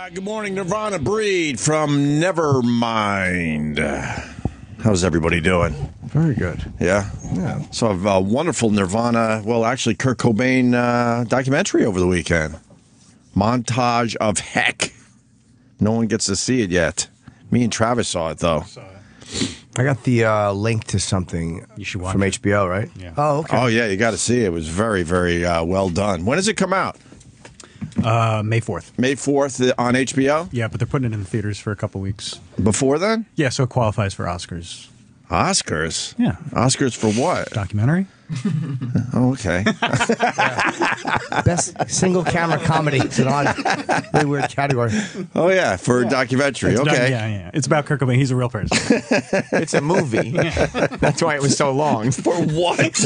Good morning, Nirvana Breed from Nevermind. How's everybody doing? Very good. Yeah? Yeah. So a wonderful Nirvana, well, actually, Kurt Cobain documentary over the weekend. Montage of Heck. No one gets to see it yet. Me and Travis saw it, though. I got the link to something You should watch from it. HBO, right? Yeah. Oh, okay. Oh, yeah, you got to see it. It was very, very well done. When does it come out? May 4th. May 4th on HBO? Yeah, but they're putting it in the theaters for a couple weeks. Before then? Yeah, so it qualifies for Oscars. Oscars? Yeah. Oscars for what? Documentary? Oh, okay. Best single camera comedy. It's an odd, really weird category. Oh, yeah, for a documentary. It's Okay. yeah. It's about Kurt Cobain. He's a real person. It's a movie. That's why it was so long. For what?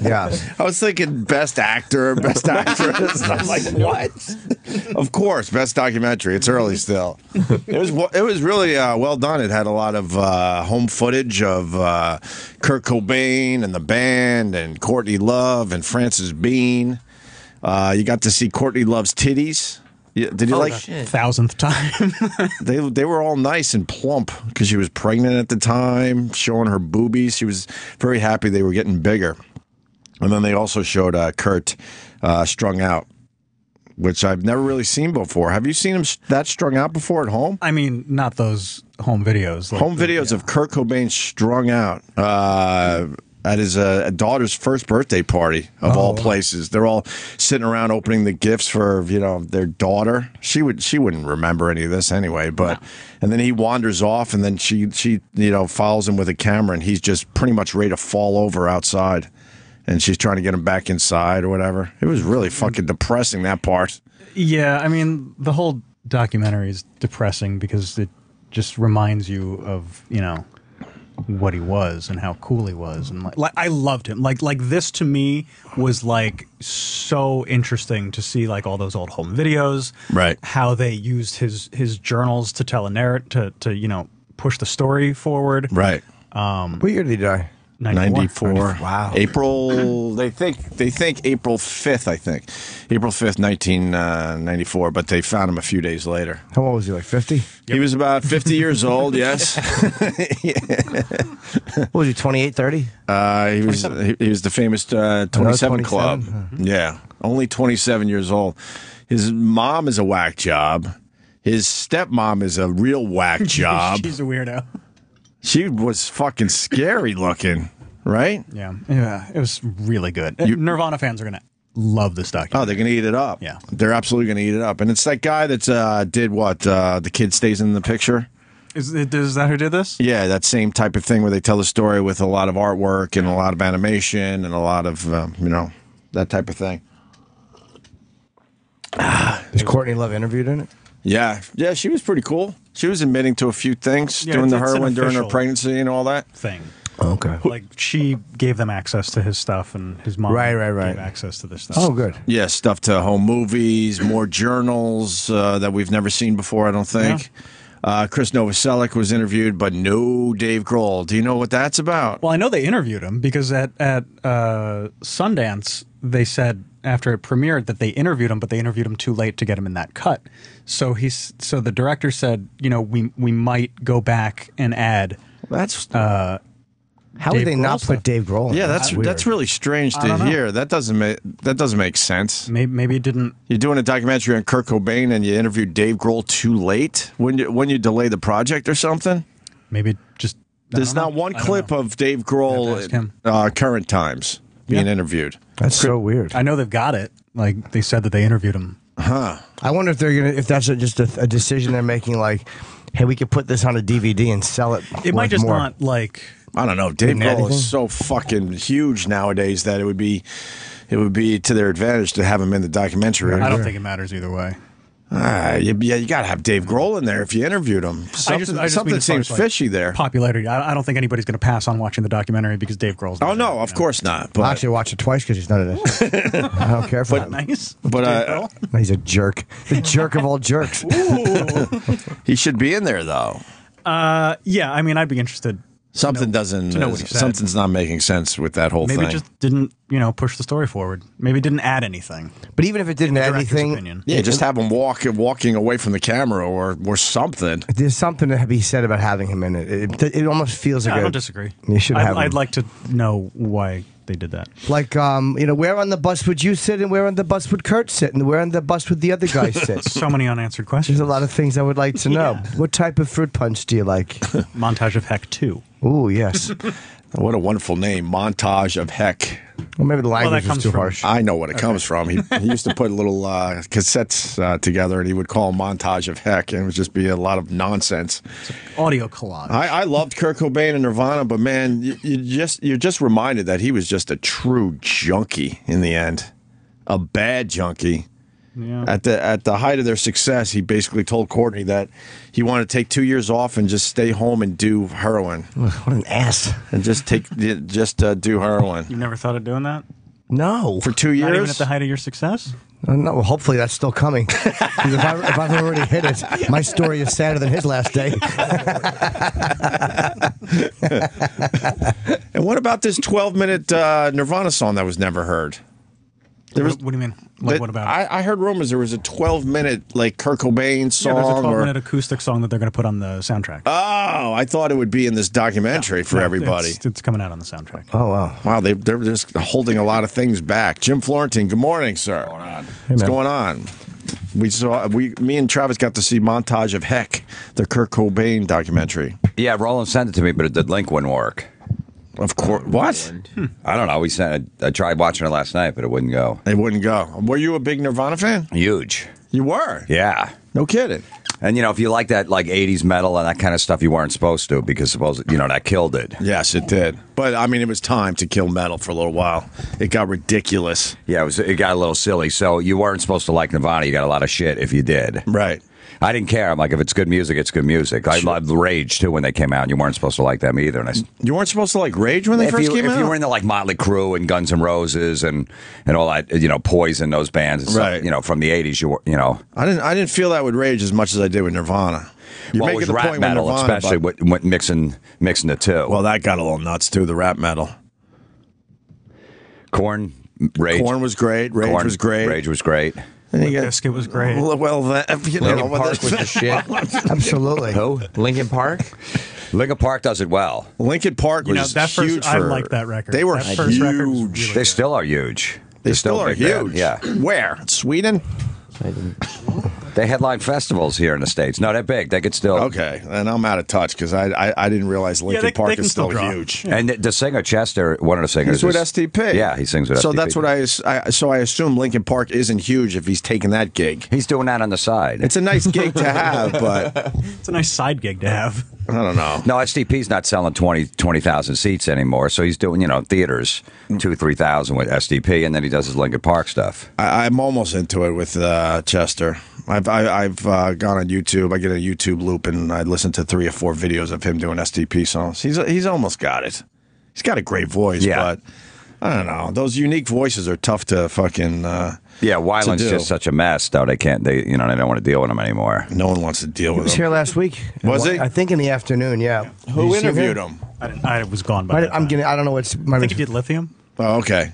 Yeah. I was thinking best actor, best actress. I'm like, what? Of course, best documentary. It's early still. It was really well done. It had a lot of home footage of Kurt Cobain and the band and Courtney Love and Frances Bean. You got to see Courtney Love's titties. Did you like? Shit. 1000th time. They were all nice and plump because she was pregnant at the time, showing her boobies. She was very happy they were getting bigger. And then they also showed Kurt strung out, which I've never really seen before. Have you seen him that strung out before at home? I mean, not those home videos. Like Home videos of Kurt Cobain strung out at his daughter's first birthday party of all places. They're all sitting around opening the gifts for their daughter. She wouldn't remember any of this anyway. But and then he wanders off, and then she follows him with a camera, and he's just pretty much ready to fall over outside, and she's trying to get him back inside or whatever. It was really fucking depressing, that part. Yeah, I mean, the whole documentary is depressing because it just reminds you of, what he was and how cool he was, and like I loved him. Like this to me was like so interesting to see, like all those old home videos, Right. How they used his journals to tell a narrative to push the story forward. Right. What year did he die? 94. Wow. April. They think April 5th. I think April 5th, 1994. But they found him a few days later. How old was he, like 50? He was about 50 years old. Yes. What was he, 28, 30? He was the famous 27 Club. 27? Yeah, only 27 years old. His mom is a whack job. His stepmom is a real whack job. She's a weirdo. She was fucking scary looking, right? Yeah, it was really good. Nirvana fans are gonna love this documentary. Oh, they're going to eat it up. Yeah. They're absolutely going to eat it up. And it's that guy that did what? The kid stays in the picture? Is that who did this? Yeah, that same type of thing where they tell the story with a lot of artwork and a lot of animation and a lot of, that type of thing. Is Courtney Love interviewed in it? Yeah, she was pretty cool. She was admitting to a few things, Yeah, doing the it's an heroin during her official pregnancy and all that. Thing. Okay. Like she gave them access to his stuff, and his mom Right. gave access to this stuff. Oh, good. Yeah, stuff to home movies, more journals that we've never seen before, I don't think. Chris Novoselic was interviewed, but no Dave Grohl. Do you know what that's about? Well, I know they interviewed him because at Sundance they said after it premiered that they interviewed him, but they interviewed him too late to get him in that cut. So the director said, we might go back and add. That's How would Dave they not Grohl put Dave Grohl in? yeah, weird. that's really strange to don't know. hear. That doesn't make sense. Maybe it didn't. You're doing a documentary on Kurt Cobain and you interviewed Dave Grohl too late when you delay the project or something. Maybe it just. There's not one clip of Dave Have to ask him. Grohl current times being Yeah. interviewed. That's so weird. I know they've got it. Like they said that they interviewed him. I wonder if if that's just a decision they're making, like, hey, we could put this on a DVD and sell it. It might worth just more. not like. I don't know. Dave Didn't add Grohl anything? is so fucking huge nowadays that it would be to their advantage to have him in the documentary. I don't think it matters either way. You got to have Dave Grohl in there if you interviewed him. I just mean Something as far seems as, like, fishy there. Popularity. I don't think anybody's going to pass on watching the documentary because Dave Grohl's. Oh no, of course not. But I'll actually watch it twice because he's none of this. I don't care for him. nice. But, Dave Grohl? He's a jerk. The jerk of all jerks. he should be in there though. Yeah, I mean, I'd be interested. Something doesn't. to know what he said. Something's not making sense with that whole Maybe thing. it just didn't, push the story forward. Maybe it didn't add anything. But even if it didn't The add director's anything, opinion. Yeah, just have him walking away from the camera or something. there's something to be said about having him in it. It almost feels like I a- don't disagree. You should have him. I'd like to know why they did that. Like, where on the bus would you sit, and where on the bus would Kurt sit, and where on the bus would the other guy sit? So many unanswered questions. There's a lot of things I would like to know. Yeah. What type of fruit punch do you like? Montage of Heck 2. Ooh, yes. What a wonderful name, Montage of Heck. Well, maybe the language that was comes too from- harsh. I know what it comes from. He used to put little cassettes together, and he would call them Montage of Heck, and it would just be a lot of nonsense. Audio collage. I loved Kurt Cobain and Nirvana, but man, you're just reminded that he was just a true junkie in the end, a bad junkie. Yeah. At the height of their success, he basically told Courtney that he wanted to take 2 years off and just stay home and do heroin What an ass. and just do heroin You never thought of doing that? No. for 2 years. Not even at the height of your success? No, well, hopefully that's still coming. 'Cause if I've already hit it, my story is sadder than his last day. And what about this 12-minute Nirvana song that was never heard? What do you mean? Like, what about it? I heard rumors there was a 12-minute like Kurt Cobain song. Yeah, there's a or 12-minute acoustic song that they're going to put on the soundtrack. Oh, I thought it would be in this documentary for No, everybody. It's coming out on the soundtrack. Oh, wow. Wow, they're just holding a lot of things back. Jim Florentine, good morning, sir. What's going on? Me and Travis got to see Montage of Heck, the Kurt Cobain documentary. Yeah, Roland sent it to me, but the link wouldn't work. Of course. What? I don't know. I tried watching it last night, but it wouldn't go. They wouldn't go. Were you a big Nirvana fan? Huge. You were? Yeah. No kidding. And, if you like that, like, 80s metal and that kind of stuff, you weren't supposed to because, that killed it. Yes, it did. But, I mean, it was time to kill metal for a little while. It got ridiculous. Yeah, it got a little silly. So you weren't supposed to like Nirvana. You got a lot of shit if you did. Right. I didn't care. I'm like, if it's good music, it's good music. I loved Rage, too, when they came out. And you weren't supposed to like them either. And You weren't supposed to like Rage when they first came out? If you were into, like, Motley Crue and Guns N' Roses and all that, Poison, those bands, and Right. stuff, from the 80s, I didn't feel that with Rage as much as I did with Nirvana. You're Well, it making was the rap point with metal, Nirvana, especially but- with mixing the two. Well, that got a little nuts too. The rap metal. Korn, Rage. Korn was great. Rage Korn, was great. Rage was great. And you got- Biscuit was great. Well, Linkin Park was the shit. Absolutely. Who? Linkin Park? Linkin Park does it well. Linkin Park was that first, huge. I for, like that record. They were that first record was huge. really They good. still are huge. They They're still are a big band. huge. Yeah. Where? Sweden? They headline festivals here in the States. No, they're big. They could still. Okay, and I'm out of touch because I didn't realize Linkin they Park can is still still draw. huge. And the singer Chester, one of the singers, He's with is- STP. Yeah, he sings with So STP. that's what I assume Linkin Park isn't huge if he's taking that gig. He's doing that on the side. It's a nice gig to have, but It's a nice side gig to have. I don't know. No, STP's not selling 20,000 seats anymore, so he's doing, theaters, 2,000-3,000 with STP, and then he does his Linkin Park stuff. I'm almost into it with Chester. I've gone on YouTube. I get a YouTube loop and I listen to 3 or 4 videos of him doing STP songs. He's almost got it. He's got a great voice, Yeah. but I don't know. Those unique voices are tough to fucking. Yeah, Weiland's do. just such a mess, though. They can't. They don't want to deal with him anymore. No one wants to deal He with was him. here last week. Was he? I think in the afternoon, yeah. Did Who you see interviewed him? I was gone by that I'm time. getting. I don't know what's. I think he did Lithium. Oh, okay.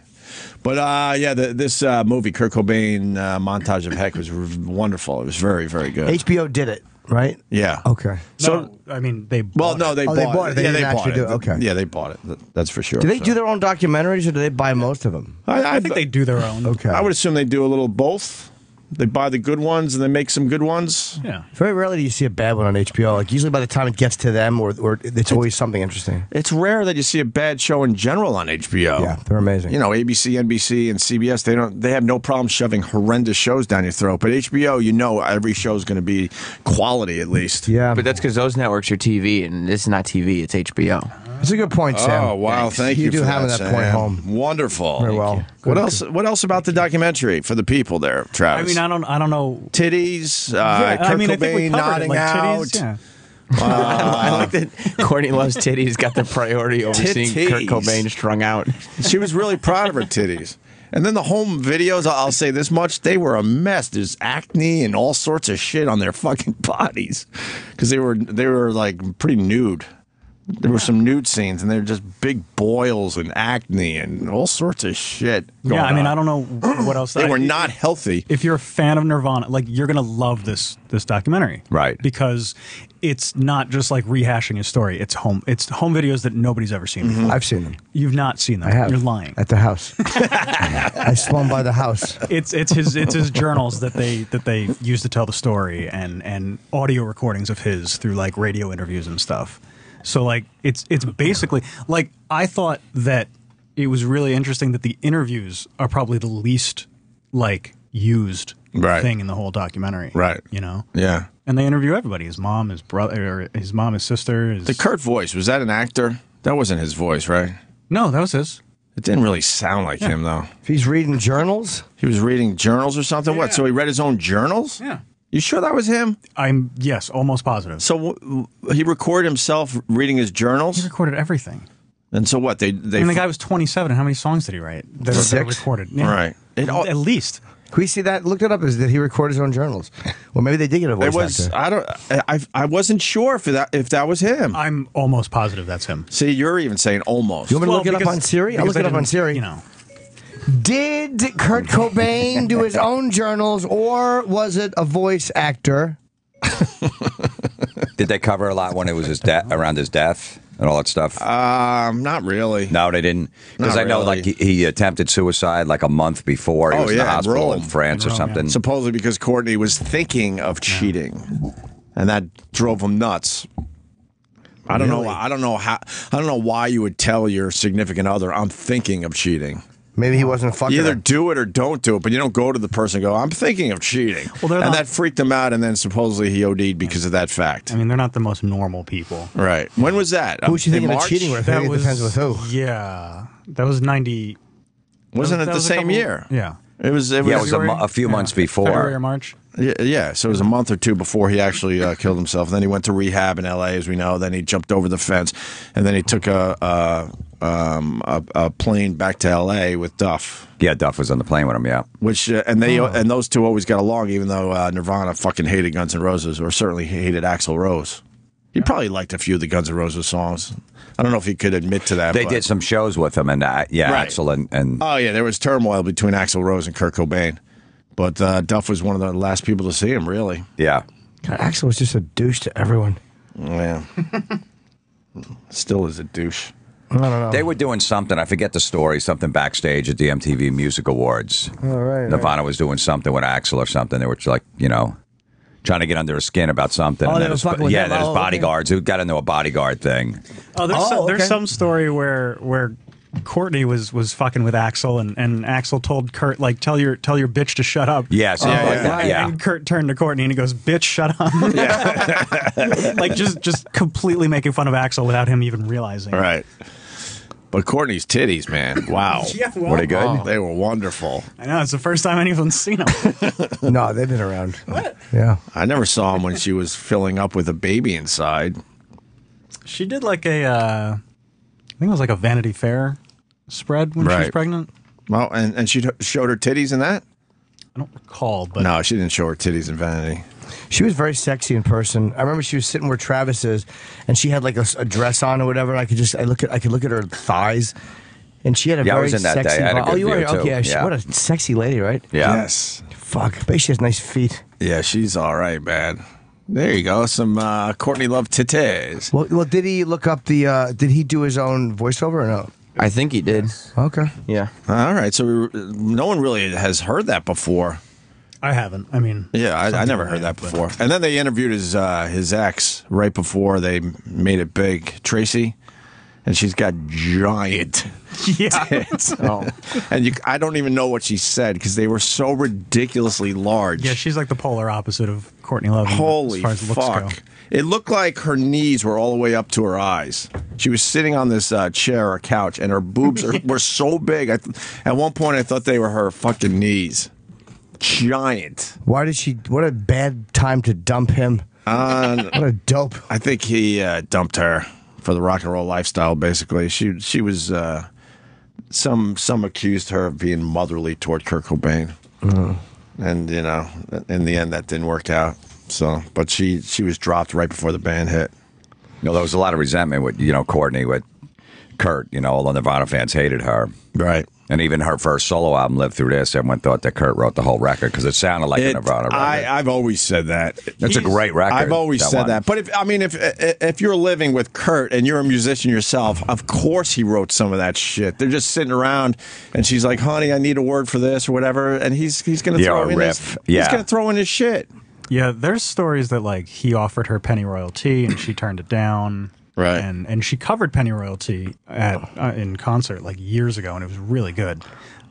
But yeah, this movie, Kurt Cobain, Montage of Heck, was wonderful. It was very, very good. HBO did it, right? Yeah. Okay. So I mean, they. Well, bought no, it. they Oh, bought they bought it. They yeah, didn't they bought actually it. do it. Okay. Yeah, they bought it. That's for sure. Do they So. do their own documentaries, or do they buy most of them? I think they do their own. Okay. I would assume they do a little both. They buy the good ones and they make some good ones. Yeah. Very rarely do you see a bad one on HBO. Like usually by the time it gets to them, or it's always something interesting. It's rare that you see a bad show in general on HBO. Yeah, they're amazing. You know, ABC, NBC, and CBS, they have no problem shoving horrendous shows down your throat. But HBO, every show is going to be quality at least. Yeah, But that's because those networks are TV, and this is not TV, it's HBO. it's a good point, Sam. Oh wow! Thanks. Thank you. You do for have that Sam. point home. Wonderful. Very well. What Good. else? What else about the documentary for the people there, I Travis? mean, I don't know. titties. Yeah, Kurt I mean, I think we Cobain covered nodding it, like out. titties. Yeah. I like that Courtney Loves Titties got the priority over seeing Kurt Titties. Cobain strung out. She was really proud of her titties. And then the home videos, I'll say this much, they were a mess. There's acne and all sorts of shit on their fucking bodies because they were like pretty nude. There were some nude scenes, and they're just big boils and acne and all sorts of shit. Yeah, I mean, I on. don't know what else. They were not healthy. If you're a fan of Nirvana, like you're gonna love this documentary, Right. Because it's not just like rehashing a story. It's home videos that nobody's ever seen before. I've seen them. You've not seen them. I have. You're lying. At the house. I swung by the house. It's his journals that they use to tell the story, and audio recordings of his through like radio interviews and stuff. So like it's basically like, I thought that it was really interesting that the interviews are probably the least like used Right. thing in the whole documentary. Right. You know? Yeah. And they interview everybody, his mom, his brother, his mom, his sister. The Kurt voice, was that an actor? That wasn't his voice, right? No, that was his. It didn't really sound like him, though. If he's reading journals, He was reading journals or something? What, Yeah. so he read his own journals? Yeah. You sure that was him? I'm, yes, almost positive. So he recorded himself reading his He journals? recorded everything. And so what? They And the guy was 27. How many songs did he write? That were Six. recorded. Yeah. Right. At least. can we see that? Look it up. Is that he recorded his own journals? Well, maybe they did get a voice It was. actor. I wasn't sure if that was him. I'm almost positive that's him. See, you're even saying almost. You want me to look it up because- on Siri? I'll because look it I up on didn't, Siri. You know. Did Kurt Cobain do his own journals, or was it a voice actor? Did they cover a lot when it was his around his death and all that stuff? Not really. No, they didn't. Because Not I know, really. like, he attempted suicide like a month before. He Oh, was in the yeah, in hospital in Rome. France or In Rome, something. Supposedly because Courtney was thinking of cheating, and that drove him nuts. I don't know. I don't know why you would tell your significant other, "I'm thinking of cheating." Maybe he wasn't fucking. You either her. do it or don't do it, but you don't go to the person and go, "I'm thinking of cheating." Well, they're and not- that freaked him out, and then supposedly he OD'd because of that fact. I mean, they're not the most normal people. Right. When was that? Who was she In thinking of March? cheating with? I think it depends with who. Yeah. That was 90. Wasn't that it the was a same couple- year? Yeah. It was. It was. Yeah, it was February? a few months before. February or March. Yeah, so it was a month or two before he actually killed himself. Then he went to rehab in L.A., as we know. Then he jumped over the fence, and then he took a plane back to L.A. with Duff. Yeah, Duff was on the plane with him, yeah. Which and those two always got along, even though Nirvana fucking hated Guns N' Roses, or certainly hated Axl Rose. He probably liked a few of the Guns N' Roses songs. I don't know if he could admit to that. They but- did some shows with him, and yeah, Right. Axl and Oh yeah, there was turmoil between Axl Rose and Kurt Cobain, but Duff was one of the last people to see him. Really, yeah. God, Axl was just a douche to everyone. yeah. Still is a douche. I don't know. They were doing something. I forget the story. Something backstage at the MTV Music Awards. All right. Nirvana was doing something with Axl or something. They were like, trying to get under his skin about something. Oh, and they then were his, fucking with him? then his Oh, okay. bodyguards who got into a bodyguard thing. Oh, there's okay. there's some story where Courtney was fucking with Axl, and Axl told Kurt, like, tell your bitch to shut up. Yes, yeah, like that, yeah. And Kurt turned to Courtney and he goes, "Bitch, shut up." Like just completely making fun of Axl without him even realizing. Right. But Courtney's titties, man. Wow. Yeah, well, Were they good? Oh, they were wonderful. I know, it's the first time anyone's seen him. No, they've been around. Yeah. I never saw him when she was filling up with a baby inside. She did like I think it was like a Vanity Fair spread when she was Right. pregnant. Well, and she showed her titties in that? I don't recall, but No, she didn't show her titties in Vanity. She was very sexy in person. I remember she was sitting where Travis is, and she had like a dress on or whatever. And I could look at her thighs, and she had a Yeah, I very was in that day. sexy. I had a oh, good you view, were too. okay. Yeah, Yeah. what a sexy lady, right? Yeah. Yes. Fuck, I bet she has nice feet. Yeah, she's all right, man. There you go. Some Courtney Love titties. Well, did he look up the? Did he do his own voiceover or no? I think he did. Okay. Yeah. All right. So no one really has heard that before. I haven't. I mean, Yeah, I never heard that before. And then they interviewed his ex right before they made it big, Tracy, and she's got giant yeah. tits. And I don't even know what she said because they were so ridiculously large. Yeah, she's like the polar opposite of Courtney Love. Holy as far as looks fuck. go. It looked like her knees were all the way up to her eyes. She was sitting on this chair or couch, and her boobs were so big. At one point, I thought they were her fucking knees. Giant. Why did she? What a bad time to dump him. What a dope. I think he dumped her for the rock and roll lifestyle. Basically, she was. Some accused her of being motherly toward Kurt Cobain, and in the end, that didn't work out. So, but she was dropped right before the band hit. know, there was a lot of resentment with Courtney with Kurt. All the Nirvana fans hated her. Right. And even her first solo album, Live Through This, everyone thought that Kurt wrote the whole record because it sounded like a Nirvana record. I've always said that. It's a great record. I've always said that. But if you're living with Kurt and you're a musician yourself, of course he wrote some of that shit. They're just sitting around, and she's like, "Honey, I need a word for this or whatever," and he's going to throw in riff. He's going to throw in his shit. Yeah, there's stories that like he offered her penny royalty and she turned it down. Right. And she covered penny royalty at in concert like years ago, and it was really good.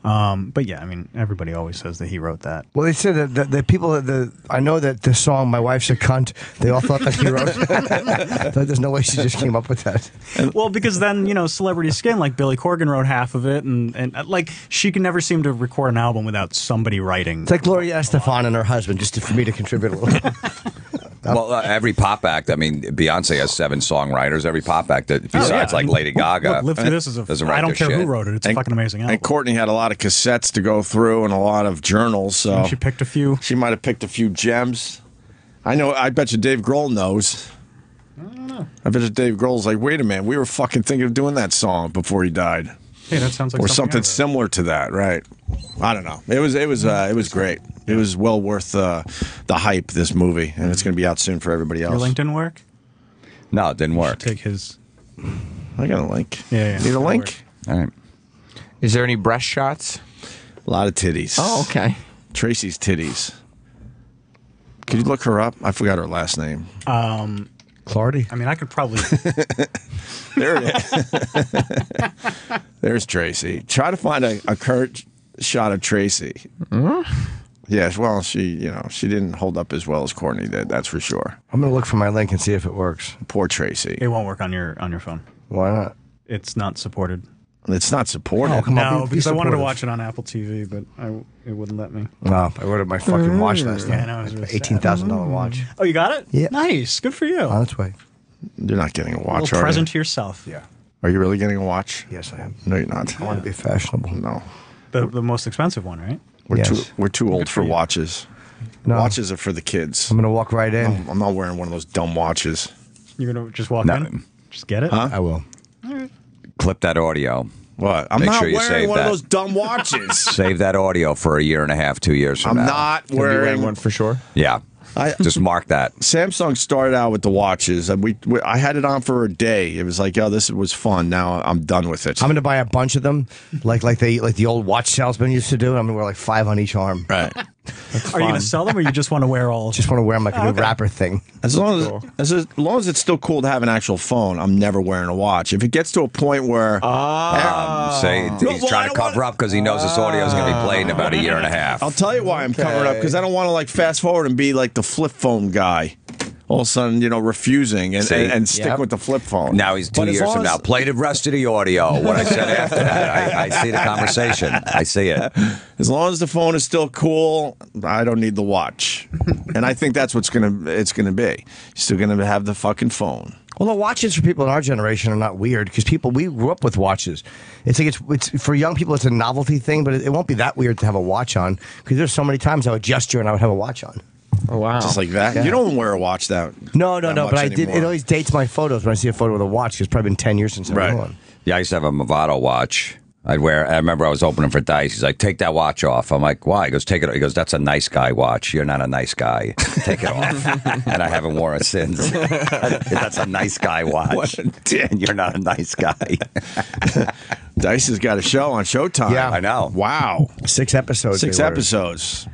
But yeah, I mean, everybody always says that he wrote that. Well, they said that the people I know that the song "My Wife's a Cunt," they all thought that he wrote. There's no way she just came up with that. Well, because then Celebrity Skin, like Billy Corgan wrote half of it, and like she can never seem to record an album without somebody writing. It's like Gloria Estefan and her husband, just for me to contribute a little. Well, every pop act. I mean, Beyonce has 7 songwriters. Every pop act, besides like Lady Gaga, Look, Live Through This is I don't care who wrote it. It's a fucking amazing album. And Courtney had a lot of cassettes to go through and a lot of journals. So and she picked a few. She might have picked a few gems. I know. I bet you Dave Grohl knows. I don't know. I bet you Dave Grohl's like, wait a minute, we were fucking thinking of doing that song before he died. Hey, that sounds like or something similar to that, right? I don't know. It was great. It was well worth the hype. This movie, and it's going to be out soon for everybody else. Your link didn't work? No, it didn't work. Take his. I got a link. Yeah. Need a link? All right. Is there any breast shots? A lot of titties. Oh, okay. Tracy's titties. Could you look her up? I forgot her last name. Clardy. I mean, I could probably. There it is. There's Tracy. Try to find a current shot of Tracy. Yes, well, she didn't hold up as well as Courtney did. That's for sure. I'm gonna look for my link and see if it works. Poor Tracy. It won't work on your phone. Why not? It's not supported. It's not supported. Oh, come on. No, Be because I wanted to supportive. watch it on Apple TV, but it wouldn't let me. No, I ordered my fucking watch last night. Yeah, I know, it was really sad. $18,000 watch. Oh, you got it? Yeah. Nice. Good for you. On its way. You're not getting a A watch, little are present you? to yourself. Yeah. Are you really getting a watch? Yes, I am. No, you're not. I want to be fashionable. No. The most expensive one, right? We're too old Good for for you. watches. No. Watches are for the kids. I'm gonna walk right in. I'm not wearing one of those dumb watches. You're gonna just walk No. in, just get it. Huh? I will. Clip that audio. What? I'm Make not sure you wearing save one that. of those dumb watches. Save that audio for a year and a half, 2 years from I'm now. not You'll be wearing wearing one for sure. Yeah. Just mark that. Samsung started out with the watches, and I had it on for a day. It was like, oh, this was fun. Now I'm done with it. I'm gonna buy a bunch of them, like the old watch salesman used to do. I'm gonna wear like 5 on each arm. Right. Are you gonna sell them, or you just want to wear all? Just want to wear them like a new rapper thing. As long as it's still cool to have an actual phone, I'm never wearing a watch. If it gets to a point where Say he's trying to cover up because he knows this audio is going to be played in about a year and a half. I'll tell you why I'm covering up, because I don't want to like fast forward and be like the flip phone guy. All of a sudden, refusing and stick Yep. with the flip phone. Now he's 2 But as years long from as- now. Play the rest of the audio. What I said after that. I see the conversation. I see it. As long as the phone is still cool, I don't need the watch. And I think that's what's it's gonna be. You're still gonna have the fucking phone. Well, the watches for people in our generation are not weird because we grew up with watches. It's like it's for young people. It's a novelty thing, but it won't be that weird to have a watch on because there's so many times I would gesture and I would have a watch on. Oh, wow. Just like that. Yeah. You don't wear a watch that. No, that but much I did. It anymore. always dates my photos when I see a photo with a watch. 'Cause it's probably been 10 years since I Right. wore one. Yeah, I used to have a Movado watch. I remember I was opening for Dice. He's like, take that watch off. I'm like, why? He goes, take it. He goes, that's a nice guy watch. You're not a nice guy. Take it off. And I haven't worn it since. That's a nice guy watch. What a dick. And you're not a nice guy. Dice has got a show on Showtime. Yeah. I know. Wow. 6 episodes. 6 they were. episodes.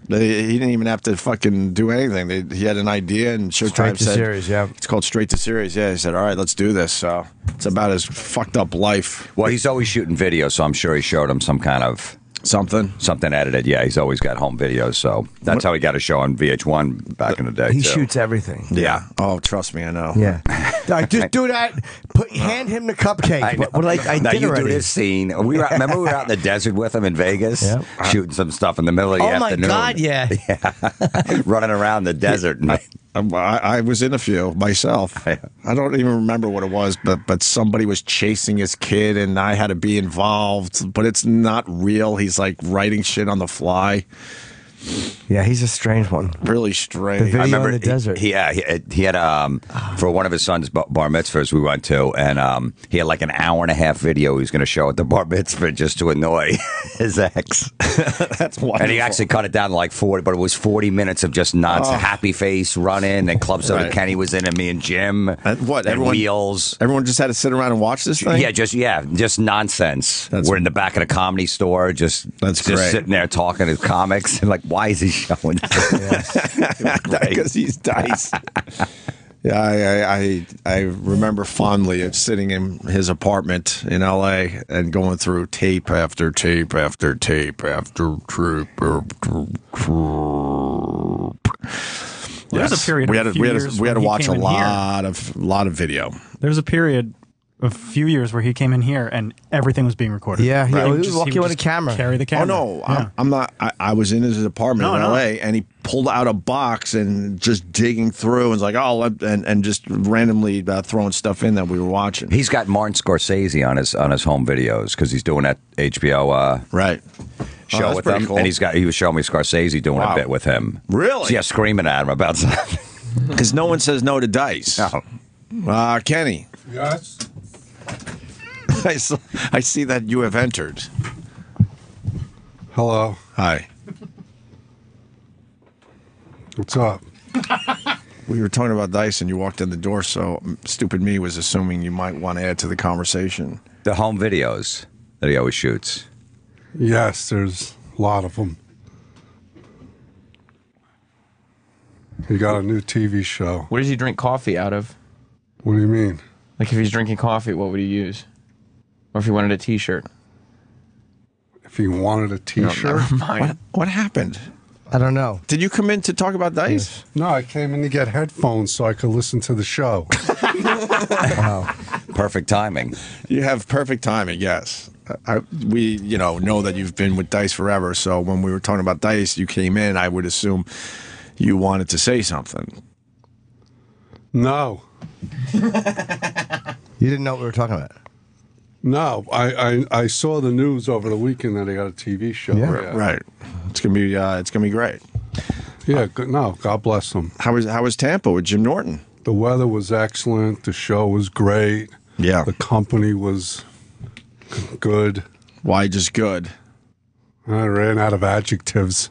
He didn't even have to fucking do anything. He had an idea, and Showtime Straight to said, series, yeah. It's called Straight to Series. Yeah, he said, all right, let's do this. So it's about his fucked up life. Well, he's always shooting videos, so I'm sure he showed him some kind of Something. edited. Yeah, he's always got home videos, so that's how he got a show on VH1 back in the day. He too. shoots everything. Yeah. Oh, trust me, I know. Yeah. Just do that. Hand him the cupcake. I Now did you already. do this scene. Remember we were out in the desert with him in Vegas, Yep. shooting some stuff in the middle of the Oh my afternoon. God! Yeah. Running around the desert. I was in a few myself. I don't even remember what it was, but somebody was chasing his kid, and I had to be involved. But it's not real. He's like writing shit on the fly. Yeah, he's a strange one. Really The strange. video I remember in the desert. he had for one of his son's bar mitzvahs we went to, and he had like an hour and a half video he was going to show at the bar mitzvah just to annoy his ex. That's wonderful. And he actually cut it down to like 40, but it was 40 minutes of just nonsense, happy face running, and Club Soda Right. Kenny was in it, me and Jim. And what? And Everyone- Wheels. Everyone just had to sit around and watch this thing? Yeah, just nonsense. That's- We're in the back of the Comedy Store, just That's great. sitting there talking to comics, and like, why is he showing this? Because he's Dice. Yeah, I remember fondly of sitting in his apartment in L.A. and going through tape after tape after tape after tape after tape. There was a period we of had a few years we had to when he watch a came in here. lot of video. There was a period, a few years where he came in here and everything was being recorded. Yeah, he would Just- walk he you would on the just camera. Carry the Oh camera. no, Yeah. I'm not. I was in his apartment No, in no. L.A. and he pulled out a box and just digging through and was like, oh, and just randomly throwing stuff in that we were watching. He's got Martin Scorsese on his home videos because he's doing that HBO Right. show that's with pretty him, cool. and he was showing me Scorsese doing Wow. a bit with him. Really? So, yeah, screaming at him about something. Because no one says no to Dice. No. Kenny, Yes. I see that you have entered. Hello. Hi. What's up? We were talking about Dice and you walked in the door, so stupid me was assuming you might want to add to the conversation. The home videos that he always shoots. Yes, there's a lot of them. He got a new TV show. What does he drink coffee out of? What do you mean? Like if he's drinking coffee, what would he use? Or if he wanted a T-shirt? If he wanted a T-shirt? Never mind. What happened? I don't know. Did you come in to talk about Dice? No, I came in to get headphones so I could listen to the show. Perfect timing. You have perfect timing, yes. We know that you've been with Dice forever, so when we were talking about Dice, you came in, I would assume you wanted to say something. No, You didn't know what we were talking about. no. I saw the news over the weekend that he got a TV show. Yeah. Right. It's gonna be great. Yeah. Good. No, God bless him. How was Tampa with Jim Norton? The weather was excellent. The show was great. Yeah. The company was good. Why just good? I ran out of adjectives.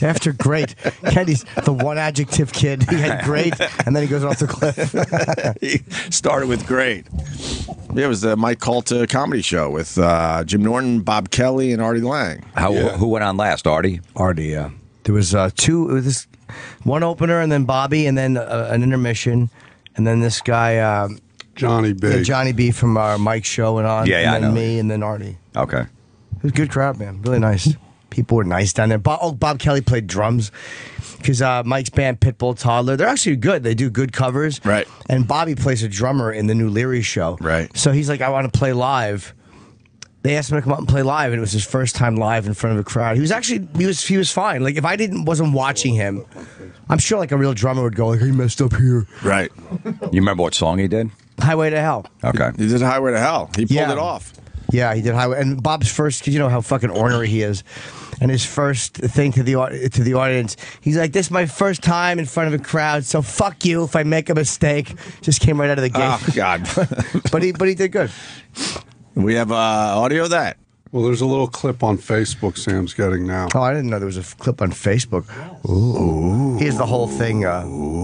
After great, Kenny's the one adjective kid. He had great, and then he goes off the cliff. He started with great. Yeah, it was the Mike Calta comedy show with Jim Norton, Bob Kelly, and Artie Lang. Who went on last, Artie? Artie, yeah. There was two. It was this one opener, and then Bobby, and then an intermission, and then this guy, Johnny B. Johnny B from Mike's show, and on. Yeah, and I then know. me, and then Artie. Okay. It was a good crowd, man. Really nice. People were nice down there. Bob Kelly played drums because Mike's band Pitbull Toddler, they're actually good. They do good covers. Right. And Bobby plays a drummer in the new Leary show. Right. So he's like, I want to play live. They asked him to come up and play live, and it was his first time live in front of a crowd. He was fine. Like if I wasn't watching him, I'm sure like a real drummer would go like, he messed up here. Right. You remember what song he did? Highway to Hell. Okay. He did Highway to Hell. He pulled Yeah. it off. Yeah, he did Highway. And Bob's first, because you know how fucking ornery he is. And his first thing to the audience, he's like, "This is my first time in front of a crowd, so fuck you if I make a mistake." Just came right out of the gate. Oh God. but he did good. We have audio of that. Well, there's a little clip on Facebook Sam's getting now. Oh, I didn't know there was a clip on Facebook. Ooh. Here's the whole thing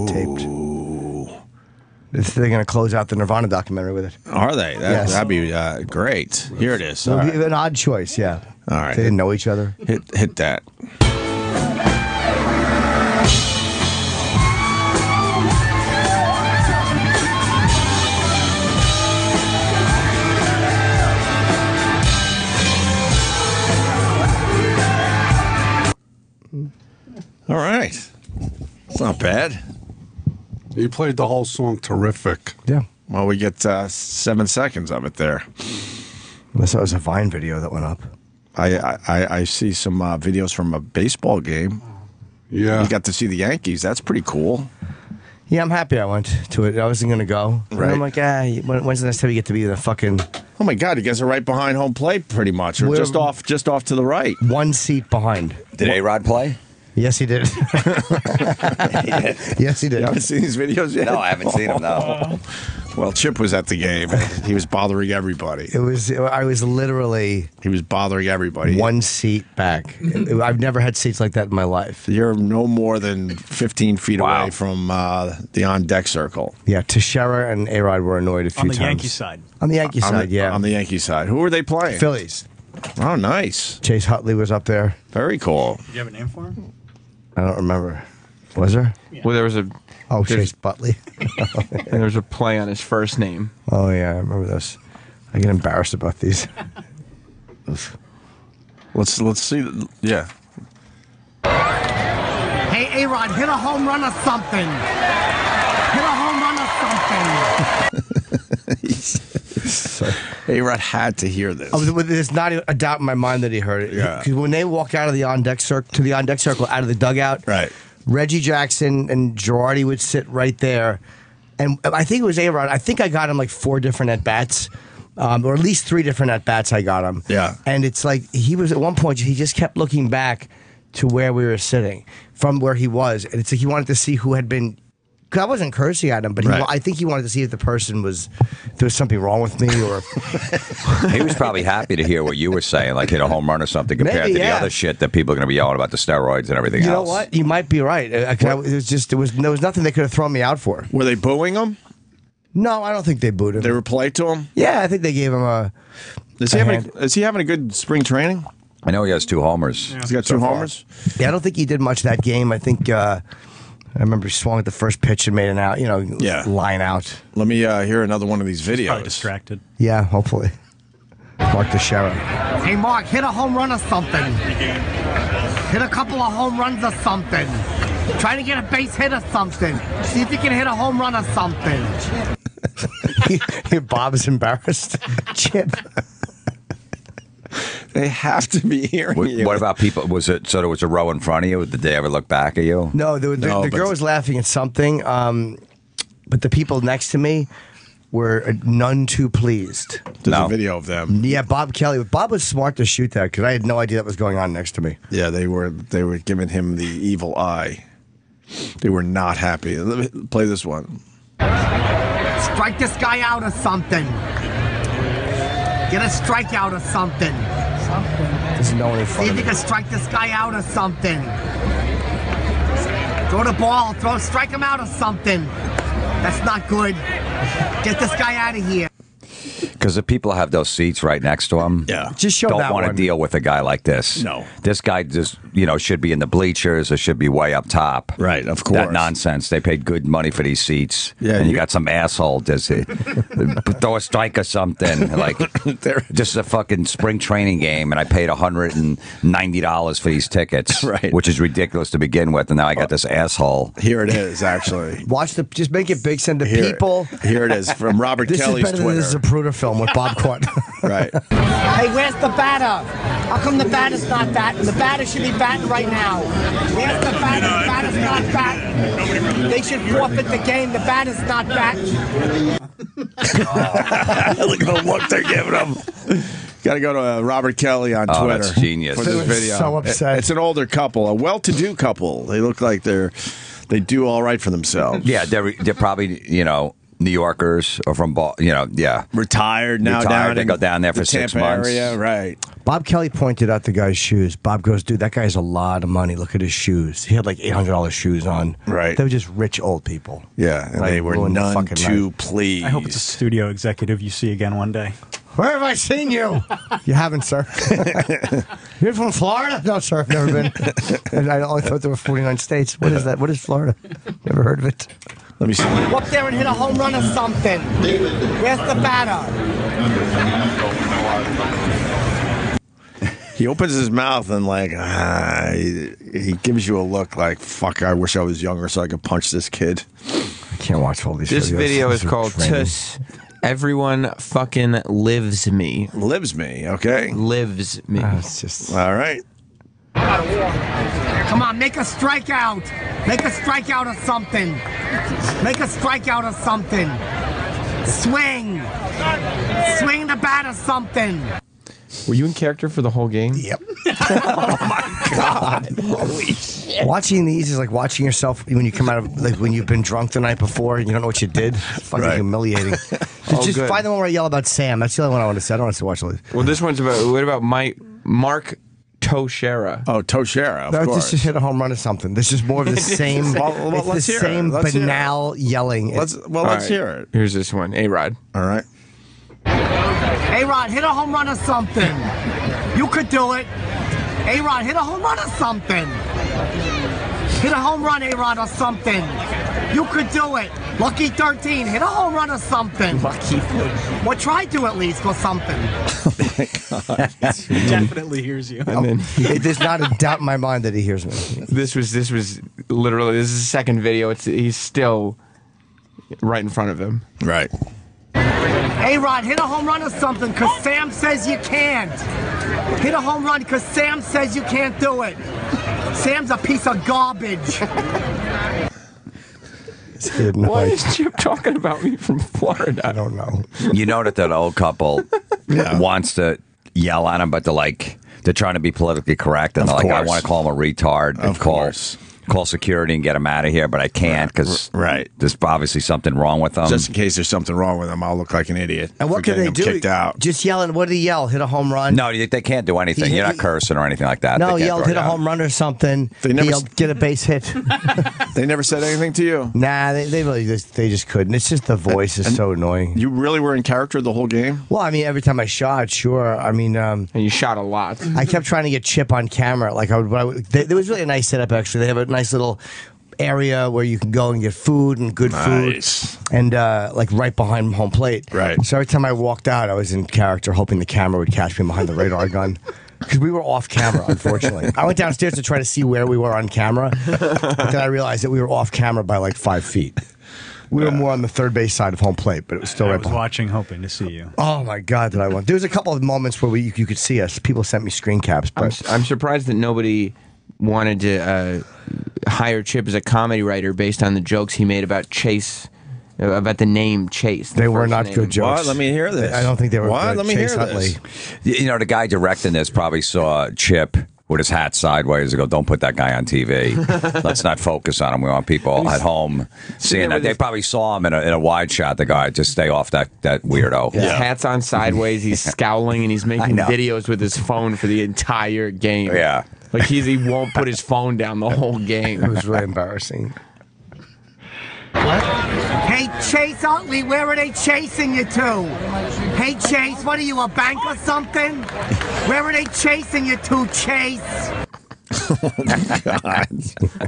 taped. They're going to close out the Nirvana documentary with it. Are they? Yes. That'd be great. Here it is. It All would right. be an odd choice, yeah. All right. They didn't know each other. Hit that. All right. It's not bad. He played the whole song terrific. Yeah. Well, we get 7 seconds of it there. Unless that was a Vine video that went up. I see some videos from a baseball game. Yeah. You got to see the Yankees. That's pretty cool. Yeah, I'm happy I went to it. I wasn't going to go. And Right. I'm like, when's the next time you get to be in a fucking Oh my God, you guys are right behind home plate, pretty much, or We're- just off to the right. One seat behind. Did A-Rod play? Yes, he did. Yes, he did. You haven't seen these videos yet? No, I haven't seen him, no. Well, Chip was at the game. And he was bothering everybody. I was literally He was bothering everybody. one seat back. I've never had seats like that in my life. You're no more than 15 feet Wow. away from the on-deck circle. Yeah, Teixeira and A-Rod were annoyed a few On the times. Yankee side. On the Yankee side, yeah. On the Yankee side. Who were they playing? Phillies. Oh, nice. Chase Utley was up there. Very cool. Do you have a name for him? I don't remember. Was there? Well, there was a Chase Butley. there was a play on his first name. Oh, yeah, I remember this. I get embarrassed about these. Let's see. Yeah. Hey, A-Rod, hit a home run or something. Hit a home run or something. A-Rod had to hear this. There's not a doubt in my mind that he heard it. Yeah. Because when they walk out of the on-deck circle, out of the dugout, Right. Reggie Jackson and Girardi would sit right there. And I think it was A-Rod. I think I got him like 4 different at-bats. Or at least 3 different at-bats I got him. Yeah. And it's like, he was at one point, he just kept looking back to where we were sitting from where he was. And it's like he wanted to see who had been, because I wasn't cursing at him, but Right. I think he wanted to see if the person was, there was something wrong with me or. He was probably happy to hear what you were saying, like hit a home run or something, compared Maybe, to the yeah. other shit that people are going to be yelling about the steroids and everything You know else. what? You might be right. There was nothing they could have thrown me out for. Were they booing him? No, I don't think they booed him. They were polite to him? Yeah, I think they gave him a. Is he having a good spring training? I know he has 2 homers. He's got 2 homers? Yeah, I don't think he did much that game. I think I remember he swung at the first pitch and made an out. Yeah. Line out. Let me hear another one of these Probably videos. distracted. Yeah, hopefully. Mark Teixeira. Hey, Mark, hit a home run or something. Hit a couple of home runs or something. Try to get a base hit or something. See if you can hit a home run or something. Bob is embarrassed. Chip. They have to be hearing you. What about people? Was it so there was a row in front of you? Did they ever look back at you? No, the but- girl was laughing at something, but the people next to me were none too pleased. There's No. a video of them. Yeah, Bob Kelly. Bob was smart to shoot that because I had no idea that was going on next to me. Yeah, they were giving him the evil eye. They were not happy. Let me play this one. Strike this guy out or something. Get a strikeout or something. There's no one in See front if of you me. can strike this guy out or something. Throw the ball, strike him out or something. That's not good. Get this guy out of here. Because the people have those seats right next to them. Yeah. Just show Don't that want to one. deal with a guy like this. No. This guy just, should be in the bleachers or should be way up top. Right, of course. That nonsense. They paid good money for these seats. Yeah, And you you- got some asshole just throw a strike or something. Like, this is a fucking spring training game, and I paid $190 for these tickets. Right. Which is ridiculous to begin with, and now I got this asshole. Here it is, actually. Just make it big. Send the Here, people. Here it is from Robert This Kelly's is better Twitter. than the Zapruder film with Bob Quart. Right. Hey, where's the batter? How come the batter's not batting? The batter should be batting right now. Where's the batter? The batter's not batting. They should forfeit the game. The batter's not batting. Look at the look they're giving him. Got to go to Robert Kelly on Oh, Twitter. that's genius. For They this were video. so upset. It's an older couple, a well-to-do couple. They look like they do all right for themselves. Yeah, they're probably, New Yorkers or from, yeah. Retired now. Retired, Down they in go down there for the 6 Tampa months. Area, right? Bob Kelly pointed out the guy's shoes. Bob goes, dude, that guy has a lot of money. Look at his shoes. He had like $800 shoes on. Right. They were just rich old people. Yeah, and Like, they were ruined the none fucking too night. pleased. I hope it's a studio executive you see again one day. Where have I seen you? You haven't, sir. You're from Florida? No, sir, I've never been. And I only thought there were 49 states. What is that? What is Florida? Never heard of it. Let me see. Go up there and hit a home run or something. Where's the batter? He opens his mouth and he gives you a look like, fuck, I wish I was younger so I could punch this kid. I can't watch all these This videos. video is These are called training. Tuss. Everyone fucking lives me. Lives me, okay? Lives me. It's just. All right. Come on, make a strikeout. Make a strikeout or something. Make a strikeout or something. Swing. Swing the bat or something. Were you in character for the whole game? Yep. Watching these is like watching yourself when you come out of, like, when you've been drunk the night before and you don't know what you did. Fucking humiliating. Just good. find the one where I yell about Sam. That's the only one I want to see. I don't want to watch all these. Well, this one's about. What about Mark Toshera? Oh, Toshera, of No, course. just hit a home run or something. This is more of the same. Well, it's let's the hear it. same Let's hear it. banal yelling. Let's All hear it. Here's this one. A-Rod. All right. A-Rod, hit a home run or something. You could do it. A-Rod, hit a home run or something. Hit a home run, A-Rod, or something. You could do it. Lucky 13, hit a home run or something. Lucky. Well, try to at least or something. He definitely hears you. And then There's not a doubt in my mind that he hears me. this was literally. This is the second video. He's still right in front of him. Right. A-Rod, hit a home run or something, because Sam says you can't. Hit a home run because Sam says you can't do it. Sam's a piece of garbage. Why is Chip talking about me from Florida? I don't know. You know that old couple wants to yell at him, but they're trying to be politically correct, and Of they're like, I course. want to call him a retard and Of course. call security and get him out of here, but I can't because Right. there's obviously something wrong with them. Just in case there's something wrong with him, I'll look like an idiot. And what for can getting they him do? Kicked out. Just yelling. What did he yell? Hit a home run? No, they can't do anything. You're not cursing or anything like that. No, They he can't yelled throw hit a you out. home run or something. They He never yelled get a base hit. They never said anything to you. Nah, they really they just couldn't. It's just the voice is so annoying. You really were in character the whole game. Well, I mean, every time I shot, sure. I mean, And you shot a lot. I kept trying to get Chip on camera. Like there was really a nice setup. Actually, they have a nice little area where you can go and get food and good Nice. food, and like right behind home plate. Right. So every time I walked out, I was in character, hoping the camera would catch me behind the radar gun. Because we were off camera, unfortunately. I went downstairs to try to see where we were on camera, but then I realized that we were off camera by like 5 feet. We were more on the third base side of home plate, but it was still I right was behind. watching, hoping to see you. Oh my God, did I want? There was a couple of moments where you could see us. People sent me screen caps, but I'm surprised that nobody wanted to hire Chip as a comedy writer based on the jokes he made about Chase, about the name Chase. they were not good jokes. What? Let me hear this. I don't think they were What? good. Let me Chase hear Utley. this. You know, the guy directing this probably saw Chip with his hat sideways and go, don't put that guy on TV. Let's not focus on him. We want people at home seeing that. They probably saw him in a wide shot, the guy, just stay off that weirdo. His hat's on sideways. He's scowling and he's making know. videos with his phone for the entire game. Yeah. Like he won't put his phone down the whole game. It was really embarrassing. Hey, Chase Utley, where are they chasing you to? Hey, Chase, what are you, a bank or something? Where are they chasing you to, Chase?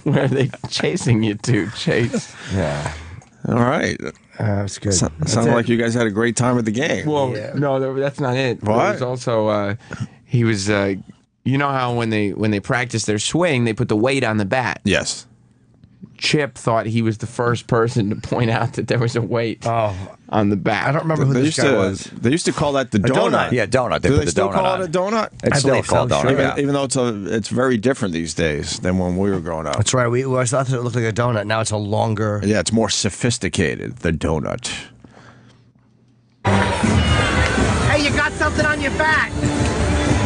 Where are they chasing you to, Chase? Yeah, All right. that's good. Sounded like you guys had a great time at the game. Well, no, that's not it. What? There was also he was. You know how when they practice their swing, they put the weight on the bat. Yes. Chip thought he was the first person to point out that there was a weight on the bat. I don't remember who They this used guy to. was. They used to call that the donut. Yeah, donut. They Do put they the still donut call on. it a donut? It's I still believe called so, donut, sure. yeah. Even though it's very different these days than when we were growing up. That's right. We I thought it looked like a donut. Now it's a longer. Yeah, it's more sophisticated. The donut. Hey, you got something on your bat.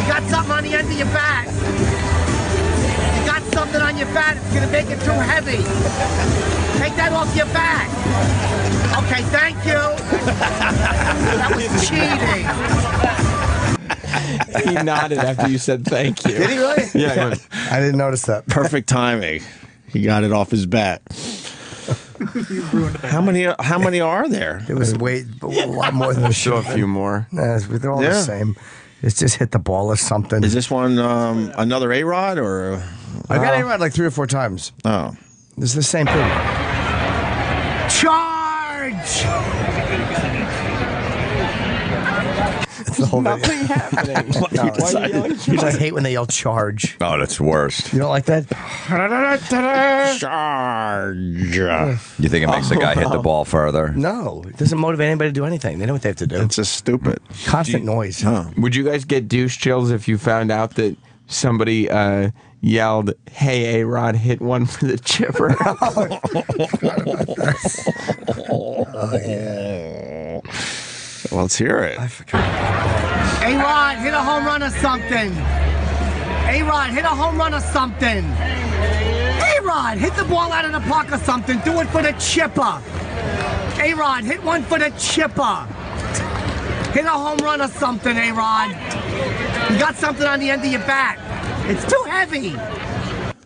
You got something on the end of your bat. You got something on your bat. It's going to make it too heavy. Take that off your bat. Okay, thank you. That was cheating. He nodded after you said thank you. Did he really? Yeah. He went, I didn't notice that. Perfect timing. He got it off his bat. How many are there? It was a lot more than it should Show a have few been. more. Nah, they're all Yeah. the same. It's just hit the ball or something. Is this one another A-Rod or? I got A-Rod like 3 or 4 times. Oh. This is the same thing. Charge! It's the whole video. Nothing happening. No, Why are you yelling? I hate when they yell charge. Oh, that's worst. You don't like that? Charge. You think it makes the guy hit the ball further? No, it doesn't motivate anybody to do anything. They know what they have to do. It's just stupid. Constant noise. Would you guys get douche chills if you found out that somebody yelled, "Hey, A-Rod, hit one for the chipper"? Let's hear it. A-Rod, hit a home run or something. A-Rod, hit a home run or something. A-Rod, hit the ball out of the park or something. Do it for the chipper. A-Rod, hit one for the chipper. Hit a home run or something, A-Rod. You got something on the end of your bat. It's too heavy.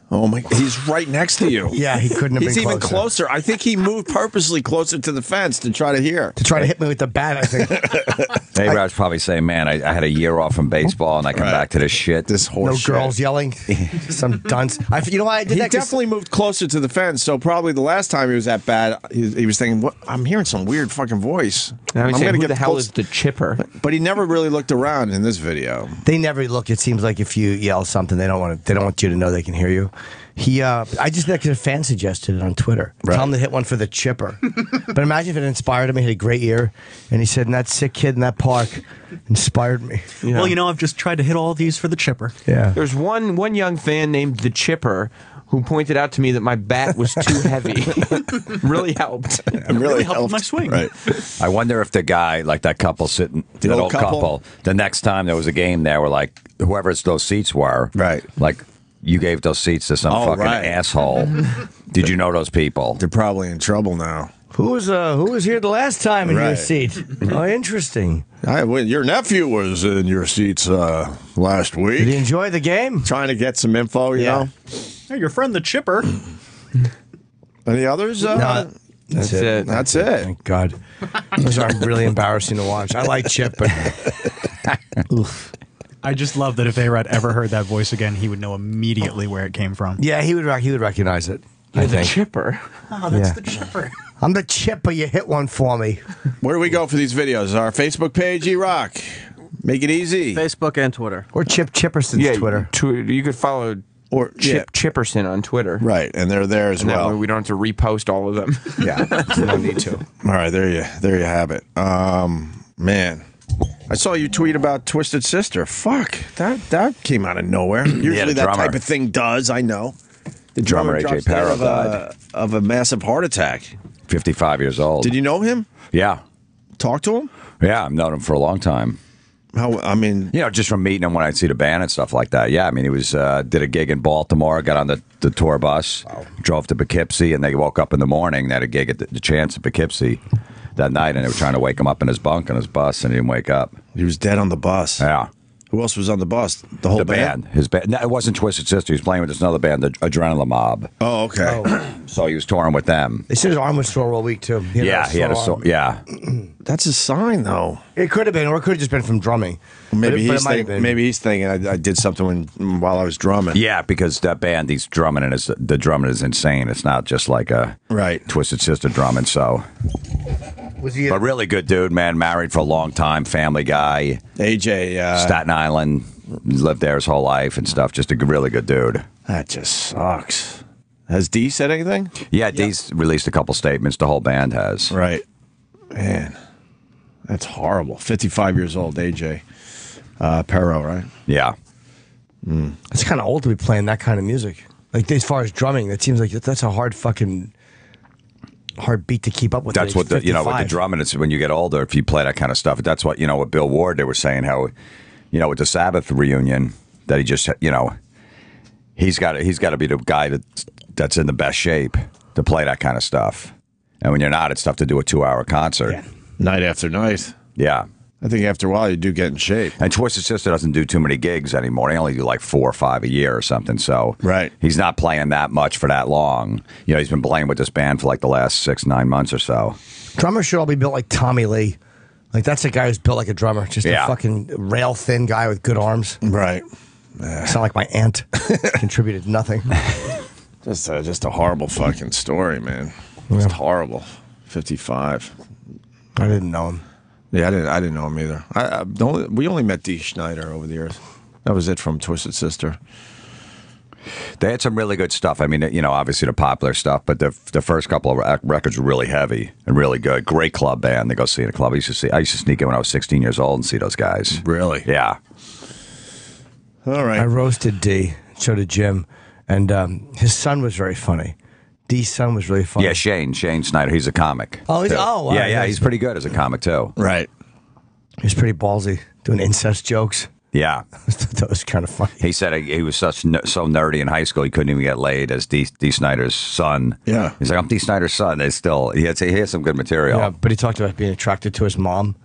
Oh my! He's right next to you. Yeah, he couldn't have He's been even closer. closer. I think he moved purposely closer to the fence to try to hear. To try to hit me with the bat, I think. A-Rod's probably saying, man, I had a year off from baseball and I come back to this shit. This horse No shit. girls yelling. Some dunce. You know why I did He that? 'Cause definitely moved closer to the fence, so probably the last time he was at bat, he was thinking, "What? I'm hearing some weird fucking voice." I I'm would say, gonna who get the hell close." is the chipper? But he never really looked around in this video. They never look. It seems like if you yell something, they don't want you to know they can hear you. I just think a fan suggested it on Twitter. Right. Tell him to hit one for the chipper. But imagine if it inspired him. He had a great year, and he said, "And that sick kid in that park inspired me." Well, I've just tried to hit all these for the chipper. Yeah. There's one young fan named the Chipper who pointed out to me that my bat was too heavy. Really helped. It really helped my swing. Right. I wonder if the guy, like that couple sitting, that old old couple, the next time there was a game there where like whoever those seats were, Right. like you gave those seats to some Oh, fucking right. asshole. Did you know those people? They're probably in trouble now. Who was here the last time in your Right. seat? Oh, interesting. Your nephew was in your seats last Did he week. enjoy the game? Trying to get some info, you know? Hey, your friend the chipper. Any others? No, That's it. That's it. Thank God. Those are really embarrassing to watch. I like Chip, but oof. I just love that if A-Rod ever heard that voice again, he would know immediately where it came from. Yeah, he would recognize it. You're I the think. Chipper. Oh, that's Yeah. the chipper. I'm the chipper. You hit one for me. Where do we go for these videos? Our Facebook page, E-Rock. Make it easy. Facebook and Twitter. Or Chip Chipperson's Twitter. You could follow Or Chip Chipperson on Twitter. Right, and they're there as And that way well. we don't have to repost all of them. Yeah, no need to. All right, there you have it. Man, I saw you tweet about Twisted Sister. Fuck, that came out of nowhere. Usually the that drummer. type of thing does. I know. The Drummer AJ drops dead Parra of died. of a massive heart attack. 55 years old. Did you know him? Yeah. Talk to him? Yeah, I've known him for a long time. How? I mean, You know, just from meeting him when I'd see the band and stuff like that. Yeah, I mean, he was did a gig in Baltimore, got on the tour bus, drove to Poughkeepsie, and they woke up in the morning. They had a gig at the Chance at Poughkeepsie that night, and they were trying to wake him up in his bunk on his bus, and he didn't wake up. he was dead on the bus. Yeah. Who else was on the bus? The whole The band. His band. No, it wasn't Twisted Sister. He was playing with this another band, the Adrenaline Mob. Oh, okay. So he was touring with them. They said his arm was sore all week too. He had a sore arm. yeah. That's a sign, though. It could have been, or it could have just been from drumming. Maybe But it he's might have thinking. been. Maybe he's thinking I did something while I was drumming. Yeah, because that band, he's drumming, and the drumming is insane. It's not just like a Right. Twisted Sister drumming. So, Was he? but really good dude, man. Married for a long time, family guy. AJ. Staten Island, lived there his whole life and stuff. Just a really good dude. That just sucks. Has D said anything? Yeah, Dee's released a couple statements. The whole band has. Right. Man, that's horrible. 55 years old, AJ Perro, right? Yeah. It's kind of old to be playing that kind of music. Like as far as drumming, it seems like that's a hard beat to keep up with. That's at what age with the 55. drumming. It's when you get older, if you play that kind of stuff. That's what with Bill Ward. They were saying how, with the Sabbath reunion, that he just he's got to be the guy that's in the best shape to play that kind of stuff. And when you're not, it's tough to do a 2-hour concert. Yeah. Night after night. Yeah. I think after a while you do get in shape. And Twisted Sister doesn't do too many gigs anymore. They only do like 4 or 5 a year or something. So Right. he's not playing that much for that long. He's been playing with this band for like the last 6-9 months or so. Drummers should all be built like Tommy Lee. Like that's a guy who's built like a drummer, just Yeah. a fucking rail thin guy with good arms. Right. Sound like my aunt. Contributed nothing. Just a horrible fucking story, man. Just horrible. 55. I didn't know him. Yeah, I didn't know him either. We only met Dee Schneider over the years. That was it from Twisted Sister. They had some really good stuff. I mean, obviously the popular stuff, but the first couple of records were really heavy and really good. Great club band to go see in a club. I used to sneak in when I was 16 years old and see those guys. Really? Yeah. All right. I roasted D, so did Jim, and his son was very funny. D's son was really funny. Yeah, Shane Snyder. He's a comic. Oh, too. wow, yeah, yeah. he's pretty good as a comic too. Right. He was pretty ballsy doing incest jokes. Yeah. That was kind of funny. He said he was so nerdy in high school he couldn't even get laid as D. Snyder's son. Yeah. He's like, I'm D. Snyder's son. He has some good material. Yeah, but he talked about being attracted to his mom.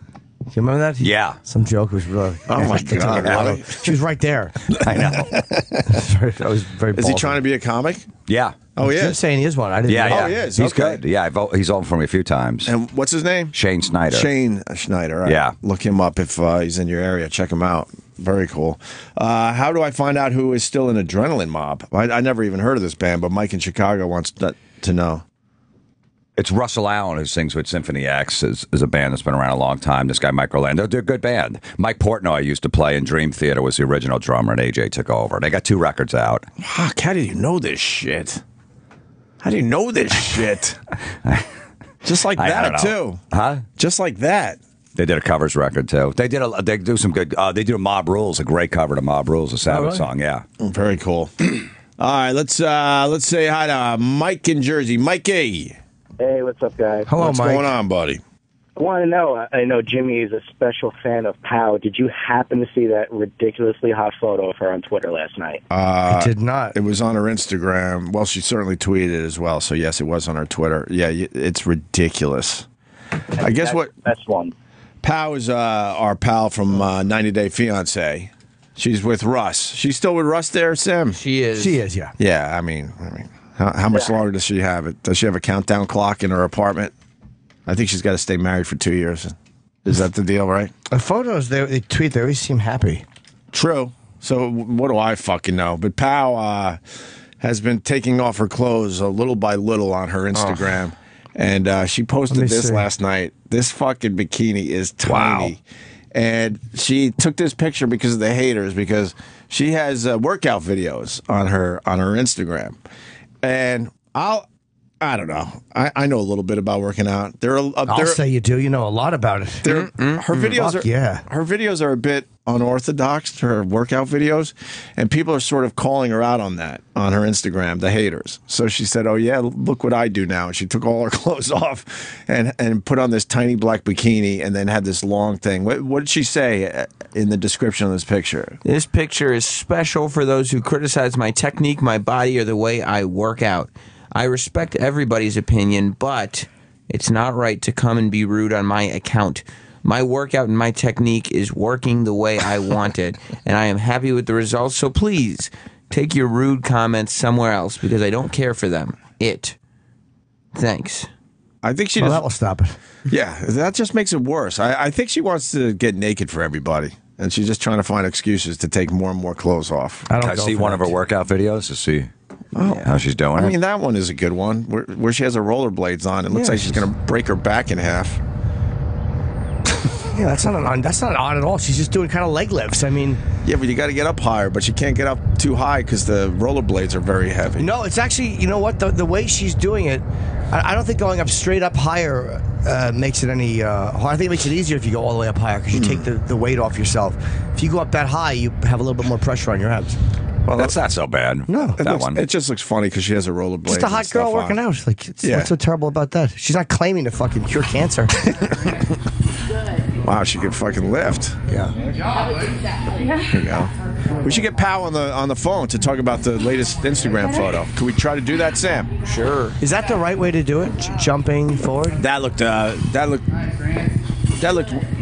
Do you remember that? Yeah. Some joke was really. Oh my God, really? She was right there. I know. That was very. Is he ballsy. trying to be a comic? Yeah. Oh, he You're is. saying he is one. I didn't. Yeah, know. yeah. Oh, he is. He's Okay. good. Yeah, he's over for me a few times. And what's his name? Shane Snyder. Shane Schneider. Right. Yeah. Look him up if he's in your area. Check him out. Very cool. How do I find out who is still in Adrenaline Mob? I never even heard of this band, but Mike in Chicago wants to know. It's Russell Allen who sings with Symphony X, is a band that's been around a long time. This guy, Mike Orlando, they're a good band. Mike Portnoy used to play in Dream Theater, was the original drummer, and AJ took over. They got 2 records out. Fuck, how do you know this shit? How do you know this shit? Just like I that, don't know. too. Huh? Just like that. They did a covers record, too. They do some good, they do Mob Rules, a great cover to Mob Rules, a Sabbath really? song, yeah. Very cool. All right, let's say hi to Mike in Jersey. Mikey. Hey, what's up, guys? Hello, What's Mike. going on, buddy? I want to know, I know Jimmy is a special fan of Pow. Did you happen to see that ridiculously hot photo of her on Twitter last night? I did not. It was on her Instagram. Well, she certainly tweeted it as well. So, yes, it was on her Twitter. Yeah, it's ridiculous. I guess what Best one. Pow is our pal from 90 Day Fiancé. She's with Russ. She's still with Russ there, Sam? She is. She is, yeah. Yeah, I mean, how much longer does she have it? Does she have a countdown clock in her apartment? I think she's got to stay married for 2 years. Is that the deal, right? The photos they tweet, they always seem happy. True. So what do I fucking know? But Pow has been taking off her clothes a little by little on her Instagram. And she posted Let me this see. last night. This fucking bikini is tiny. Wow. And she took this picture because of the haters, because she has workout videos on her Instagram. And I don't know. I know a little bit about working out. I'll say you do. You know a lot about it. Her videos Fuck are yeah. Her videos are a bit unorthodox, her workout videos, and people are sort of calling her out on that on her Instagram, the haters. So she said, "Oh yeah, look what I do now." And she took all her clothes off and put on this tiny black bikini, and then had this long thing. What did she say in the description of this picture? This picture is special for those who criticize my technique, my body, or the way I work out. I respect everybody's opinion, but it's not right to come and be rude on my account. My workout and my technique is working the way I want it, and I am happy with the results, so please take your rude comments somewhere else because I don't care for them. Thanks. I think she Well, just, that will stop it. yeah, that just makes it worse. I think she wants to get naked for everybody, and she's just trying to find excuses to take more and more clothes off. I don't Can I go see for one that. of her workout videos to see how she's doing I it? mean, that one is a good one where she has her rollerblades on. It looks Yeah, like she's going to break her back in half. Yeah, that's not odd at all. She's just doing kind of leg lifts. I mean, Yeah, but you got to get up higher, but you can't get up too high because the rollerblades are very heavy. no, it's actually, you know what? The way she's doing it, I don't think going up straight up higher makes it any hard. I think it makes it easier if you go all the way up higher because you take the weight off yourself. If you go up that high, you have a little bit more pressure on your abs. Well, that's not so bad. No. that one. It just looks funny because she has her rollerblades. Just a hot and stuff girl working on. out. Like, Yeah. what's so terrible about that? She's not claiming to fucking cure cancer. Wow, she can fucking lift. Yeah. There you go. We should get Pow on the phone to talk about the latest Instagram photo. Can we try to do that, Sam? Sure. Is that the right way to do it? Jumping forward? That looked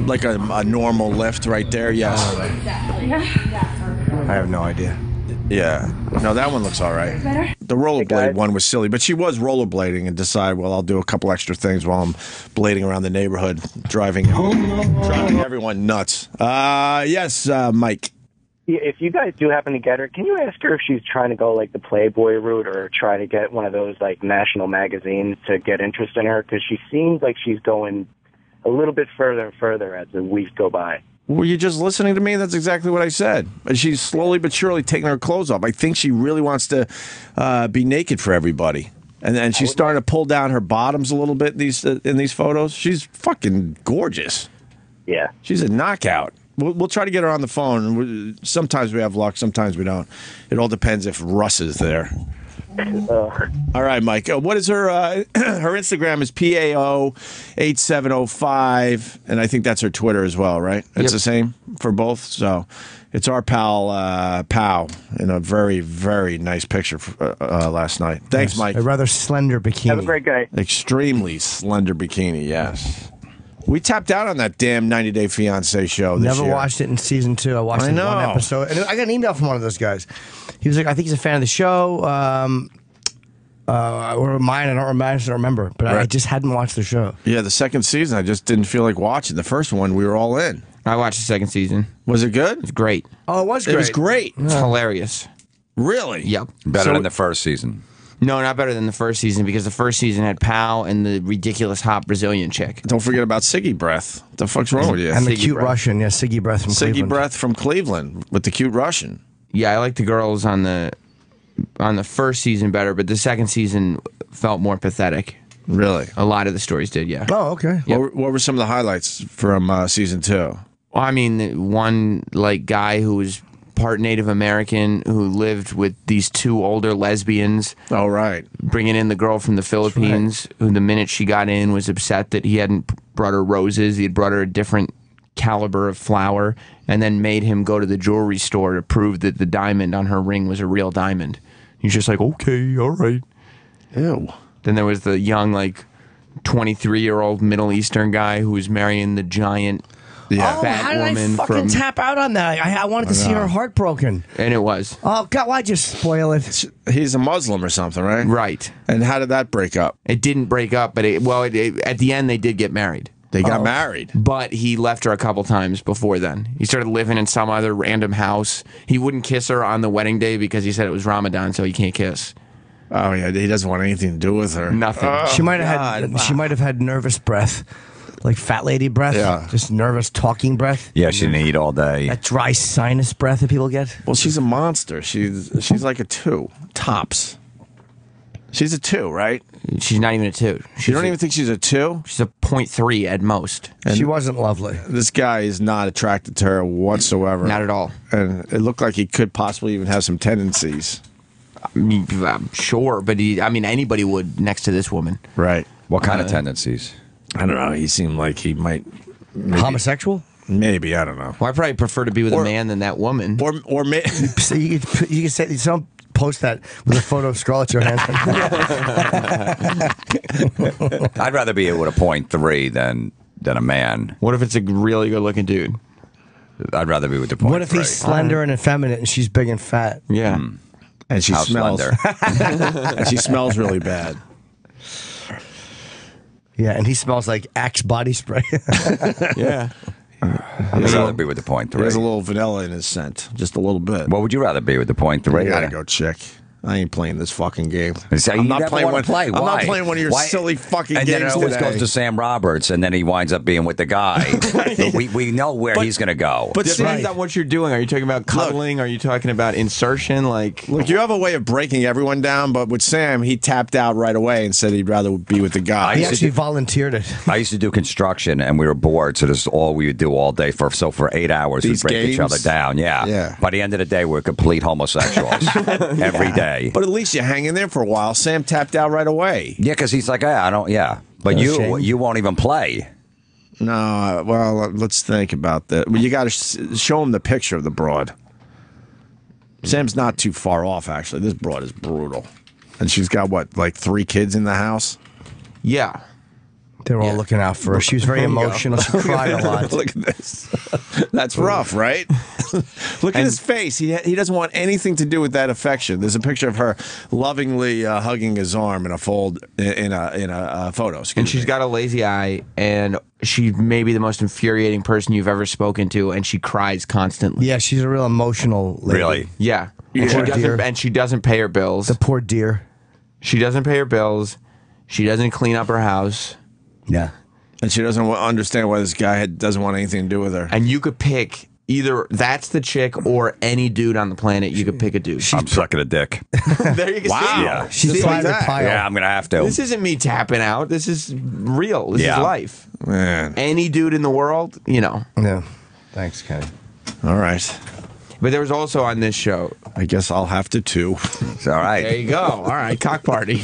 like a normal lift right there. Yes. I have no idea. Yeah. No, that one looks all right. The rollerblade one was silly, but she was rollerblading and decided, well, I'll do a couple extra things while I'm blading around the neighborhood, driving everyone nuts. Yes, Mike. Yeah, if you guys do happen to get her, can you ask her if she's trying to go like the Playboy route or try to get one of those like national magazines to get interest in her? Because she seems like she's going a little bit further and further as the weeks go by. Were you just listening to me? That's exactly what I said. She's slowly but surely taking her clothes off. I think she really wants to be naked for everybody. And she's starting to pull down her bottoms a little bit in these photos. She's fucking gorgeous. Yeah. She's a knockout. We'll try to get her on the phone. Sometimes we have luck, sometimes we don't. It all depends if Russ is there. All right, Mike. What is her her Instagram is PAO8705, and I think that's her Twitter as well, right? It's the same for both. So it's our pal Pow in a very, very nice picture last night. Thanks, Mike. A rather slender bikini. Have a great day. Extremely slender bikini, yes. We tapped out on that damn 90 Day Fiancé show this Never year. watched it in season 2. I watched one episode. And I got an email from one of those guys. He was like, I think he's a fan of the show. Or mine, I don't remember. But I just hadn't watched the show. Yeah, the second season, I just didn't feel like watching. The first one, we were all in. I watched the second season. Was it good? It's great. Oh, it was great. It was great. It's hilarious. Really? Yep. Better than the first season. No, not better than the first season because the first season had Pow and the ridiculous hot Brazilian chick. Don't forget about Siggy Breath. What the fuck's wrong with you? And the Siggy cute Breath. Russian. Yeah, Siggy Breath from Siggy Cleveland. Breath from Cleveland with the cute Russian. Yeah, I like the girls on the first season better, but the second season felt more pathetic. Really? A lot of the stories did, yeah. Oh, okay. What were some of the highlights from season 2? Well, I mean, the one like guy who was part Native American who lived with these 2 older lesbians. Oh, right. Bringing in the girl from the Philippines, who the minute she got in was upset that he hadn't brought her roses. He had brought her a different caliber of flower, and then made him go to the jewelry store to prove that the diamond on her ring was a real diamond. He's just like, okay, all right. Ew. Then there was the young, like, 23-year-old Middle Eastern guy who was marrying the giant Yeah. fat how did woman I fucking from... tap out on that? I wanted to see her heart broken. And it was. Oh, God, why'd you spoil it? He's a Muslim or something, right? Right. And how did that break up? It didn't break up, but at the end they did get married. They got married. But he left her a couple times before then. He started living in some other random house. He wouldn't kiss her on the wedding day because he said it was Ramadan, so he can't kiss. Oh, yeah. He doesn't want anything to do with her. Nothing. She might have had nervous breath. Like fat lady breath. Yeah. Just nervous talking breath. Yeah, she didn't eat all day. That dry sinus breath that people get. Well, she's a monster. She's like a 2. Tops. She's a 2, right? She's not even a 2. You don't even think she's a 2? She's a 0.3 at most. She wasn't lovely. This guy is not attracted to her whatsoever. Not at all. And it looked like he could possibly even have some tendencies. I mean, I'm sure, but anybody would next to this woman. Right. What kind of tendencies? I don't know. He seemed like he might. Homosexual? Maybe. I don't know. Well, I probably prefer to be with a man than that woman. Or So you could say, someone post that with a photo of Scarlett Johansson. I'd rather be with a 0.3 than a man. What if it's a really good-looking dude? I'd rather be with the 0.3. What if he's slender and effeminate and she's big and fat? Yeah. and she How smells. slender. And she smells really bad. Yeah, and he smells like Axe body spray. Yeah. I'd rather be with the 0.3. There's a little vanilla in his scent, just a little bit. What would you rather be with the 0.3? I gotta go, chick. I ain't playing this fucking game. See, I'm you not never playing wanna one. play. I'm not Why? playing one of your Why? silly fucking and games then it always today. goes to Sam Roberts, and then he winds up being with the guy. we know where he's going to go. But Depends see, on what you're doing. Are you talking about cuddling? Are you talking about insertion? Like, look, you have a way of breaking everyone down, but with Sam, he tapped out right away and said he'd rather be with the guy. He actually volunteered it. I used to do construction, and we were bored, so this is all we would do all day. For 8 hours, These we'd break each games? other down. Yeah. Yeah. By the end of the day, we're complete homosexuals every day. But at least you hang in there for a while. Sam tapped out right away. Yeah, because he's like, I don't. Yeah, but That's a shame. you won't even play. No, well, let's think about that. Well, you got to show him the picture of the broad. Sam's not too far off, actually. This broad is brutal. And she's got, what, like 3 kids in the house? yeah. They were all looking out for her. She was very emotional. She cried a lot. Look at this. That's rough, right? Look at his face. He doesn't want anything to do with that affection. There's a picture of her lovingly hugging his arm in a fold in a photo. And she's got a lazy eye, and she may be the most infuriating person you've ever spoken to, and she cries constantly. Yeah, she's a real emotional lady. Really? Yeah. Poor dear. And she doesn't pay her bills. The poor dear. She doesn't pay her bills. She doesn't clean up her house. Yeah. And she doesn't understand why this guy doesn't want anything to do with her. And you could pick either that's the chick or any dude on the planet. You could pick a dude. I'm sucking a dick. There you go. Wow. See? Yeah. She's Just like private that. pile. Yeah, I'm gonna have to. This isn't me tapping out. This is real. This Yeah. is life. Man. Any dude in the world, you know. Yeah. Thanks, Kenny. All right. But there was also on this show. I guess I'll have to too. It's all right. There you go. All right, cock party.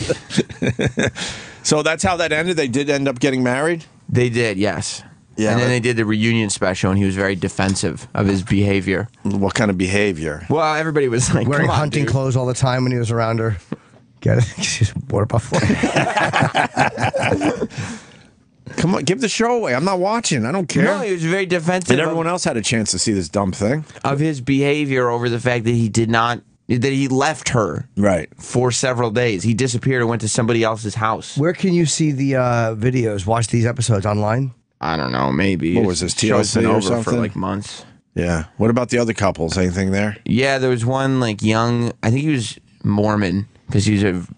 So that's how that ended. They did end up getting married. They did, yes. Yeah, and then but- they did the reunion special, and he was very defensive of his behavior. What kind of behavior? Well, everybody was like, Wearing "Come on, hunting dude." clothes all the time when he was around her. Get it? She's a water buffalo. Come on, give the show away. I'm not watching. I don't care. No, he was very defensive. And everyone else had a chance to see this dumb thing. of his behavior over the fact that he left her Right. for several days. He disappeared and went to somebody else's house. Where can you see the videos? Watch these episodes online? I don't know, maybe. What was this, The show's been TLC or over for something? like months. Yeah. What about the other couples? Anything there? Yeah, there was one like young. I think he was Mormon because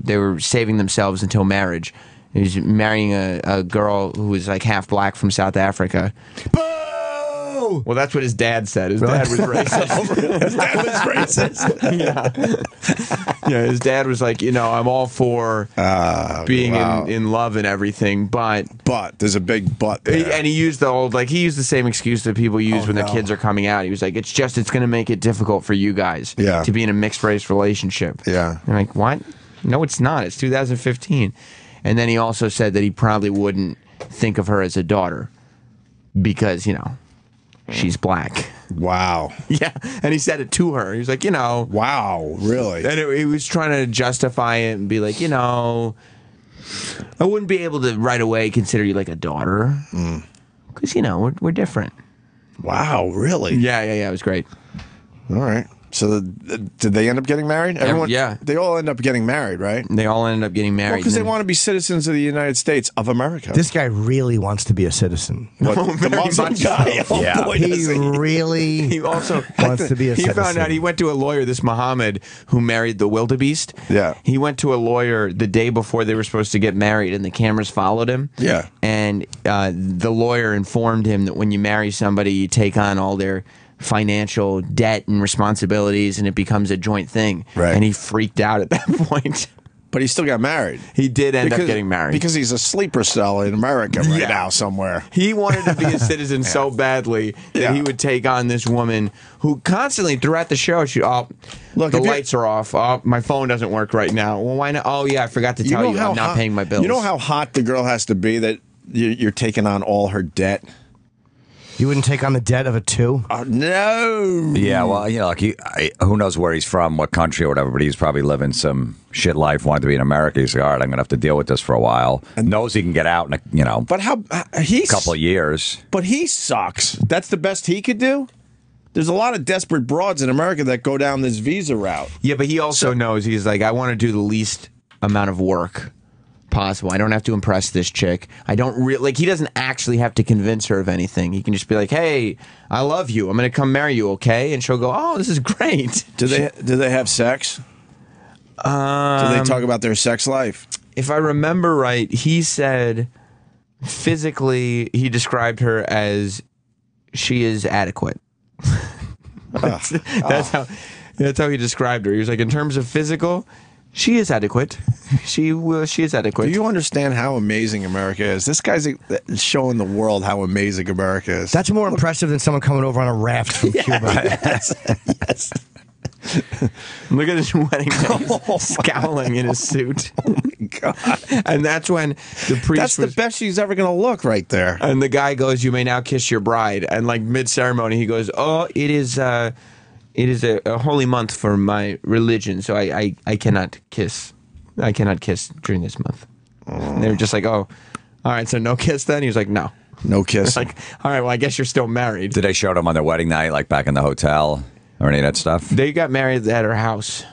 they were saving themselves until marriage. He was marrying a girl who was like half black from South Africa. Boo! Well, that's what his dad said. His dad was racist. His dad was racist. Yeah, his dad was like, I'm all for being wow. in love and everything, but But there's a big but there. and he used he used the same excuse that people use when no. their kids are coming out. He was like, it's going to make it difficult for you guys Yeah. to be in a mixed race relationship. Yeah. I'm like, what? No, it's not. It's 2015. And then he also said that he probably wouldn't think of her as a daughter because, she's black. Wow. Yeah. And he said it to her. He was like, Wow. Really? and he was trying to justify it and be like, I wouldn't be able to right away consider you like a daughter because, we're different. Wow. Really? Yeah. It was great. All right. So did they end up getting married? Everyone. yeah. They all end up getting married, right? They all ended up getting married. Because they and then- want to be citizens of the United States of America. This guy really wants to be a citizen. What, the very Muslim much guy. so. Oh, Yeah. boy, He does he. really He also wants to be a He citizen. found out he went to a lawyer, this Muhammad, who married the wildebeest. Yeah. He went to a lawyer the day before they were supposed to get married, and the cameras followed him. Yeah. And the lawyer informed him that when you marry somebody, you take on all their financial debt and responsibilities, and it becomes a joint thing. Right. And he freaked out at that point. But he still got married. He did end up getting married. Because he's a sleeper cell in America right Yeah. now somewhere. He wanted to be a citizen so badly that Yeah. he would take on this woman who constantly throughout the show, Look, the if you- lights are off. Oh, my phone doesn't work right now. Well, why not? Oh, yeah, I forgot to tell you, I'm not paying my bills. You know how hot the girl has to be that you're taking on all her debt? You wouldn't take on the debt of a 2? No. Yeah, well, like who knows where he's from, what country or whatever, but he's probably living some shit life, wanted to be in America. He's like, all right, I'm going to have to deal with this for a while. And knows he can get out in a But how he's couple of years. But he sucks. That's the best he could do. There's a lot of desperate broads in America that go down this visa route. Yeah, but he also knows, he's like, I want to do the least amount of work possible. I don't have to impress this chick. I don't he doesn't actually have to convince her of anything. He can just be like, hey, I love you. I'm going to come marry you, okay? And she'll go, oh, this is great. Do they have sex? Do they talk about their sex life? If I remember right, he said physically he described her as she is adequate. That's how he described her. He was like, in terms of physical, she is adequate. She is adequate. Do you understand how amazing America is? This guy's showing the world how amazing America is. That's more impressive than someone coming over on a raft from Cuba. yes. Look at his wedding ring, scowling in his suit. Oh my God. And that's when the priest That's the best she's ever going to look right there. And the guy goes, you may now kiss your bride. And like mid-ceremony, he goes, oh, it is a holy month for my religion, so I cannot kiss. I cannot kiss during this month. And they were just like, oh, all right, so no kiss then? He was like, no. No kiss. Like, all right, well, I guess you're still married. Did they show them on their wedding night, like back in the hotel or any of that stuff? They got married at her house,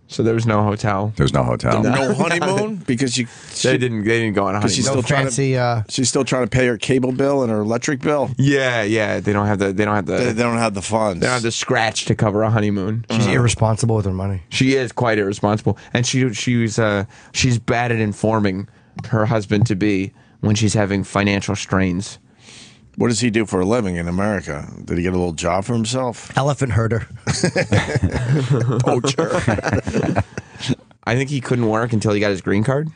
so there was no hotel. There was no hotel. No honeymoon because They didn't go on a honeymoon. she's still trying fancy, to she's still trying to pay her cable bill and her electric bill. Yeah, they don't have the They don't have the funds. they don't have the scratch to cover a honeymoon. She's irresponsible with her money. She is quite irresponsible, and she's bad at informing her husband to be when she's having financial strains. What does he do for a living in America? Did he get a little job for himself? Elephant herder. Poacher. I think he couldn't work until he got his green card.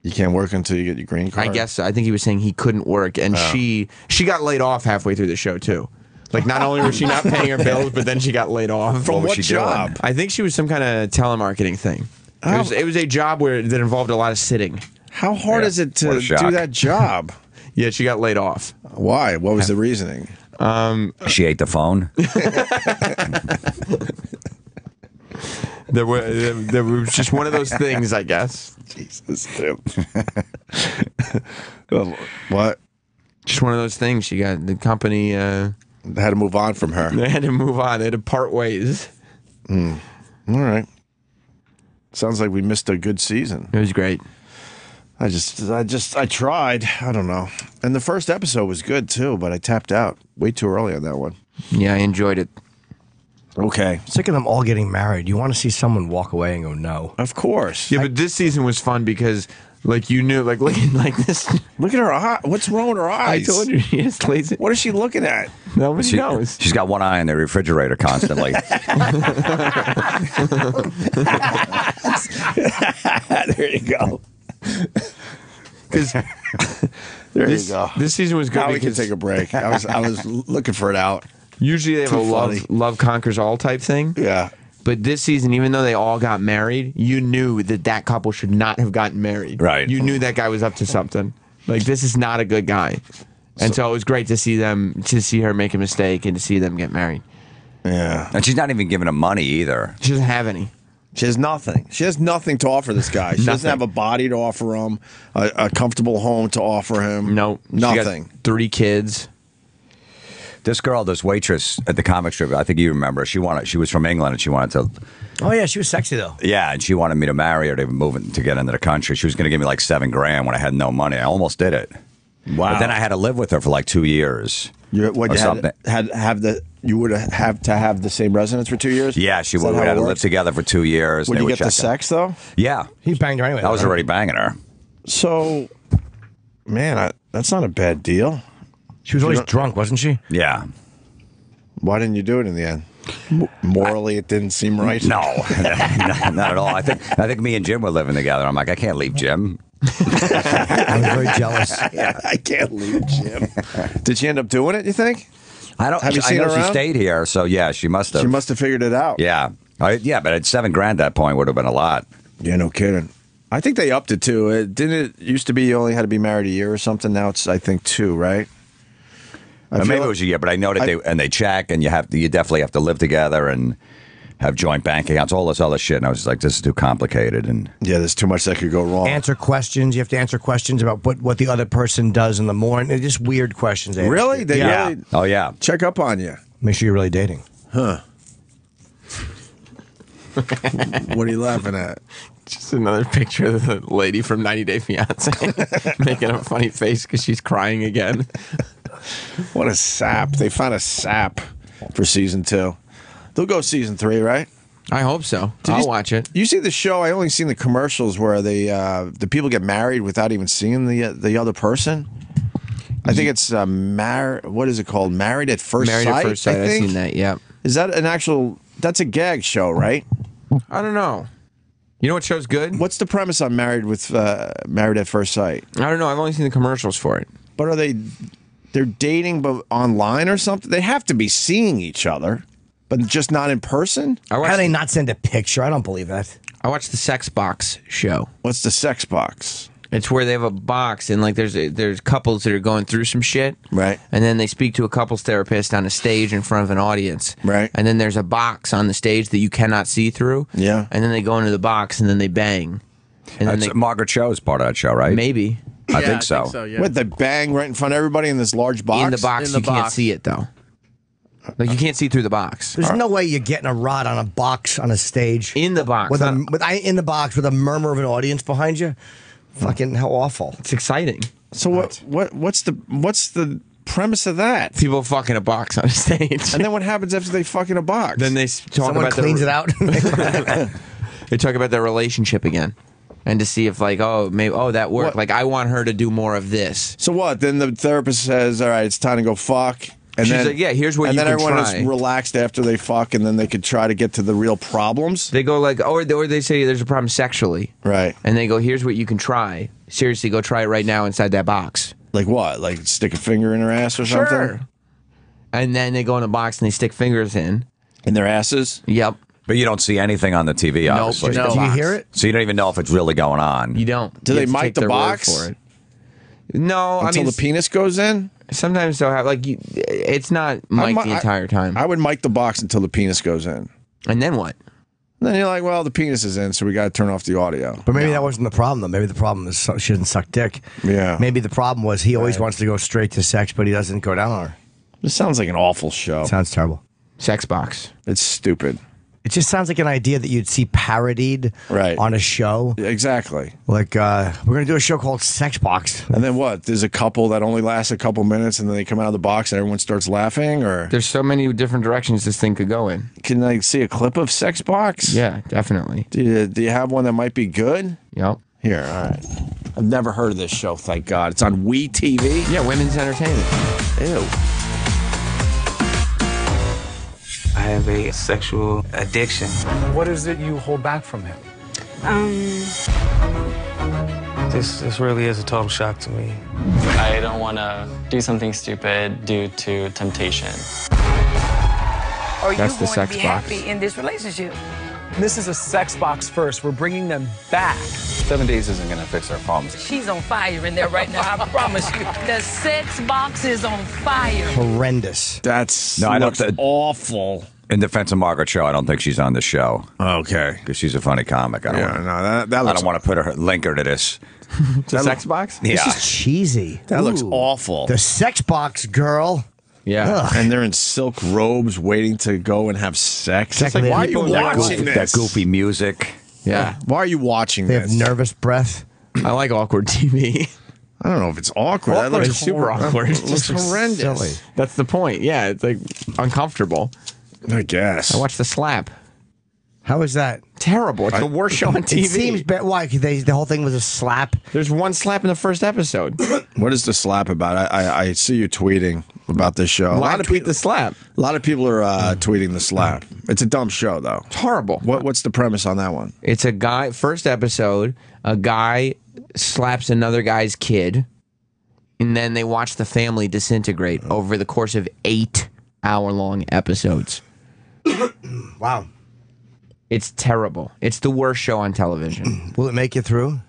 You can't work until you get your green card. I guess I think he was saying he couldn't work, and she got laid off halfway through the show too. Like, not only was she not paying her bills, but then she got laid off. From was what she doing? job? I think she was some kind of telemarketing thing. It was a job that involved a lot of sitting. How hard Yeah. is it What to a shock. do that job? Yeah, she got laid off. Why? What was the reasoning? She ate the phone. There was just one of those things, I guess. Jesus, dude. What? Just one of those things. She got the company. Had to move on from her. They had to move on. They had to part ways. All right. Sounds like we missed a good season. It was great. I tried. I don't know. And the first episode was good too, but I tapped out way too early on that one. Yeah, I enjoyed it. Okay. Sick of them all getting married. You want to see someone walk away and go, no. Of course. Yeah, but this season was fun because, like, you knew, like, like this. Look at her eye. What's wrong with her I eyes? told you, she has lazy. What is she looking at? Nobody knows. She's got one eye in the refrigerator constantly. There you go. Because There you go. this season was good Now we can because take a break. I was looking for it out. usually they have Too a funny. love conquers all type thing. Yeah. But this season, even though they all got married, you knew that couple should not have gotten married. Right. You knew that guy was up to something. Like, this is not a good guy. And so it was great to see her make a mistake and to see them get married. Yeah. And she's not even giving him money either. She doesn't have any. She has nothing. She has nothing to offer this guy. She doesn't Nothing. have a body to offer him, a comfortable home to offer him. No. Nothing. She got 3 kids. This girl, this waitress at the comic strip, I think you remember. She was from England and she wanted to. Oh, yeah, she was sexy, though. Yeah, and she wanted me to marry her to move to get into the country. She was going to give me like $7,000 when I had no money. I almost did it. Wow. But then I had to live with her for like 2 years. You or something. you would have to have the same residence for 2 years? Yeah, she Is that would. We how had it to live works? together for 2 years. Would They you would get the check in. sex though? Yeah, He banged her anyway. I was though, right? already banging her. So, man, that's not a bad deal. She was always drunk, wasn't she? Yeah. Why didn't you do it in the end? Morally, it didn't seem right. No, not at all. I think me and Jim were living together. I'm like, I can't leave Jim. I was very jealous. I can't leave Jim. Did she end up doing it? You think? I don't. Have you I seen know her she around? stayed here, so yeah, she must have. She must have figured it out. Yeah, yeah, but at $7,000 at that point would have been a lot. Yeah, no kidding. I think they upped it too. Didn't it used to be you only had to be married a year or something? Now it's I think 2, right? I Maybe feel it was a year, but I know that they check, and you definitely have to live together and have joint bank accounts, all this other shit. And I was just like, this is too complicated. And yeah, there's too much that could go wrong. Answer questions. You have to answer questions about what the other person does in the morning. They're just weird questions. They ask Really? you. They yeah, really oh yeah, check up on you. Make sure you're really dating. What are you laughing at? Just another picture of the lady from 90 Day Fiance making a funny face because she's crying again. What a sap. They found a sap for season 2. They'll go season 3, right? I hope so. I'll watch it. You see the show? I only seen the commercials where the people get married without even seeing the other person. I think it's what is it called? Married at First Sight. Married at First Sight. I I've think. seen that. Yeah. Is that an actual? That's a gag show, right? I don't know. You know what show's good? What's the premise on Married at First Sight? I don't know. I've only seen the commercials for it. But are they're dating but online or something? They have to be seeing each other, but just not in person? How do they not send a picture? I don't believe that. I watched the Sex Box show. What's the sex box? It's where they have a box and like there's couples that are going through some shit, Right. And then they speak to a couples therapist on a stage in front of an audience, Right. And then there's a box on the stage that you cannot see through, Yeah. And then they go into the box and then they bang, and then that's Margaret Cho's part of that show, right? maybe I think so. yeah. What, they bang right in front of everybody in this large box? in the box In the you can't box. see it though. Like you can't see through the box. There's no way you're getting a rod on a box on a stage. In the box. With not- in the box with a murmur of an audience behind you. Fucking how awful. it's exciting. So what's the premise of that? People fucking a box on a stage. And then what happens after they fuck in a box? then they talk Someone about cleans it out. They talk about their relationship again, and to see if like that worked. What? Like I want her to do more of this. So what? Then the therapist says, "All right, it's time to go fuck." And She's then, like, "Yeah, here's what and you then can everyone try." is relaxed after they fuck, and then they could try to get to the real problems. They go like, or they say there's a problem sexually, Right. and they go, "Here's what you can try. Seriously, go try it right now inside that box." Like what? Like stick a finger in her ass or something? and then they go in the box and they stick fingers in. In their asses? Yep. But you don't see anything on the TV, Nope, obviously. just the Do you box. hear it? So you don't even know if it's really going on. You don't. Do You they have to mic take the their word box? for it. No, Until I mean the penis goes in? sometimes they'll have it's not mic the entire time. I would mic the box until the penis goes in. And then what? Then you're like, well, the penis is in, so we got to turn off the audio. But maybe that wasn't the problem, though. Maybe the problem is she doesn't suck dick. Yeah. Maybe the problem was he always wants to go straight to sex, but he doesn't go down on her. This sounds like an awful show. Sounds terrible. Sex box. It's stupid. It just sounds like an idea that you'd see parodied on a show. Exactly. Like, we're going to do a show called Sex Box. And then what? There's a couple that only lasts a couple minutes, and then they come out of the box and everyone starts laughing? Or There's so many different directions this thing could go in. can I see a clip of Sex Box? Yeah, definitely. Do you have one that might be good? Yep. Here, all right. I've never heard of this show, thank God. It's on WE TV? Yeah, women's entertainment. Ew. I have a sexual addiction. What is it you hold back from him? This really is a total shock to me. I don't want to do something stupid due to temptation. Are That's you the going sex to be box. happy in this relationship? This is a sex box first. We're bringing them back. 7 days isn't going to fix our problems. She's on fire in there right now, I promise you. The sex box is on fire. Horrendous. That's No, I don't. looks awful. In defense of Margaret Cho, I don't think she's on the show Okay. because she's a funny comic. I don't. Yeah, want, no, that I looks don't want to put her link her to this. The sex box? Yeah. This is cheesy. that looks awful. The Sex Box girl. Yeah. Ugh. And they're in silk robes waiting to go and have sex. It's like, Exactly. why are you That watching That this? goofy music. Yeah. Why are you watching They this? have nervous breath. I like awkward TV. I don't know if it's awkward. That Awkward looks is super awkward. It looks horrendous. Silly. That's the point. Yeah, it's like uncomfortable. I guess. I watched The Slap. How is that? Terrible. It's the worst show on TV. It seems bad. Why? 'Cause the whole thing was a slap. There's one slap in the first episode. What is the slap about? I see you tweeting about this show. A lot of tweet The Slap. A lot of people are tweeting the slap. It's a dumb show, though. It's horrible. What's the premise on that one? It's a guy, first episode, a guy slaps another guy's kid, and then they watch the family disintegrate over the course of 8-hour-long episodes. Wow. It's terrible. It's the worst show on television. Will it make it through?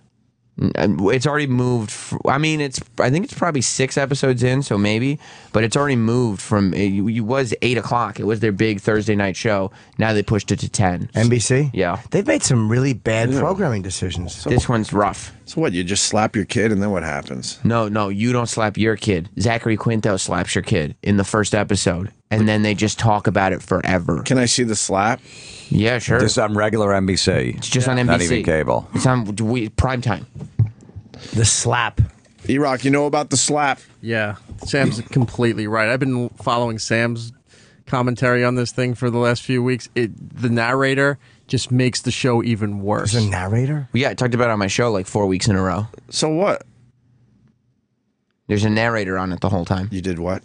It's already moved. I think it's probably 6 episodes in, so maybe. But it's already moved from. It was 8 o'clock. It was their big Thursday night show. Now they pushed it to 10. NBC? Yeah. They've made some really bad programming decisions. This one's rough. So what? You just slap your kid, and then what happens? No, you don't slap your kid. Zachary Quinto slaps your kid in the first episode, and then they just talk about it forever. Can I see the slap? Yeah, sure. This is on regular NBC. It's just on NBC. Not even cable. It's on prime time. The slap. E-Rock, you know about the slap? Yeah, Sam's completely right. I've been following Sam's commentary on this thing for the last few weeks. The narrator just makes the show even worse. There's a narrator? Yeah, I talked about it on my show like 4 weeks in a row. So what? There's a narrator on it the whole time. You did what?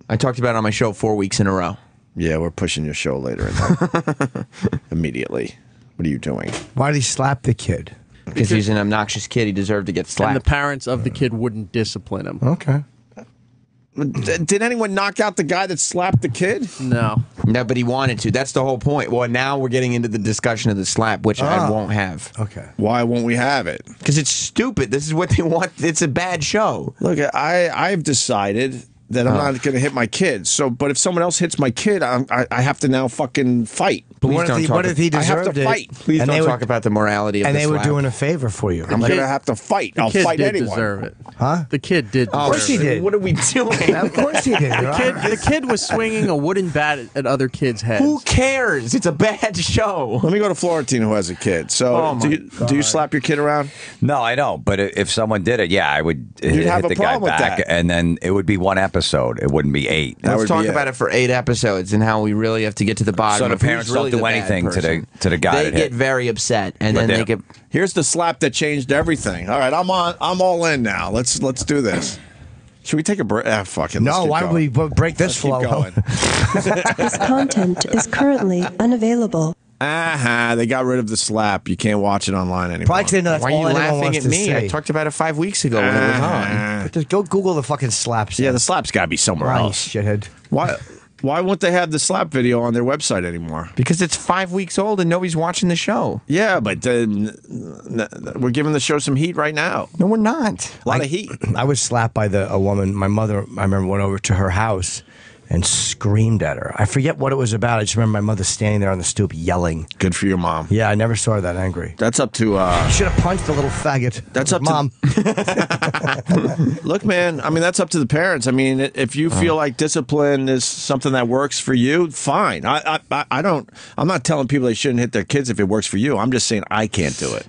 I talked about it on my show 4 weeks in a row. Yeah, we're pushing your show later in life. Immediately. What are you doing? Why did he slap the kid? Because he's an obnoxious kid. He deserved to get slapped. And the parents of the kid wouldn't discipline him. Okay. Did anyone knock out the guy that slapped the kid? No. No, but he wanted to. That's the whole point. Well, now we're getting into the discussion of the slap, which I won't have. Okay. Why won't we have it? Because it's stupid. This is what they want. It's a bad show. Look, I've decided that I'm not going to hit my kid. So, but if someone else hits my kid, I have to now fucking fight. What if he I have deserved to it? fight. Please and don't they talk were, about the morality of and the they were slap. doing a favor for you. I'm going to have to fight. The I'll kid fight did anyone. deserve it. Huh? The kid did. Oh, Of course he did. What are we doing? Of course he did. The kid was swinging a wooden bat at other kids' heads. Who cares? It's a bad show. Let me go to Florentine, who has a kid. So, Oh, do you slap your kid around? No, I don't. But if someone did it, yeah, I would hit have a the guy problem with back, that. and then it would be one episode. It wouldn't be 8. Let's talk about it for 8 episodes and how we really have to get to the bottom. So the of who's parents really don't do the bad anything to person. the guy They that get hit. very upset, and But then they they don't. get. Here's the slap that changed everything. All right, I'm all in now. Let's do this. Should we take a break? Fuck it. let's No, keep why don't going. we break this Let's flow? keep going. This content is currently unavailable. They got rid of the slap. You can't watch it online anymore. Probably 'cause they know that's Why are all you anyone laughing wants at to me? say. I talked about it 5 weeks ago when it was on. But just go Google the fucking slaps. Yeah, the slap's got to be somewhere Lying else. shithead. Why won't they have the slap video on their website anymore? Because it's 5 weeks old and nobody's watching the show. Yeah, but we're giving the show some heat right now. No, we're not. A lot of heat. I was slapped by a woman. My mother, I remember, went over to her house and screamed at her. I forget what it was about. I just remember my mother standing there on the stoop yelling. Good for your mom. Yeah, I never saw her that angry. That's up to... You should have punched the little faggot. That's up Mom. to... Look, man, I mean, that's up to the parents. I mean, if you feel like discipline is something that works for you, fine. I'm not telling people they shouldn't hit their kids if it works for you. I'm just saying I can't do it.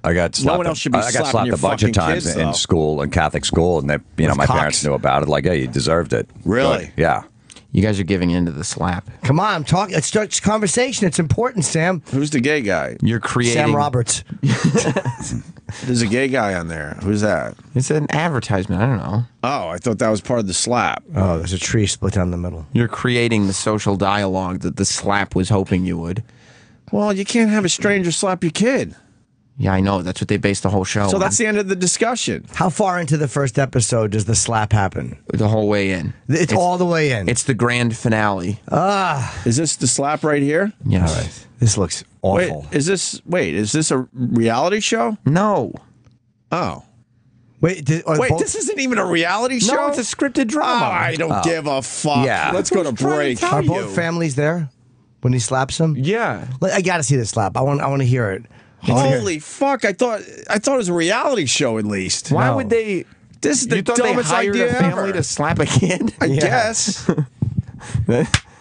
I got slapped. No one else should be I got slapping slapped your a bunch of fucking times kids, in though. school, in Catholic school, and With my cocks. parents knew about it. Like, hey, you deserved it. Really? But, yeah. You guys are giving in to the slap. Come on, I'm talking. Let's start this conversation. It's important, Sam. Who's the gay guy? You're creating... Sam Roberts. There's a gay guy on there. Who's that? It's an advertisement. I don't know. Oh, I thought that was part of the slap. Oh, there's a tree split down the middle. You're creating the social dialogue that the slap was hoping you would. Well, you can't have a stranger slap your kid. Yeah, I know. That's what they based the whole show So on. that's the end of the discussion. How far into the first episode does the slap happen? The whole way in. It's all the way in. It's the grand finale. Is this the slap right here? Yes. All right. This looks awful. Is this a reality show? No. Oh. Wait, This isn't even a reality show? No, it's a scripted drama. Oh, I don't give a fuck. Yeah. Let's go to break. Are both families there when he slaps him? Yeah. I got to see the slap. I want to hear it. Holy fuck! I thought it was a realty show at least. Why would they? This is the You thought they dumbest hired idea a family ever. to slap a kid? I guess.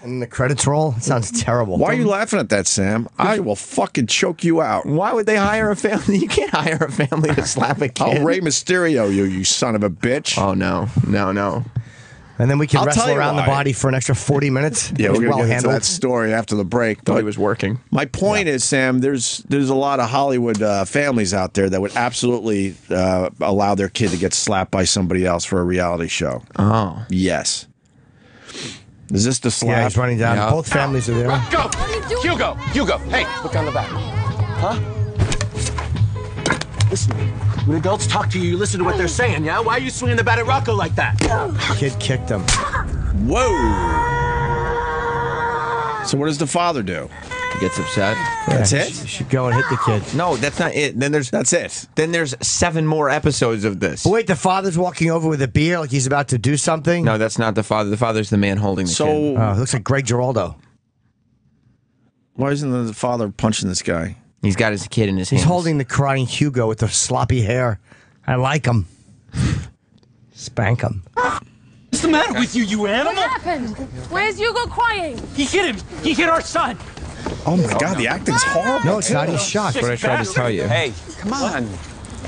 And the credits roll. It sounds terrible. Why are you laughing at that, Sam? I will fucking choke you out. Why would they hire a family? You can't hire a family to slap a kid. I'll Rey Mysterio you son of a bitch. Oh no. And then we can I'll wrestle tell you around the why. body for an extra 40 minutes. Yeah, we're well gonna get into handled. that story after the break. Thought But he was working. my point is, Sam, there's a lot of Hollywood families out there that would absolutely allow their kid to get slapped by somebody else for a reality show. Oh. Yes. Is this the slap? Yeah, he's running down. Yeah. Both families are there. Go! Hugo! Hey, look on the back. Huh? Listen, when adults talk to you, you listen to what they're saying, yeah? Why are you swinging the bat at Rocco like that? Kid kicked him. Whoa. So what does the father do? He gets upset. That's Yeah, it? You should go and hit the kid. No, that's not it. That's it. Then there's 7 more episodes of this. But wait, the father's walking over with a beer like he's about to do something? No, that's not the father. The father's the man holding the kid. So Oh, it looks like Greg Giraldo. why isn't the father punching this guy? He's got his kid in his He's hands. holding the crying Hugo with the sloppy hair. I like him. Spank him. What's the matter with you, you animal? What happened? Where's Hugo crying? He hit him. He hit our son. Oh my God, the acting's horrible. No, it's not. He's shocked. That's what I tried to tell you. Hey, come on.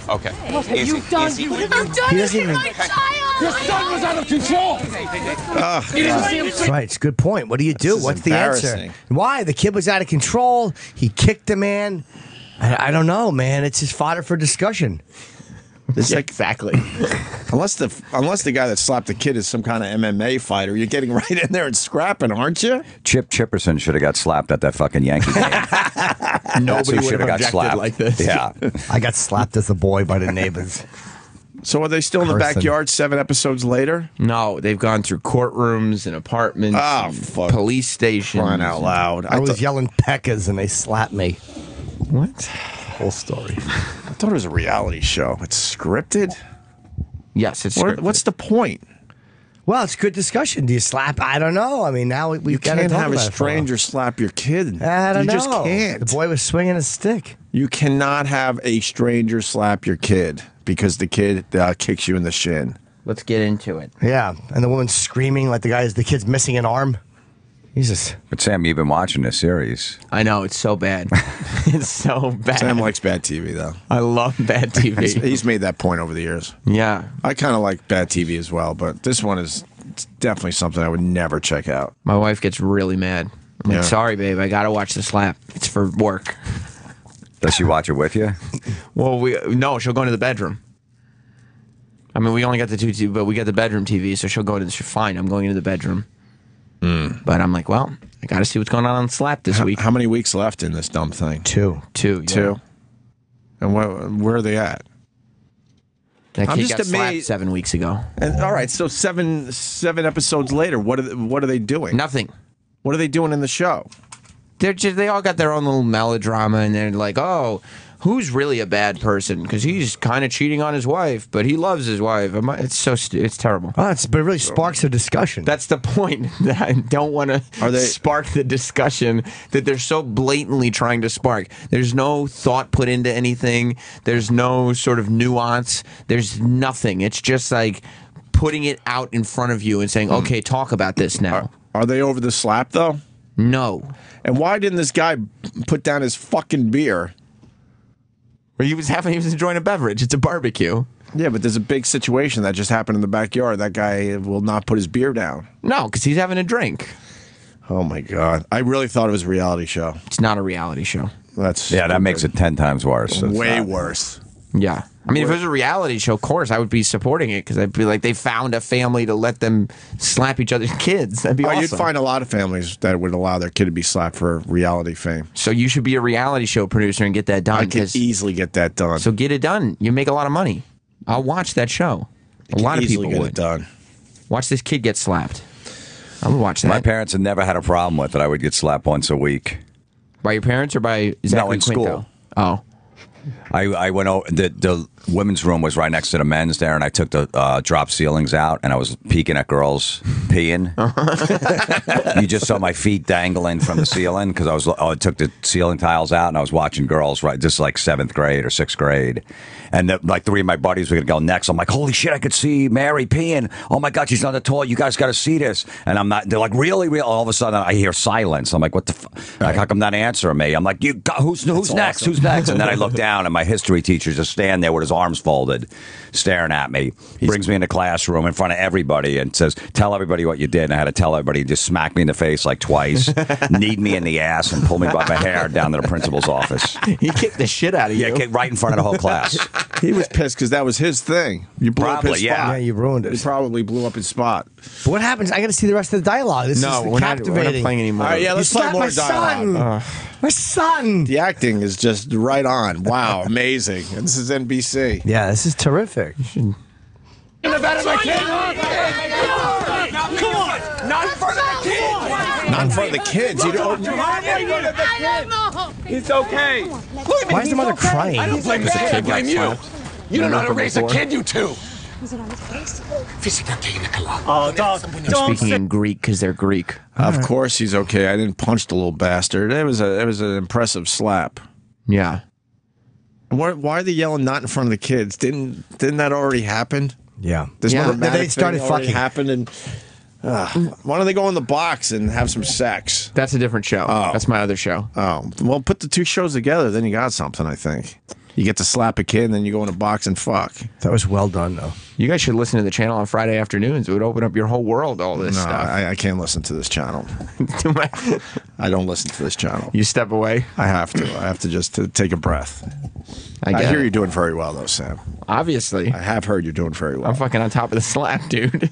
Okay. What have you done? What have you done? He doesn't even- My child! Your son was out of control. You didn't see him. That's right. It's a good point. What do you do? This is What's the answer? embarrassing. Why? The kid was out of control. He kicked the man. I don't know, man. It's just fodder for discussion. It's like, Exactly. unless the guy that slapped the kid is some kind of MMA fighter, you're getting right in there and scrapping, aren't you? Chip Chipperson should have got slapped at that fucking Yankee game. Nobody would should have have got objected slapped like this. Yeah. I got slapped as a boy by the neighbors. So are they still in the Person. backyard 7 episodes later? No, they've gone through courtrooms and apartments, Oh, and fuck. police stations. Crying out loud. I was thought- yelling peckers and they slapped me. What? Whole story. I thought it was a reality show. It's scripted? Yes, it's What's the point? Well, it's good discussion. Do you slap? I don't know. I mean, now we've You got to can't talk have a about it for while. stranger slap your kid. I don't you know. just can't. The boy was swinging a stick. You cannot have a stranger slap your kid because the kid kicks you in the shin. Let's get into it. Yeah, and the woman's screaming like the kid's missing an arm. Jesus. But Sam, you've been watching this series. I know, it's so bad. It's so bad. Sam likes bad TV, though. I love bad TV. He's made that point over the years. Yeah. I kind of like bad TV as well, but this one is definitely something I would never check out. My wife gets really mad. I'm Yeah. like, sorry, babe, I gotta watch the slap. It's for work. Does she watch it with you? Well, no, she'll go into the bedroom. I mean, we only got the 2 TV, but we got the bedroom TV, so she'll go into fine, I'm going into the bedroom. But I'm like, well, got to see what's going on Slap this week. How many weeks left in this dumb thing? Two. Yeah. And where are they at? That I'm kid just got slapped amazed. 7 weeks ago. And all right, so seven episodes later, what are they doing? Nothing. What are they doing in the show? They all got their own little melodrama, and they're like, oh, who's really a bad person? Because he's kind of cheating on his wife, but he loves his wife. It's terrible. Oh, but it really sparks a discussion. That's the point. That I don't want to spark the discussion that they're so blatantly trying to spark. There's no thought put into anything. There's no sort of nuance. There's nothing. It's just like putting it out in front of you and saying, okay, talk about this now. Are they over the slap, though? No. And why didn't this guy put down his fucking beer? He was enjoying a beverage. It's a barbecue. Yeah, but there's a big situation that just happened in the backyard. That guy will not put his beer down. No, because he's having a drink. Oh, my God. I really thought it was a reality show. It's not a reality show. That makes it 10 times worse. Way worse. Yeah. I mean, if it was a reality show, of course, I would be supporting it because I'd be like, they found a family to let them slap each other's kids. That'd be awesome. You'd find a lot of families that would allow their kid to be slapped for reality fame. So you should be a reality show producer and get that done. I could easily get that done. So get it done. You make a lot of money. I'll watch that show. A lot of people get would. it done. Watch this kid get slapped. I would watch that. My parents had never had a problem with it. I would get slapped once a week. By your parents or by Zachary in Quinto? school. Oh. I went over, the women's room was right next to the men's there, and I took the drop ceilings out, and I was peeking at girls peeing. You just saw my feet dangling from the ceiling because I took the ceiling tiles out, and I was watching girls, right, just like 7th grade or 6th grade. And like 3 of my buddies were going to go next. I'm like, holy shit, I could see Mary peeing. Oh my God, she's on the toilet. You guys got to see this. And I'm not, they're like, really? All of a sudden, I hear silence. I'm like, what the fuck? Like, how come not answering me? I'm like, who's next? Awesome. Who's next? And then I look down, and my history teacher just standing there with his arms folded, staring at me. He brings me in the classroom in front of everybody and says, tell everybody what you did. And I had to tell everybody. He just smacked me in the face like twice, kneed me in the ass, and pulled me by my hair down to the principal's office. He kicked the shit out of you. Yeah, kicked right in front of the whole class. He was pissed because that was his thing. You blew up his Probably, yeah. spot. Yeah, you ruined it. He probably blew up his spot. But what happens? I got to see the rest of the dialogue. This is we're not captivating. playing anymore. All right, yeah, let's You play slapped more my dialogue. son. My son. The acting is just right on. Wow, amazing. And this is NBC. Yeah, this is terrific. In the bed of my kid? Come on! Not in front of the kids! Not in front of the kids. You don't. It's okay. Why is the mother crying? I don't blame the kid. I blame you. You don't know how to raise a kid, you two. Oh, don't Speaking in Greek because they're Greek. Of course he's okay. I didn't punch the little bastard. It was an impressive slap. Yeah. Why are they yelling not in front of the kids? Didn't that already happen? Yeah. This Yeah. dramatic They started thing already fucking. happened, and why don't they go in the box and have some sex? That's a different show. Oh. That's my other show. Oh, well, put the two shows together, then you got something. I think you get to slap a kid, and then you go in a box and fuck. That was well done, though. You guys should listen to the channel on Friday afternoons. It would open up your whole world, all this No, stuff. I can't listen to this channel. I don't listen to this channel. You step away? I have to. I have to just to take a breath. I I get hear it. you're doing very well, though, Sam. Obviously. I have heard you're doing very well. I'm fucking on top of the slap, dude.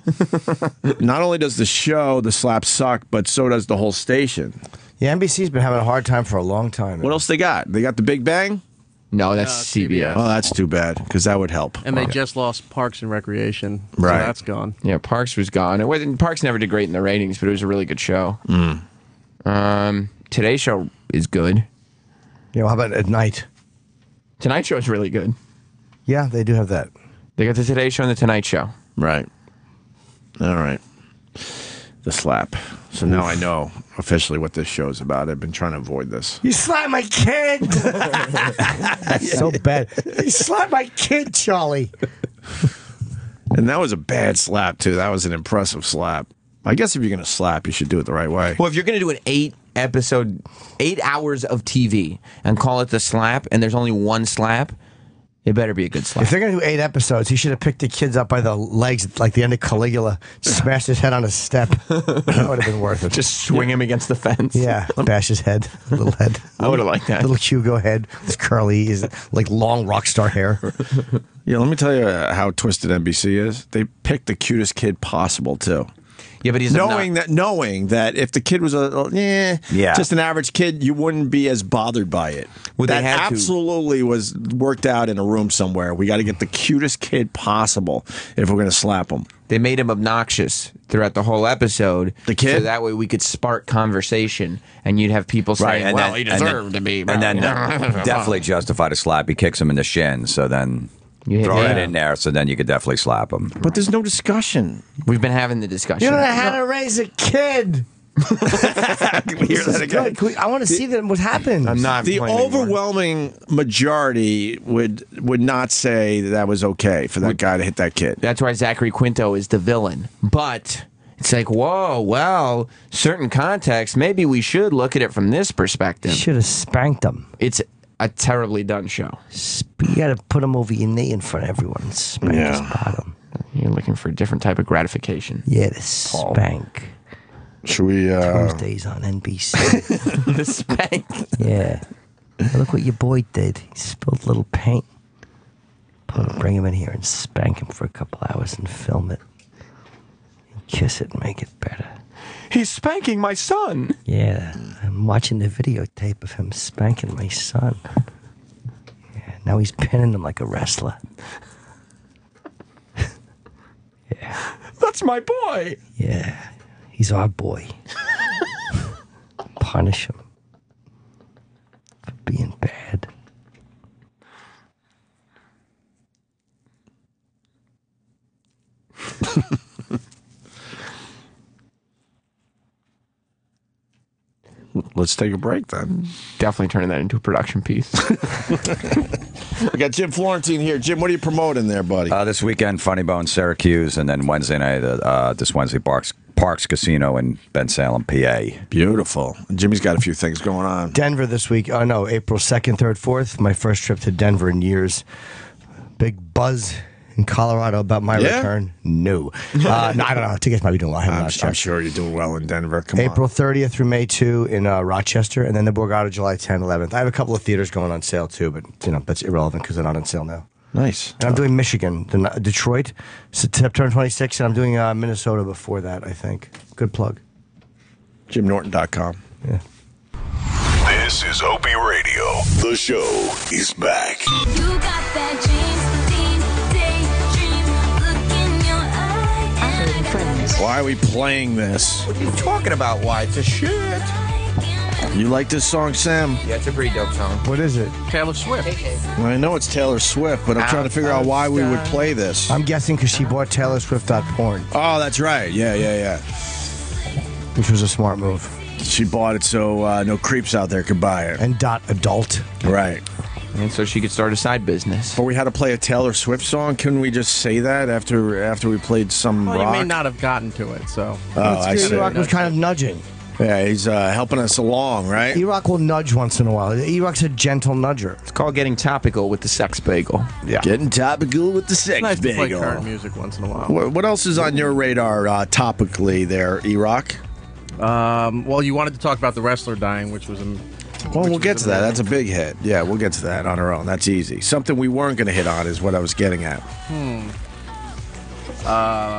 Not only does the show, the slap suck, but so does the whole station. Yeah, NBC's been having a hard time for a long time. What else they got? They got the Big Bang? No, that's CBS. Oh, that's too bad, because that would help. And they just lost Parks and Recreation. So Right. that's gone. Yeah, Parks was gone. It wasn't. Parks never did great in the ratings, but it was a really good show. Today's show is good. You know, how about at night? Tonight's show is really good. Yeah, they do have that. They got the Today Show and the Tonight Show. Right. All right. The slap. So now I know officially what this show's about. I've been trying to avoid this. You slapped my kid. That's so bad. You slapped my kid, Charlie. And that was a bad slap, too. That was an impressive slap. I guess if you're going to slap, you should do it the right way. Well, if you're going to do an 8 hours of TV and call it the slap, and there's only one slap, it better be a good slap. If they're going to do 8 episodes, he should have picked the kids up by the legs, like the end of Caligula, smashed his head on a step. That would have been worth it. Just swing him against the fence. Yeah, bash his head, little head. I would have liked that. Little Hugo head, his curly, his like long rock star hair. Yeah, let me tell you how twisted NBC is. They picked the cutest kid possible, too. Yeah, but he's knowing that if the kid was just an average kid, you wouldn't be as bothered by it. Well, that they had to. absolutely was worked out in a room somewhere. We got to get the cutest kid possible if we're going to slap him. They made him obnoxious throughout the whole episode. The kid? So that way we could spark conversation, and you'd have people saying, well, he deserved to be. And then definitely justify the slap. He kicks him in the shin, so then throw it in there, so then you could definitely slap him. But there's no discussion. We've been having the discussion. You don't know how to raise a kid. Can we hear that again? I want to see what happens. I'm not. The overwhelming majority would not say that was okay for that guy to hit that kid. That's why Zachary Quinto is the villain. But it's like, whoa, well, certain context, maybe we should look at it from this perspective. Should have spanked him. It's a terribly done show. You got to put him over your knee in front of everyone and spank his bottom. You're looking for a different type of gratification. Yeah, the spank. Should we? Tuesdays on NBC. The spank. Yeah. Now look what your boy did. He spilled a little paint. Bring him in here and spank him for a couple hours and film it. And kiss it and make it better. He's spanking my son. Yeah. I'm watching the videotape of him spanking my son. Yeah. Now he's pinning him like a wrestler. Yeah. That's my boy. Yeah. He's our boy. Punish him for being bad. Let's take a break then. Definitely turning that into a production piece. We got Jim Florentine here. Jim, what are you promoting there, buddy? This weekend, Funny Bone, Syracuse, and then Wednesday night, this Wednesday, Parks Casino in Bensalem, PA. Beautiful. Jimmy's got a few things going on. Denver this week. Oh, no, April 2nd, 3rd, 4th. My first trip to Denver in years. Big buzz in Colorado about my return. No. No, I don't know. Tickets might be doing well. I'm sure you're doing well in Denver. Come April 30th through May 2 in Rochester, and then the Borgata July 10, 11th. I have a couple of theaters going on sale, too, but that's irrelevant because they're not on sale now. Nice. And I'm doing Michigan, Detroit, September 26th, and I'm doing Minnesota before that, I think. Good plug. JimNorton.com. Yeah. This is Opie Radio. The show is back. You got that Why are we playing this? What are you talking about? Why? It's a shit. You like this song, Sam? Yeah, it's a pretty dope song. What is it? Taylor Swift. Well, I know it's Taylor Swift, but I'm trying to figure out why we would play this. I'm guessing because she bought TaylorSwift.porn. Oh, that's right. Yeah. Which was a smart move. She bought it so no creeps out there could buy it. And .adult. Right. And so she could start a side business. But we had to play a Taylor Swift song. Couldn't we just say that after we played some Well, rock? you may not have gotten to it, so. Oh, I see. E-Rock was kind of nudging. Yeah, he's helping us along, right? E-Rock will nudge once in a while. E-Rock's a gentle nudger. It's called getting topical with the sex bagel. Yeah. Getting topical with the sex Nice to play bagel. current music once in a while. What else is on your radar topically there, E-Rock? Well, you wanted to talk about the wrestler dying, which was Well, we'll get to that. That's a big hit. Yeah, we'll get to that on our own. That's easy. Something we weren't going to hit on is what I was getting at.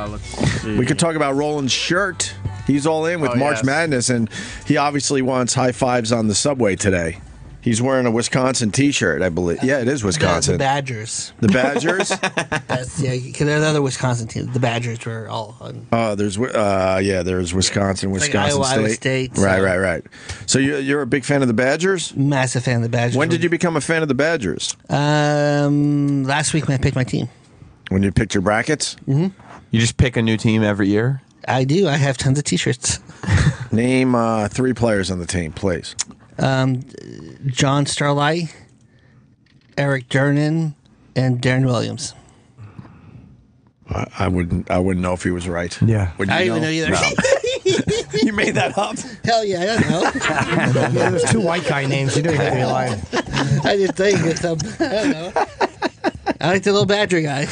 Let's see. We could talk about Roland's shirt. He's all in with Oh, March yes. Madness, and he obviously wants high fives on the subway today. He's wearing a Wisconsin T-shirt, I believe. Yeah, it is Wisconsin. The Badgers. The Badgers? That's, yeah, because there's other Wisconsin teams. The Badgers were all on. There's Wisconsin, Like Wisconsin Iowa State. State, Right. So you're a big fan of the Badgers? Massive fan of the Badgers. When did you become a fan of the Badgers? Last week when I picked my team. When you picked your brackets? Mm-hmm. You just pick a new team every year? I do. I have tons of T-shirts. Name 3 players on the team, please. John Starlight, Eric Durnan, and Darren Williams. I wouldn't know if he was right. Yeah. Would you I don't even know either. No. You made that up? Hell yeah, I don't know. Yeah, there's 2 white guy names. You don't even be lying. I didn't think of some. I don't know. I like the little Badger guy.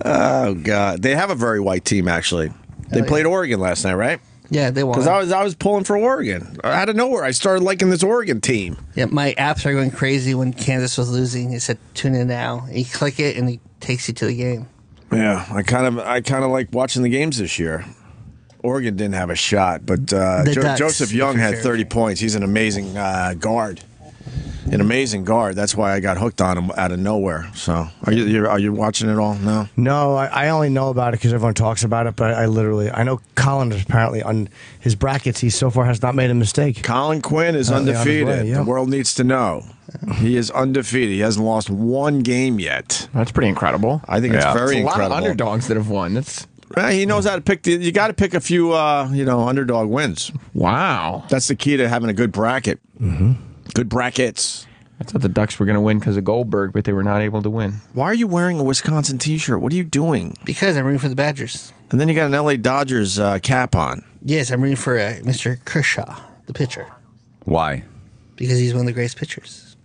Oh God, they have a very white team actually. They played Oregon last night, right? Yeah, they won. Because I was pulling for Oregon. Out of nowhere, I started liking this Oregon team. Yeah, my apps are going crazy when Kansas was losing. It said tune in now. You click it and it takes you to the game. Yeah, I kind of like watching the games this year. Oregon didn't have a shot, but Ducks, Joseph Young for had sure. 30 points. He's an amazing guard. An amazing guard. That's why I got hooked on him out of nowhere. So, are you watching it all? No. No, I only know about it because everyone talks about it, but I know Colin is apparently on his brackets. He so far has not made a mistake. Colin Quinn is Apparently on his undefeated. way, yeah. The world needs to know. He is undefeated. He hasn't lost one game yet. That's pretty incredible. I think it's very There's a lot incredible. of underdogs that have won. That's He knows how to pick. You got to pick a few, underdog wins. wow. That's the key to having a good bracket. Mm-hmm. Good brackets. I thought the Ducks were going to win because of Goldberg, but they were not able to win. Why are you wearing a Wisconsin T-shirt? What are you doing? Because I'm rooting for the Badgers. And then you got an LA Dodgers cap on. Yes, I'm rooting for Mr. Kershaw, the pitcher, Why? because he's one of the greatest pitchers.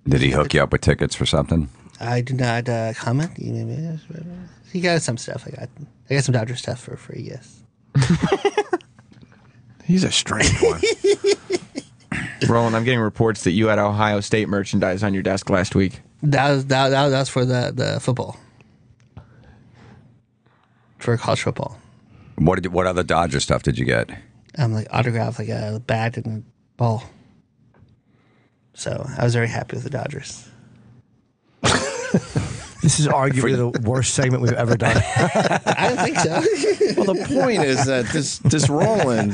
Did he hook you up with tickets for something? I do not comment. He got some stuff. I got some Dodger stuff for free. Yes. He's a strange one. Roland, I'm getting reports that you had Ohio State merchandise on your desk last week. That was for the football. For college football. What other Dodger stuff did you get? Like autograph, like a bat and a ball. So I was very happy with the Dodgers. This is arguably the worst segment we've ever done. I don't think so. Well, the point is that this Roland,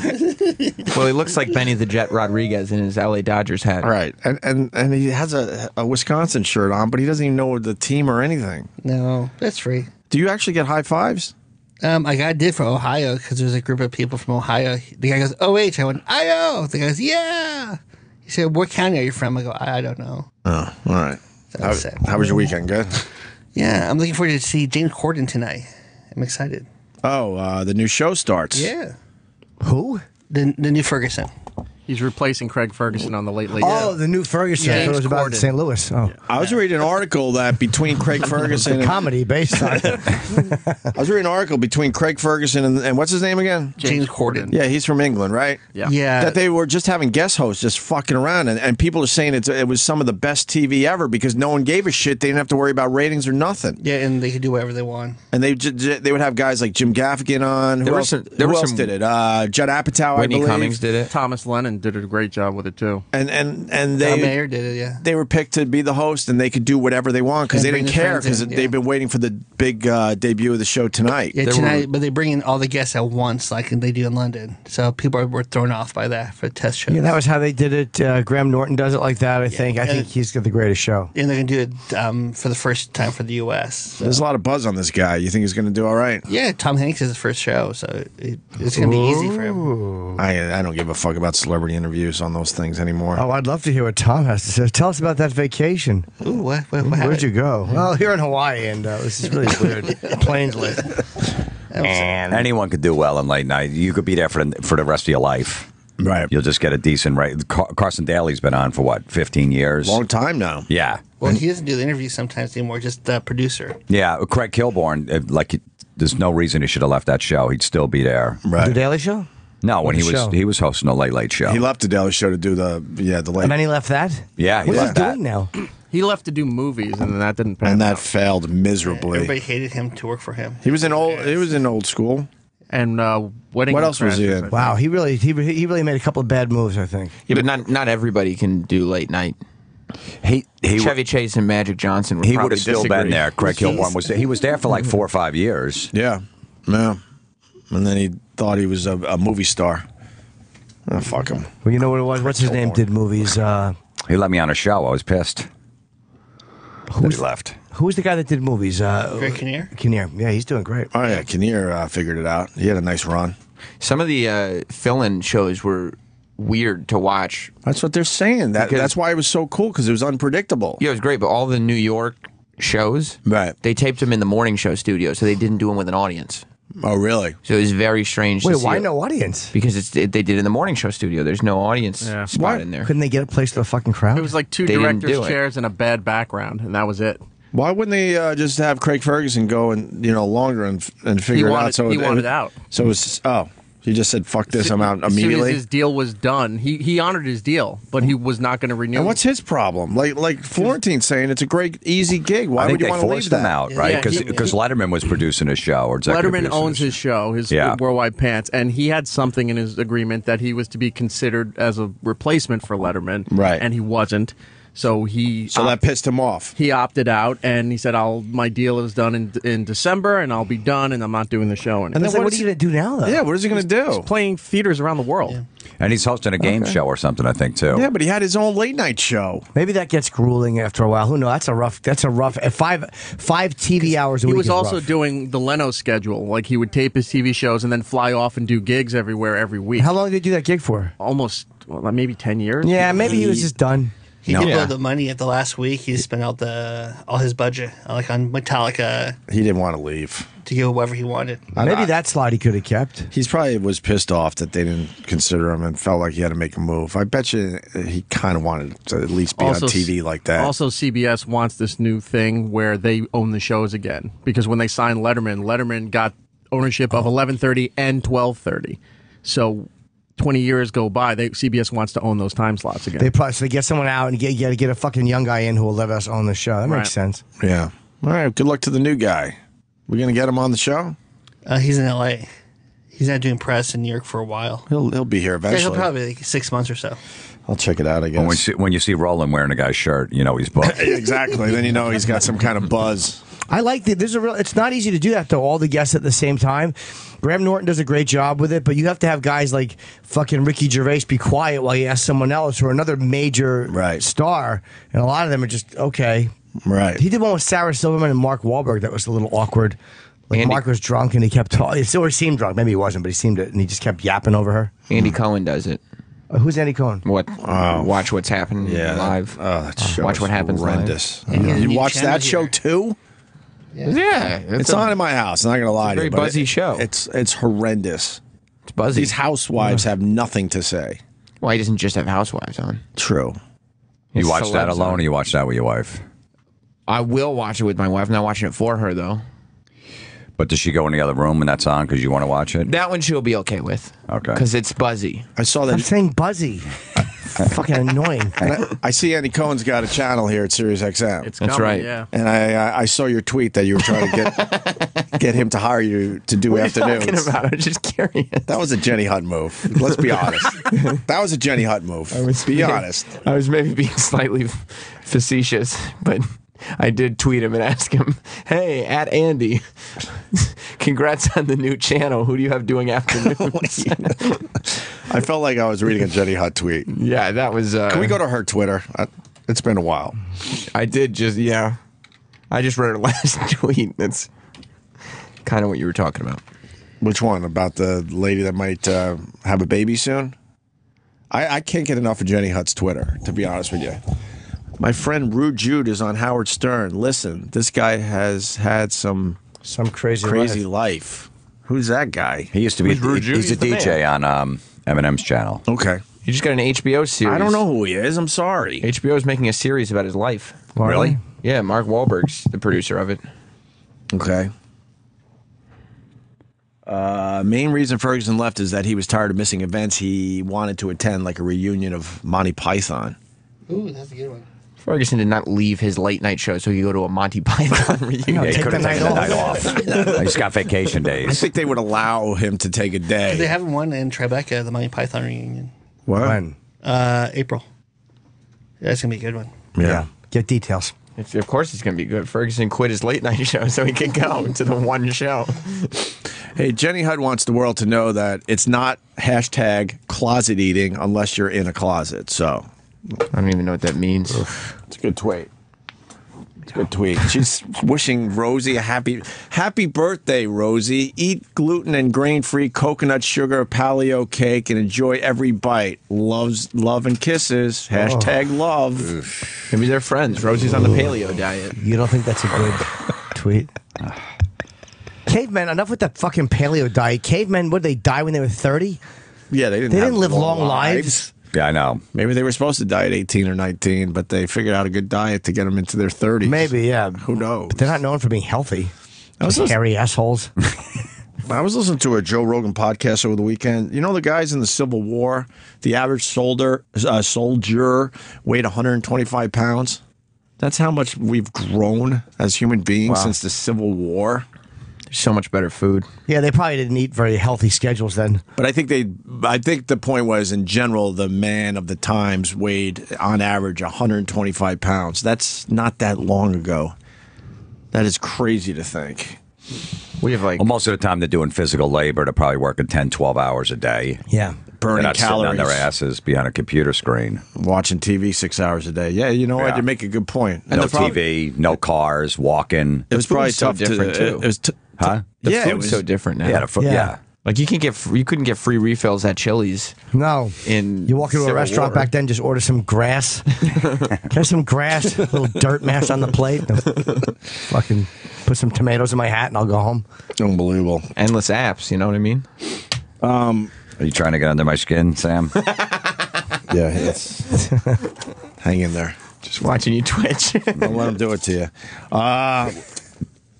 Well, he looks like Benny the Jet Rodriguez in his LA Dodgers hat. right? And he has a Wisconsin shirt on, but he doesn't even know the team or anything. No, that's free. Do you actually get high fives? I did for Ohio because there's a group of people from Ohio. The guy goes, "OH." I went, "IO." The guy goes, "Yeah." He said, "What county are you from?" I go, "I don't know." Oh, all right. That was sad. How was your weekend? Good. Yeah, I'm looking forward to see James Corden tonight. I'm excited. Oh, the new show starts. Yeah. Who? The new Ferguson. He's replacing Craig Ferguson on the Late Late. Oh, the new Ferguson. Yeah, I thought it was James about Corden. St. Louis. Oh, I was reading an article that between Craig Ferguson and comedy based on. I was reading an article between Craig Ferguson and what's his name again? James Corden. Yeah, he's from England, right? Yeah. Yeah. That they were just having guest hosts just fucking around, and people are saying it was some of the best TV ever because no one gave a shit. They didn't have to worry about ratings or nothing. Yeah, and they could do whatever they want. And they would have guys like Jim Gaffigan on. Who else did it? Judd Apatow, Whitney I believe. Cummings did it. Thomas Lennon did a great job with it too. And John Mayer did it, yeah. they were picked to be the host, and they could do whatever they want because And they bring didn't their care friends because in, yeah. they've been waiting for the big debut of the show tonight. Yeah, tonight, but they bring in all the guests at once, like they do in London. So people were thrown off by that for test shows. Yeah, that was how they did it. Graham Norton does it like that. I think. I think he's got the greatest show. And they're going to do it for the first time for the U.S. So. There's a lot of buzz on this guy. You think he's going to do all right? Yeah, Tom Hanks is his first show, so it's going to be easy for him. I don't give a fuck about celebrity interviews on those things anymore. Oh, I'd love to hear what Tom has to say. Tell us about that vacation. Ooh, what Where'd happened? you go? Well, here in Hawaii, and this is really weird. Planes late. And anyone could do well in late night. You could be there for the rest of your life. Right. You'll just get a decent rate. Carson Daly's been on for what, 15 years? Long time now. Yeah. Well, he doesn't do the interviews sometimes anymore, just the producer. Yeah. Craig Kilborn, there's no reason he should have left that show. He'd still be there. Right. The Daily Show? No, when What show? he was hosting a late show. He left the Daily Show to do the late. And then he left that? Yeah, he What is he left that. doing now? He left to do movies, and then that didn't pan and that out. failed miserably. Everybody hated him to work for him. He was in old school. And Wedding What else was he Crashers, in? Wow, he really made a couple of bad moves, I think. Yeah, but not everybody can do late night. He Chevy Chase and Magic Johnson would he probably would have still disagree. been there. Craig Kilborn was there. He was there for like 4 or 5 years. Yeah. And then he thought he was a movie star. Oh, fuck him. Well, you know what it was? What's his name? Did movies. He let me on a show. I was pissed. He left. Who was the guy that did movies? Greg Kinnear? Kinnear. Yeah, he's doing great. Oh, yeah. Kinnear figured it out. He had a nice run. Some of the fill-in shows were weird to watch. That's what they're saying. That's why it was so cool, because it was unpredictable. Yeah, it was great, but all the New York shows, right? They taped them in the morning show studio, so they didn't do them with an audience. Oh, really? So it was very strange. Wait, to see why it. no audience? Because they did it in the morning show studio. There's no audience spot in there. Couldn't they get a place to a fucking crowd? It was like two They didn't directors' do it. chairs and a bad background, and that was it. Why wouldn't they just have Craig Ferguson go and longer and figure it out? He wanted out. So it was He just said, "Fuck this, I'm out As soon immediately." as his deal was done, he honored his deal, but he was not going to renew. And what's his problem? Like Florentine's saying, it's a great, easy gig. Why I think would you they want to leave forced that? him out, right? Because Letterman was producing his show. Or executive Letterman producing owns his show, his Yeah. Worldwide Pants, and he had something in his agreement that he was to be considered as a replacement for Letterman, Right. And he wasn't. So that pissed him off. He opted out, and he said, my deal is done in December, and I'll be done, and I'm not doing the show anymore." And then what are you going to do now, though? Yeah, what is he going to do? He's playing theaters around the world. And he's hosting a game show or something, I think, too. Yeah, but he had his own late night show. Maybe that gets grueling after a while. Who knows? That's a rough 5 TV hours a He week. was is also rough. doing the Leno schedule. Like, he would tape his TV shows and then fly off and do gigs everywhere every week. How long did he do that gig for? Almost, maybe 10 years. Yeah, maybe he was just done. He did blow the money at the last week. He spent out all his budget, like on Metallica, He didn't want to leave. to give whoever he wanted. Maybe that slot he could have kept. He's probably was pissed off that they didn't consider him and felt like he had to make a move. I bet you he kind of wanted to at least be on TV like that. Also, CBS wants this new thing where they own the shows again. Because when they signed Letterman got ownership of 11:30 and 12:30. So 20 years go by, CBS wants to own those time slots again. They get someone out and you got to get a fucking young guy in who will let us own the show. That Right. makes sense. Yeah. All right. Good luck to the new guy. We going to get him on the show? He's in LA. He's not doing press in New York for a while. He'll be here Yeah, eventually. he'll probably like 6 months or so. I'll check it out, I guess. When you see Roland wearing a guy's shirt, you know he's booked. Exactly. Then you know he's got some kind of buzz. I like there's a real. It's not easy to do that though. All the guests at the same time. Graham Norton does a great job with it, but you have to have guys like fucking Ricky Gervais be quiet while you ask someone else or another major star, and a lot of them are just okay. Right. He did one with Sarah Silverman and Mark Wahlberg that was a little awkward. Like Mark was drunk and he kept talking. Or he seemed drunk. Maybe he wasn't, but he seemed it, and he just kept yapping over her. Andy Cohen does it. Who's Andy Cohen? Watch what's happening live. That show Watch is what happens horrendous. live. You watch that show too? Yeah, it's on in my house. I'm not going to lie to very you. but buzzy show. It's horrendous. It's buzzy. These housewives have nothing to say. Why he doesn't just have housewives on? True. You It's watch that celebs alone, on. or you watch that with your wife? I will watch it with my wife. I'm not watching it for her though. But does she go in the other room when that's on because you want to watch it? That one she'll be okay with. Okay. Because it's buzzy. I saw that. I'm saying buzzy. Fucking annoying. And I see Andy Cohen's got a channel here at Sirius XM. It's That's coming, right. Yeah. And I saw your tweet that you were trying to get him to hire you to do What are you afternoons. talking about? I'm just curious. That was a Jenny Hunt move. Let's be honest. That was a Jenny Hunt move. Be honest. I was maybe being slightly facetious, but I did tweet him and ask him, "Hey, at Andy, congrats on the new channel. Who do you have doing afternoons?" I felt like I was reading a Jenny Hunt tweet. Yeah, that was. Can we go to her Twitter? It's been a while. I did just I just read her last tweet. That's kind of what you were talking about. Which one? About the lady that might have a baby soon? I can't get enough of Jenny Hunt's Twitter, to be honest with you. My friend Rude Jude is on Howard Stern. Listen, this guy has had some crazy life. Who's that guy? He used to be. Who's Rude Jude? He's a He's the DJ on Eminem's channel. Okay. He just got an HBO series. I don't know who he is. I'm sorry. HBO is making a series about his life. Really? Yeah, Mark Wahlberg's the producer of it. Okay. Main reason Ferguson left is that he was tired of missing events. He wanted to attend like a reunion of Monty Python. Ooh, that's a good one. Ferguson did not leave his late night show so he could go to a Monty Python reunion. Yeah, he take could have the taken the night night off. He's got vacation I days. think they would allow him to take a They day. haven't won in Tribeca, the Monty Python reunion. What? When? April. That's gonna be a good one. Yeah. Get details. Of course it's going to be good. Ferguson quit his late night show so he could go to the one show. Hey, Jenny Hunt wants the world to know that it's not hashtag closet eating unless you're in a closet. So I don't even know what that means. it's a good tweet. It's a good tweet. She's wishing Rosie a happy birthday, Rosie. Eat gluten and grain-free coconut sugar paleo cake and enjoy every bite. Love and kisses. Hashtag love. Maybe they're friends. Rosie's on the paleo diet. You don't think that's a good tweet? Cavemen, enough with that fucking paleo diet. Cavemen, what, they die when they were 30? Yeah, they They didn't live long lives. Yeah, I know. Maybe they were supposed to die at 18 or 19, but they figured out a good diet to get them into their 30s. Maybe, yeah. Who knows? But they're not known for being healthy. was Those just- hairy assholes. I was listening to a Joe Rogan podcast over the weekend. You know the guys in the Civil War, the average soldier weighed 125 pounds. That's how much we've grown as human beings since the Civil War. There's so much better food. Yeah, they probably didn't eat very healthy schedules then. But I think the point was, in general, the man of the times weighed on average 125 pounds. That's not that long ago. That is crazy to think. We have Well, most of the time they're doing physical labor. They're probably working 10, 12 hours a day. Yeah. Burning They're not calories. sitting on their asses behind a computer screen. Watching TV 6 hours a day. Yeah, you know what? You make a good point. No TV, no cars, walking. It was probably so tough different, to. too. It was Huh? The Yeah, it food's was so different now. Yeah, the food. Yeah. Like you couldn't get free refills at Chili's. No. You walk into a restaurant back then, just order some grass. There's some grass, a little dirt mass on the plate. Fucking put some tomatoes in my hat and I'll go home. Unbelievable. Endless apps, you know what I mean? Are you trying to get under my skin, Sam? Yeah, it's hang in there. Just watching you twitch. Don't let him do it to you.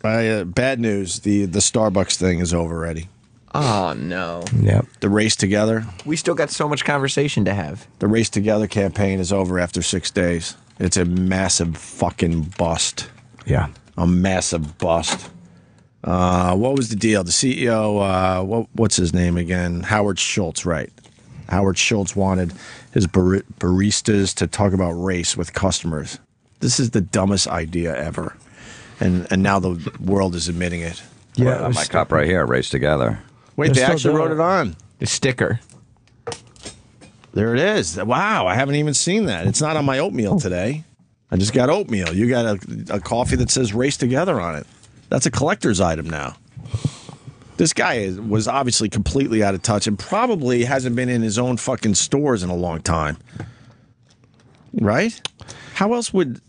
Bad news. The Starbucks thing is over already. Oh, no. Yep. The Race Together. We still got so much conversation to have. The Race Together campaign is over after 6 days. It's a massive fucking bust. Yeah. A massive bust. What was the deal? The CEO, what's his name again? Howard Schultz, right. Howard Schultz wanted his baristas to talk about race with customers. This is the dumbest idea ever. And now the world is admitting it. Yeah. My cup right here, Race Together. Wait, They're they still actually doing wrote it on. The sticker. There it is. Wow, I haven't even seen that. It's not on my oatmeal today. I just got oatmeal. You got a coffee that says Race Together on it. That's a collector's item now. This guy was obviously completely out of touch and probably hasn't been in his own fucking stores in a long time. Right? How else would...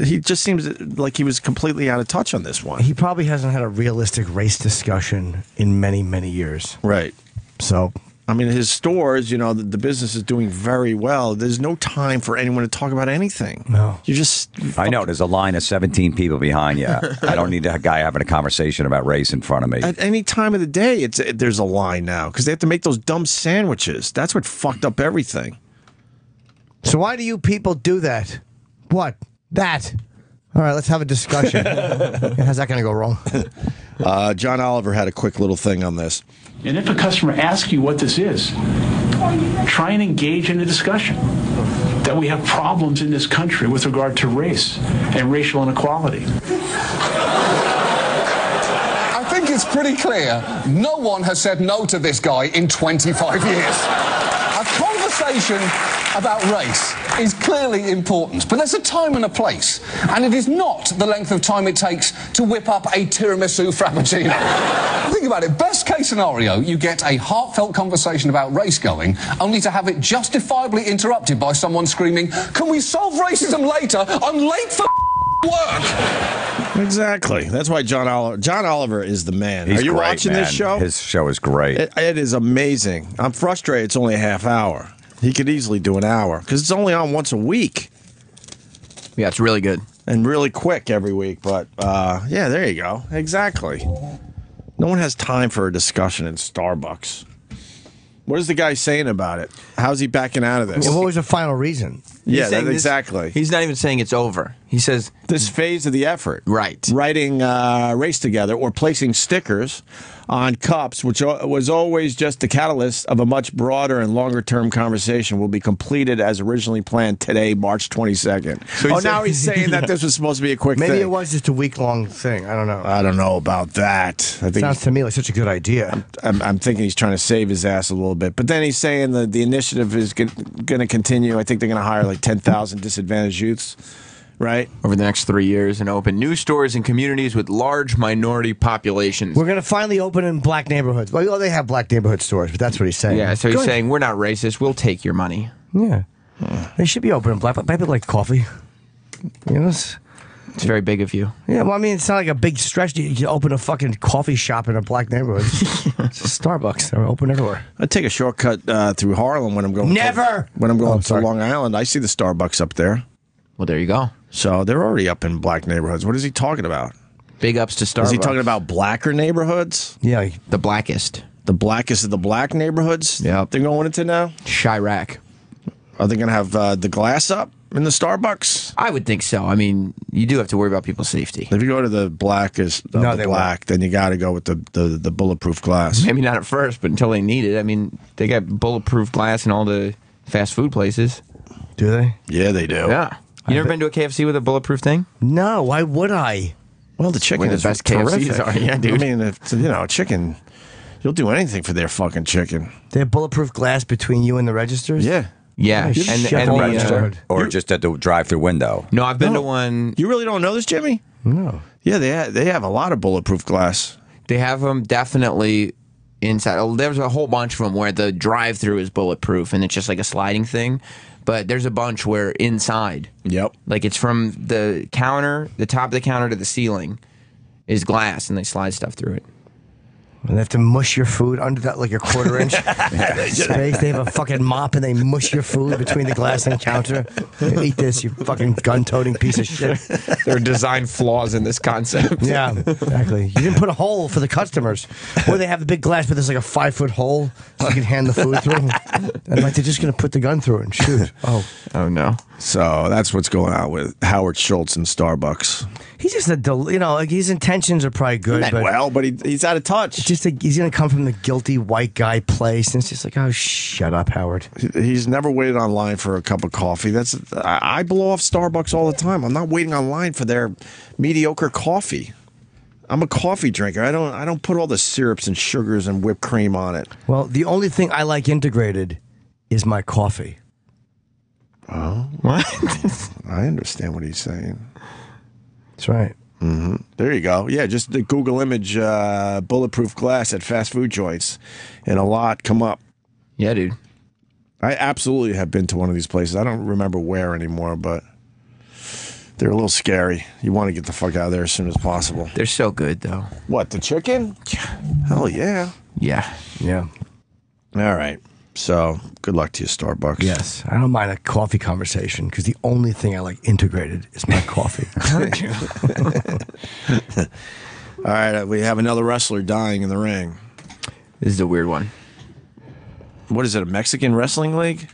He just seems like he was completely out of touch on this one. He probably hasn't had a realistic race discussion in many, many years. Right. So, I mean, his stores, you know, the business is doing very well. There's no time for anyone to talk about anything. No. You just... I know, there's a line of 17 people behind you. I don't need a guy having a conversation about race in front of me. At any time of the day, there's a line now because they have to make those dumb sandwiches. That's what fucked up everything. So why do you people do that? What? That. All right, let's have a discussion. How's that going to go wrong? John Oliver had a quick little thing on this. And if a customer asks you what this is, try and engage in a discussion that we have problems in this country with regard to race and racial inequality. I think it's pretty clear no one has said no to this guy in 25 years. A conversation about race is clearly important, but there's a time and a place, and it is not the length of time it takes to whip up a tiramisu frappuccino. Think about it. Best case scenario, you get a heartfelt conversation about race going, only to have it justifiably interrupted by someone screaming, "Can we solve racism later? I'm late for work." Exactly. That's why John Oliver is the man. He's Are you great, watching man. this show? His show is great. It is amazing. I'm frustrated it's only a half hour. He could easily do an hour because it's only on once a week. Yeah, it's really good. And really quick every week. But, yeah, there you go. Exactly. No one has time for a discussion in Starbucks. What is the guy saying about it? How's he backing out of this? Well, what was the final reason? Yeah, He's saying this- exactly. He's not even saying it's over. He says this phase of the effort, right? Writing Race Together or placing stickers on cups, which was always just the catalyst of a much broader and longer-term conversation, will be completed as originally planned today, March 22nd. So now he's saying that this was supposed to be a quick Maybe thing. it was just a week-long thing. I don't know. I don't know about that. I think Sounds to me like such a good idea. I'm thinking he's trying to save his ass a little bit. But then he's saying that the initiative is going to continue. I think they're going to hire like 10,000 disadvantaged youths, right? Over the next 3 years and open new stores in communities with large minority populations. We're going to finally open in black neighborhoods. Well, they have black neighborhood stores, but that's what he's saying. Yeah, so he's Good. saying we're not racist. We'll take your money. Yeah. They should be open in black, but people like coffee. You know? It's very big of you. Yeah, well, I mean, it's not like a big stretch. You can open a fucking coffee shop in a black neighborhood. It's a Starbucks. They're open everywhere. I take a shortcut through Harlem when I'm going. Never! When I'm going to Long Island, I see the Starbucks up there. Well, there you go. So they're already up in black neighborhoods. What is he talking about? Big ups to Starbucks. Is he talking about blacker neighborhoods? Yeah, the blackest. The blackest of the black neighborhoods? Yeah. They're going into now? Chirac. Are they going to have the glass up in the Starbucks? I would think so. I mean, you do have to worry about people's safety. If you go to the blackest of the black, then you got to go with the bulletproof glass. Maybe not at first, but until they need it. I mean, they got bulletproof glass in all the fast food places. Do they? Yeah, they do. Yeah. You never been to a KFC with a bulletproof thing? No, why would I? Well, the chicken Where the is best terrific. KFCs are. Yeah, dude. I mean, if, chicken, you'll do anything for their fucking chicken. They have bulletproof glass between you and the registers? Yeah. Yeah, Holy and shit, the, register. Or just at the drive-through window. No, I've been to one. You really don't know this, Jimmy? No. Yeah, they have a lot of bulletproof glass. They have them definitely inside. There's a whole bunch of them where the drive-through is bulletproof and it's just like a sliding thing. But there's a bunch where inside, like it's from the counter, the top of the counter to the ceiling is glass, and they slide stuff through it. And they have to mush your food under that like a quarter-inch space. They have a fucking mop and they mush your food between the glass and counter. Eat this, you fucking gun-toting piece of shit. There are design flaws in this concept. Yeah, exactly. You didn't put a hole for the customers. Or they have the big glass, but there's like a 5-foot hole so you can hand the food through. And like they're just going to put the gun through it and shoot. Oh no. So that's what's going on with Howard Schultz and Starbucks. He's just like his intentions are probably good. But he's out of touch. He's going to come from the guilty white guy place, and it's just like, oh, shut up, Howard. He's never waited online for a cup of coffee. I blow off Starbucks all the time. I'm not waiting online for their mediocre coffee. I'm a coffee drinker. I don't put all the syrups and sugars and whipped cream on it. Well, the only thing I like integrated is my coffee. Oh, what? I understand what he's saying. That's right. Mm-hmm. There you go. Yeah, just the Google image bulletproof glass at fast food joints, and a lot come up. Yeah, dude. I absolutely have been to one of these places. I don't remember where anymore, but they're a little scary. You want to get the fuck out of there as soon as possible. They're so good, though. What, the chicken? Hell yeah. Yeah. Yeah. All right. So, good luck to you, Starbucks. Yes. I don't mind a coffee conversation because the only thing I like integrated is my coffee. All right. We have another wrestler dying in the ring. This is a weird one. What is it, a Mexican wrestling league?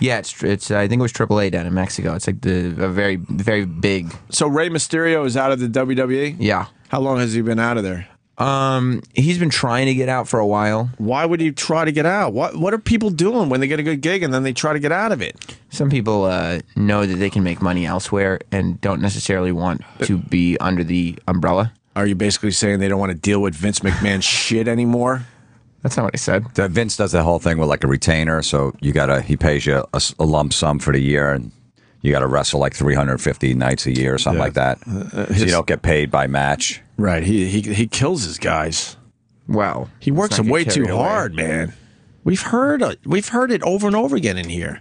Yeah, it's. I think it was AAA down in Mexico. It's like a very, very big. So Rey Mysterio is out of the WWE? Yeah. How long has he been out of there? He's been trying to get out for a while. Why would he try to get out? What are people doing when they get a good gig and then they try to get out of it? Some people know that they can make money elsewhere and don't necessarily want to be under the umbrella. Are you basically saying they don't want to deal with Vince McMahon's shit anymore? That's not what I said. Vince does the whole thing with like a retainer, so he pays you a lump sum for the year, and you got to wrestle like 350 nights a year or something like that. So you don't get paid by match. Right. He kills his guys. Wow. He works them way too hard, man. We've heard it over and over again in here.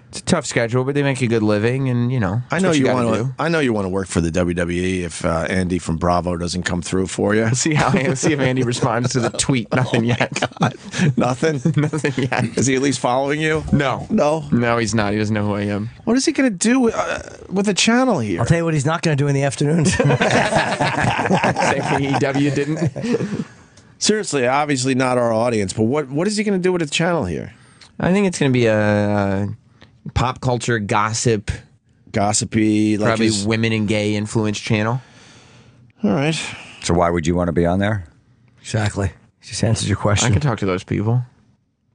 It's a tough schedule, but they make a good living, and I know you want to. I know you want to work for the WWE if Andy from Bravo doesn't come through for you. See if Andy responds to the tweet. Nothing yet. God. Nothing. Nothing yet. Is he at least following you? No. No, he's not. He doesn't know who I am. What is he going to do with the channel here? I'll tell you what he's not going to do in the afternoons. Same thing EW didn't. Seriously, obviously not our audience, but what is he going to do with the channel here? I think it's going to be a pop culture gossipy, like probably women and gay influence channel. All right. So why would you want to be on there? Exactly. Just answers your question. I can talk to those people.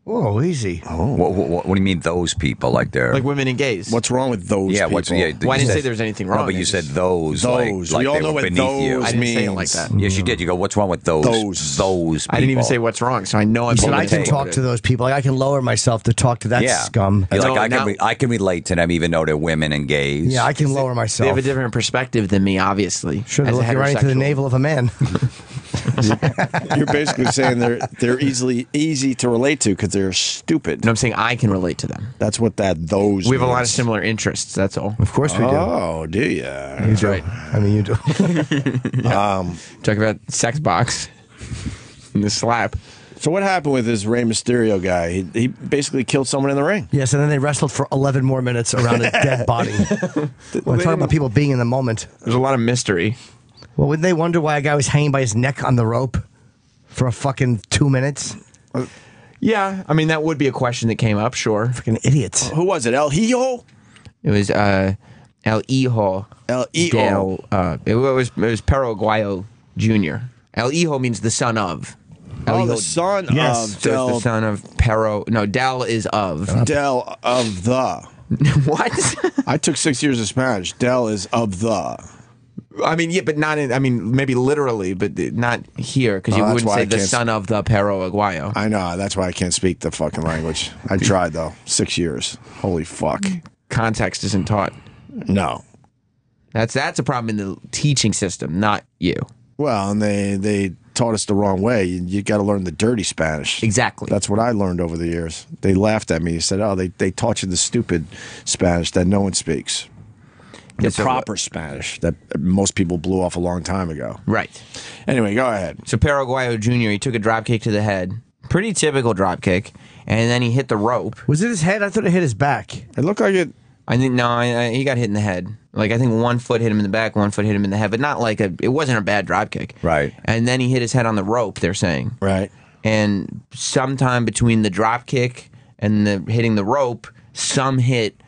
Oh, easy. Oh, what do you mean those people? Like they're like women and gays. What's wrong with those? Yeah, people? Well, I didn't say there was anything wrong. No, but you said those. Those. Like We all they know were what beneath those you. I didn't say it means. like that. Yes, you did. You go, what's wrong with those? Those people. I didn't even say what's wrong, so I know I'm. He said I can talk to those people. Like, I can lower myself to talk to that scum. You're like, I can relate to them, even though they're women and gays. Yeah, I can lower myself. They have a different perspective than me, obviously. Sure, they're looking right into the navel of a man. You're basically saying they're easy to relate to because they're stupid. No, I'm saying I can relate to them. That's what those. We have a lot of means. similar interests. That's all. Of course we do. Oh, do you? That's right. I mean, you do. Talk about sex box and the slap. So what happened with this Rey Mysterio guy? He basically killed someone in the ring. Yes, and then they wrestled for 11 more minutes around a dead body. We're talking about people being in the moment. There's a lot of mystery. Well, wouldn't they wonder why a guy was hanging by his neck on the rope for a fucking 2 minutes? Yeah, I mean that would be a question that came up. Sure, fucking idiots. Who was it? El Hijo? It was El Hijo. El Hijo. It was Pero Aguayo Jr. El Hijo means the son of. El Hijo, the son yes. of So Del. it's the son of Pero. No, Del is of. Del of the. What? I took 6 years of Spanish. Del is of the. I mean, yeah, but not in. I mean, maybe literally, but not here because you that's wouldn't why say I the can't son of the Pero Aguayo. I know. That's why I can't speak the fucking language. I tried, though. 6 years. Holy fuck. Context isn't taught. No. That's a problem in the teaching system, not you. Well, and they taught us the wrong way. You got to learn the dirty Spanish. Exactly. That's what I learned over the years. They laughed at me. They said, oh, they taught you the stupid Spanish that no one speaks. The proper Spanish that most people blew off a long time ago. Right. Anyway, go ahead. So Pero Aguayo Jr., he took a drop kick to the head. Pretty typical drop kick. And then he hit the rope. Was it his head? I thought it hit his back. It looked like it. I think, no, he got hit in the head. Like, I think 1 foot hit him in the back, 1 foot hit him in the head, but not like it wasn't a bad drop kick. Right. And then he hit his head on the rope, they're saying. Right. And sometime between the drop kick and the hitting the rope, some hit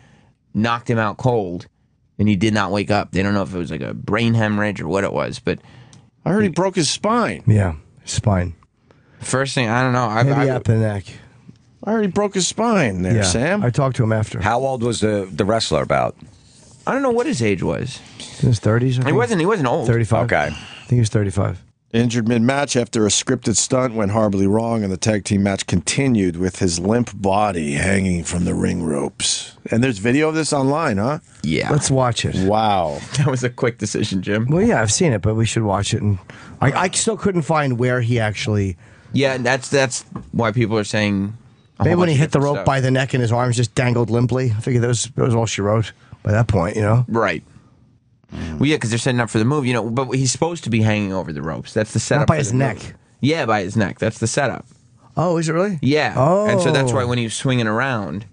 knocked him out cold. And he did not wake up. They don't know if it was like a brain hemorrhage or what it was, but I heard he broke his spine. Yeah, spine. First thing, I don't know. Maybe up the neck. I heard he broke his spine there, Yeah, Sam. I talked to him after. How old was the wrestler about? I don't know what his age was. In his 30s, I think. He wasn't old. 35. Okay. I think he was 35. Injured mid-match after a scripted stunt went horribly wrong, and the tag team match continued with his limp body hanging from the ring ropes. And there's video of this online, huh? Yeah. Let's watch it. Wow. That was a quick decision, Jim. Well, yeah, I've seen it, but we should watch it. And I still couldn't find where he actually. Yeah, that's why people are saying. Maybe when he hit the rope by the neck and his arms just dangled limply. I figured that was all she wrote by that point, you know? Right. Well, yeah, because they're setting up for the move, you know. But he's supposed to be hanging over the ropes. That's the setup. Not by for his the neck. move. Yeah, by his neck. That's the setup. Oh, is it really? Yeah. Oh. And so that's why when he's swinging around,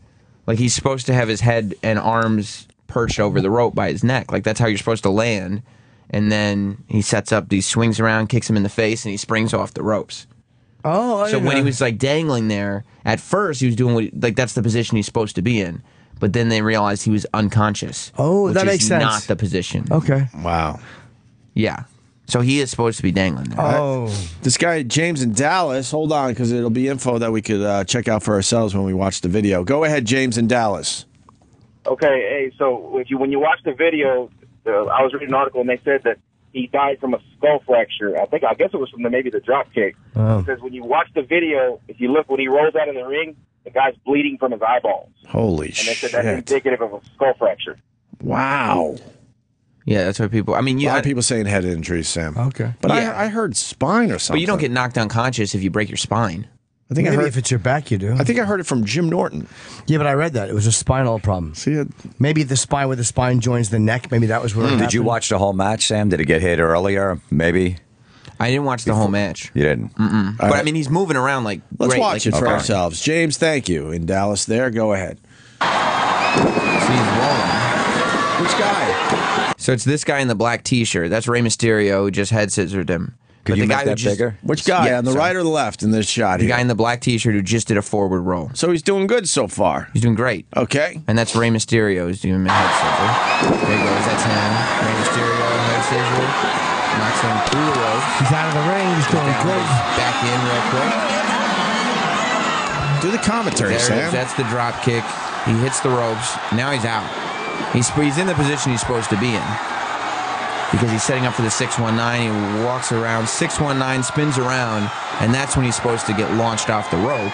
like he's supposed to have his head and arms perched over the rope by his neck. Like that's how you're supposed to land. And then he sets up, he swings around, kicks him in the face, and he springs off the ropes. Oh, I so when know. he was like dangling there, at first he was doing what, like that's the position he's supposed to be in. But then they realized he was unconscious. Oh, which that is makes sense. Not the position. Okay. Wow. Yeah. So he is supposed to be dangling there. Oh. This guy, James in Dallas, hold on, because it'll be info that we could check out for ourselves when we watch the video. Go ahead, James in Dallas. Okay, hey, so when you watch the video, I was reading an article and they said that he died from a skull fracture. I guess it was from maybe the drop kick. Oh. Because when you watch the video, if you look when he rolls out of the ring, the guy's bleeding from his eyeballs. Holy And they shit. said that's indicative of a skull fracture. Wow. Yeah, that's what people. I mean, A lot of people saying head injuries, Sam. Okay. But Yeah. I heard spine or something. But you don't get knocked unconscious if you break your spine. I think Maybe I heard, if it's your back, you do. I think I heard it from Jim Norton. Yeah, but I read that. It was a spinal problem. See it? Maybe the spine, where the spine joins the neck, maybe that was where it Did you happened. watch the whole match, Sam? Did it get hit earlier? Maybe. I didn't watch the whole match. You didn't. But I mean, he's moving around like. Let's great, watch like it for fine. ourselves. James, thank you. In Dallas there, go ahead. So he's rolling. Which guy? So it's this guy in the black T-shirt. That's Rey Mysterio who just head scissored him. Could But you the make guy who that just, bigger? Which guy? Yeah, On the sorry. right or the left in this shot The here? guy in the black T-shirt who just did a forward roll. So he's doing good so far. He's doing great. Okay. And that's Rey Mysterio who's doing a head scissor. There he goes. That's him. Rey Mysterio head scissor. Knocks him through the ropes. He's out of the ring. He's doing Down, good. back in real quick. Do the commentary, There it is. Sam. That's the drop kick. He hits the ropes. Now he's out. He's in the position he's supposed to be in. Because he's setting up for the 619. He walks around, 619, spins around, and that's when he's supposed to get launched off the rope.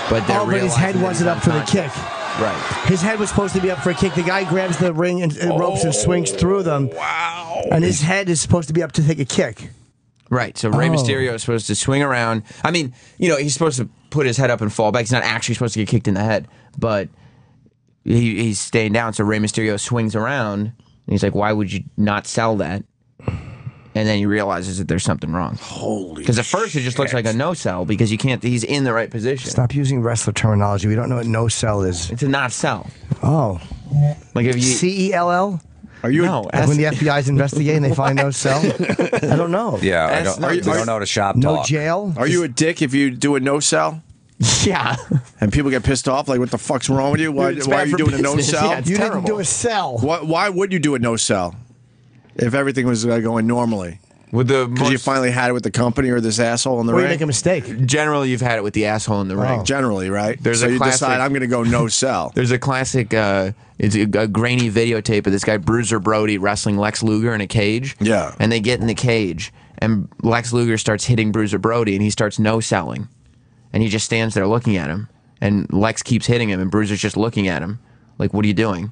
But His head wasn't up for the kick. Right. His head was supposed to be up for a kick. The guy grabs the ring and ropes and swings through them. Wow. And his head is supposed to be up to take a kick. Right. So Rey Mysterio is supposed to swing around. I mean, you know, he's supposed to put his head up and fall back. He's not actually supposed to get kicked in the head, but he's staying down. So Rey Mysterio swings around, and he's like, why would you not sell that? And then he realizes that there's something wrong. Holy Because at first it just looks like a no-sell because you can't, he's in the right position. Stop using wrestler terminology. We don't know what no sell is. It's a not sell. Oh. Like if you CELL? Are you No, Like when the FBI's investigating, they find no cell. I don't know. Yeah, we don't know to shop talk. No jail. Are you a dick if you do a no cell? Yeah. And people get pissed off, like, what the fuck's wrong with you? Why It's are bad you for doing a no business. cell? Yeah, it's You terrible. didn't do a cell. Why would you do a no cell if everything was going normally? With the Because you finally had it with the company or this asshole in the Or you ring? make a mistake. Generally, you've had it with the asshole in the ring. Generally, right? There's so a you classic- decide, I'm going to go no cell. There's a classic, it's a grainy videotape of this guy, Bruiser Brody, wrestling Lex Luger in a cage. Yeah. And they get in the cage, and Lex Luger starts hitting Bruiser Brody, and he starts no-selling. And he just stands there looking at him. And Lex keeps hitting him, and Bruiser's just looking at him. Like, what are you doing?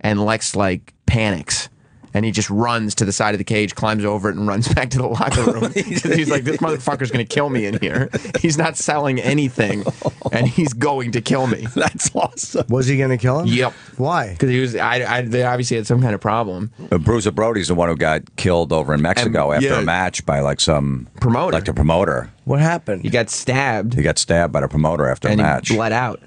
And Lex, like, panics. And he just runs to the side of the cage, climbs over it, and runs back to the locker room. He's like, this motherfucker's going to kill me in here. He's not selling anything, and he's going to kill me. That's awesome. Was he going to kill him? Yep. Why? Because he was, they obviously had some kind of problem. Bruiser Brody's the one who got killed over in Mexico after a match by like some promoter. Like the promoter. What happened? He got stabbed. He got stabbed by the promoter after and a match. he bled out.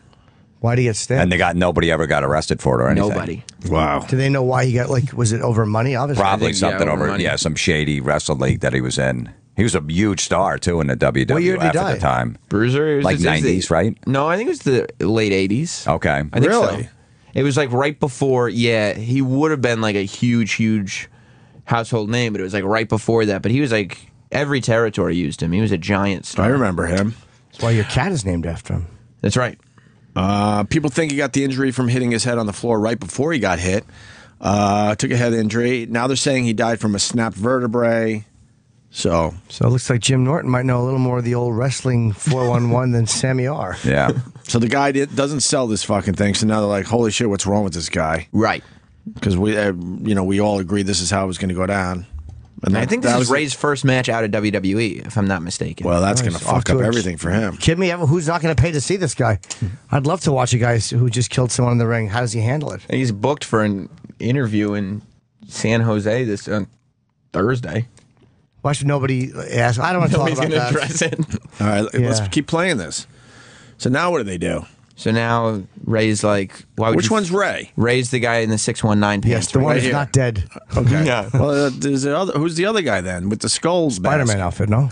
Why did he get stabbed? And nobody ever got arrested for it or anything. Nobody. Wow. Do they know why he got, like, was it over money? Obviously. Probably something over over, money. some shady wrestling league that he was in. He was a huge star, too, in the WWF What year did he die? at the time. Bruiser? Like 90s, right? No, I think it was the late 80s. Okay. I think Really? so. It was like right before, he would have been like a huge household name, but it was like right before that. But he was like, every territory used him. He was a giant star. I remember him. That's why your cat is named after him. That's right. People think he got the injury from hitting his head on the floor right before he got hit. Took a head injury. Now they're saying he died from a snapped vertebrae. So it looks like Jim Norton might know a little more of the old wrestling 411 than Sammy R. Yeah. So the guy doesn't sell this fucking thing. So now they're like, holy shit, what's wrong with this guy? Right. Because we all agreed this is how it was going to go down. And I think this is Ray's first match out of WWE, if I'm not mistaken. Well, that's going to fuck up everything for him. Kid me, who's not going to pay to see this guy? I'd love to watch a guy who just killed someone in the ring. How does he handle it? He's booked for an interview in San Jose this Thursday. Why should nobody ask? I don't want to talk Nobody's about gonna that. address it. All right, let's Yeah. keep playing this. So now what do they do? So now Ray's like, why would Which you one's Ray? Ray's the guy in the 619 pants. Yes, the one right who's here. not dead. Okay. Yeah. Well, who's the other guy then with the skulls? Spider-Man outfit, no?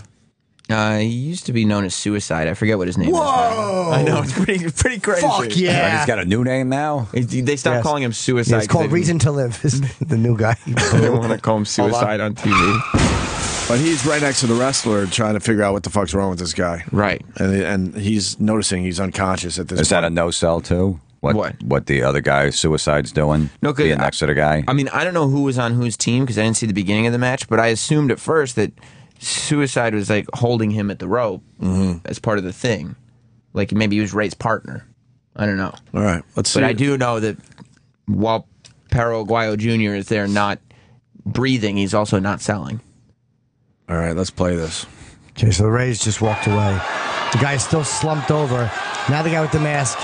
He used to be known as Suicide. I forget what his name is. Whoa! I know, it's pretty crazy. Fuck yeah. He's got a new name now? They stopped Yes. calling him Suicide. Yeah, it's called 'cause Reason to Live, is the new guy. They don't want to call him Suicide on TV. But he's right next to the wrestler trying to figure out what the fuck's wrong with this guy. Right. And he's noticing he's unconscious at this Is point. that a no sell, too? What the other guy, Suicide's doing? No, 'cause being next to the guy? I mean, I don't know who was on whose team because I didn't see the beginning of the match, but I assumed at first that Suicide was like holding him at the rope as part of the thing. Like maybe he was Ray's partner. I don't know. All right, let's see. But I do know that while Perro Aguayo Jr. is there not breathing, he's also not selling. All right, let's play this. Okay, so the Rays just walked away. The guy's still slumped over. Now the guy with the mask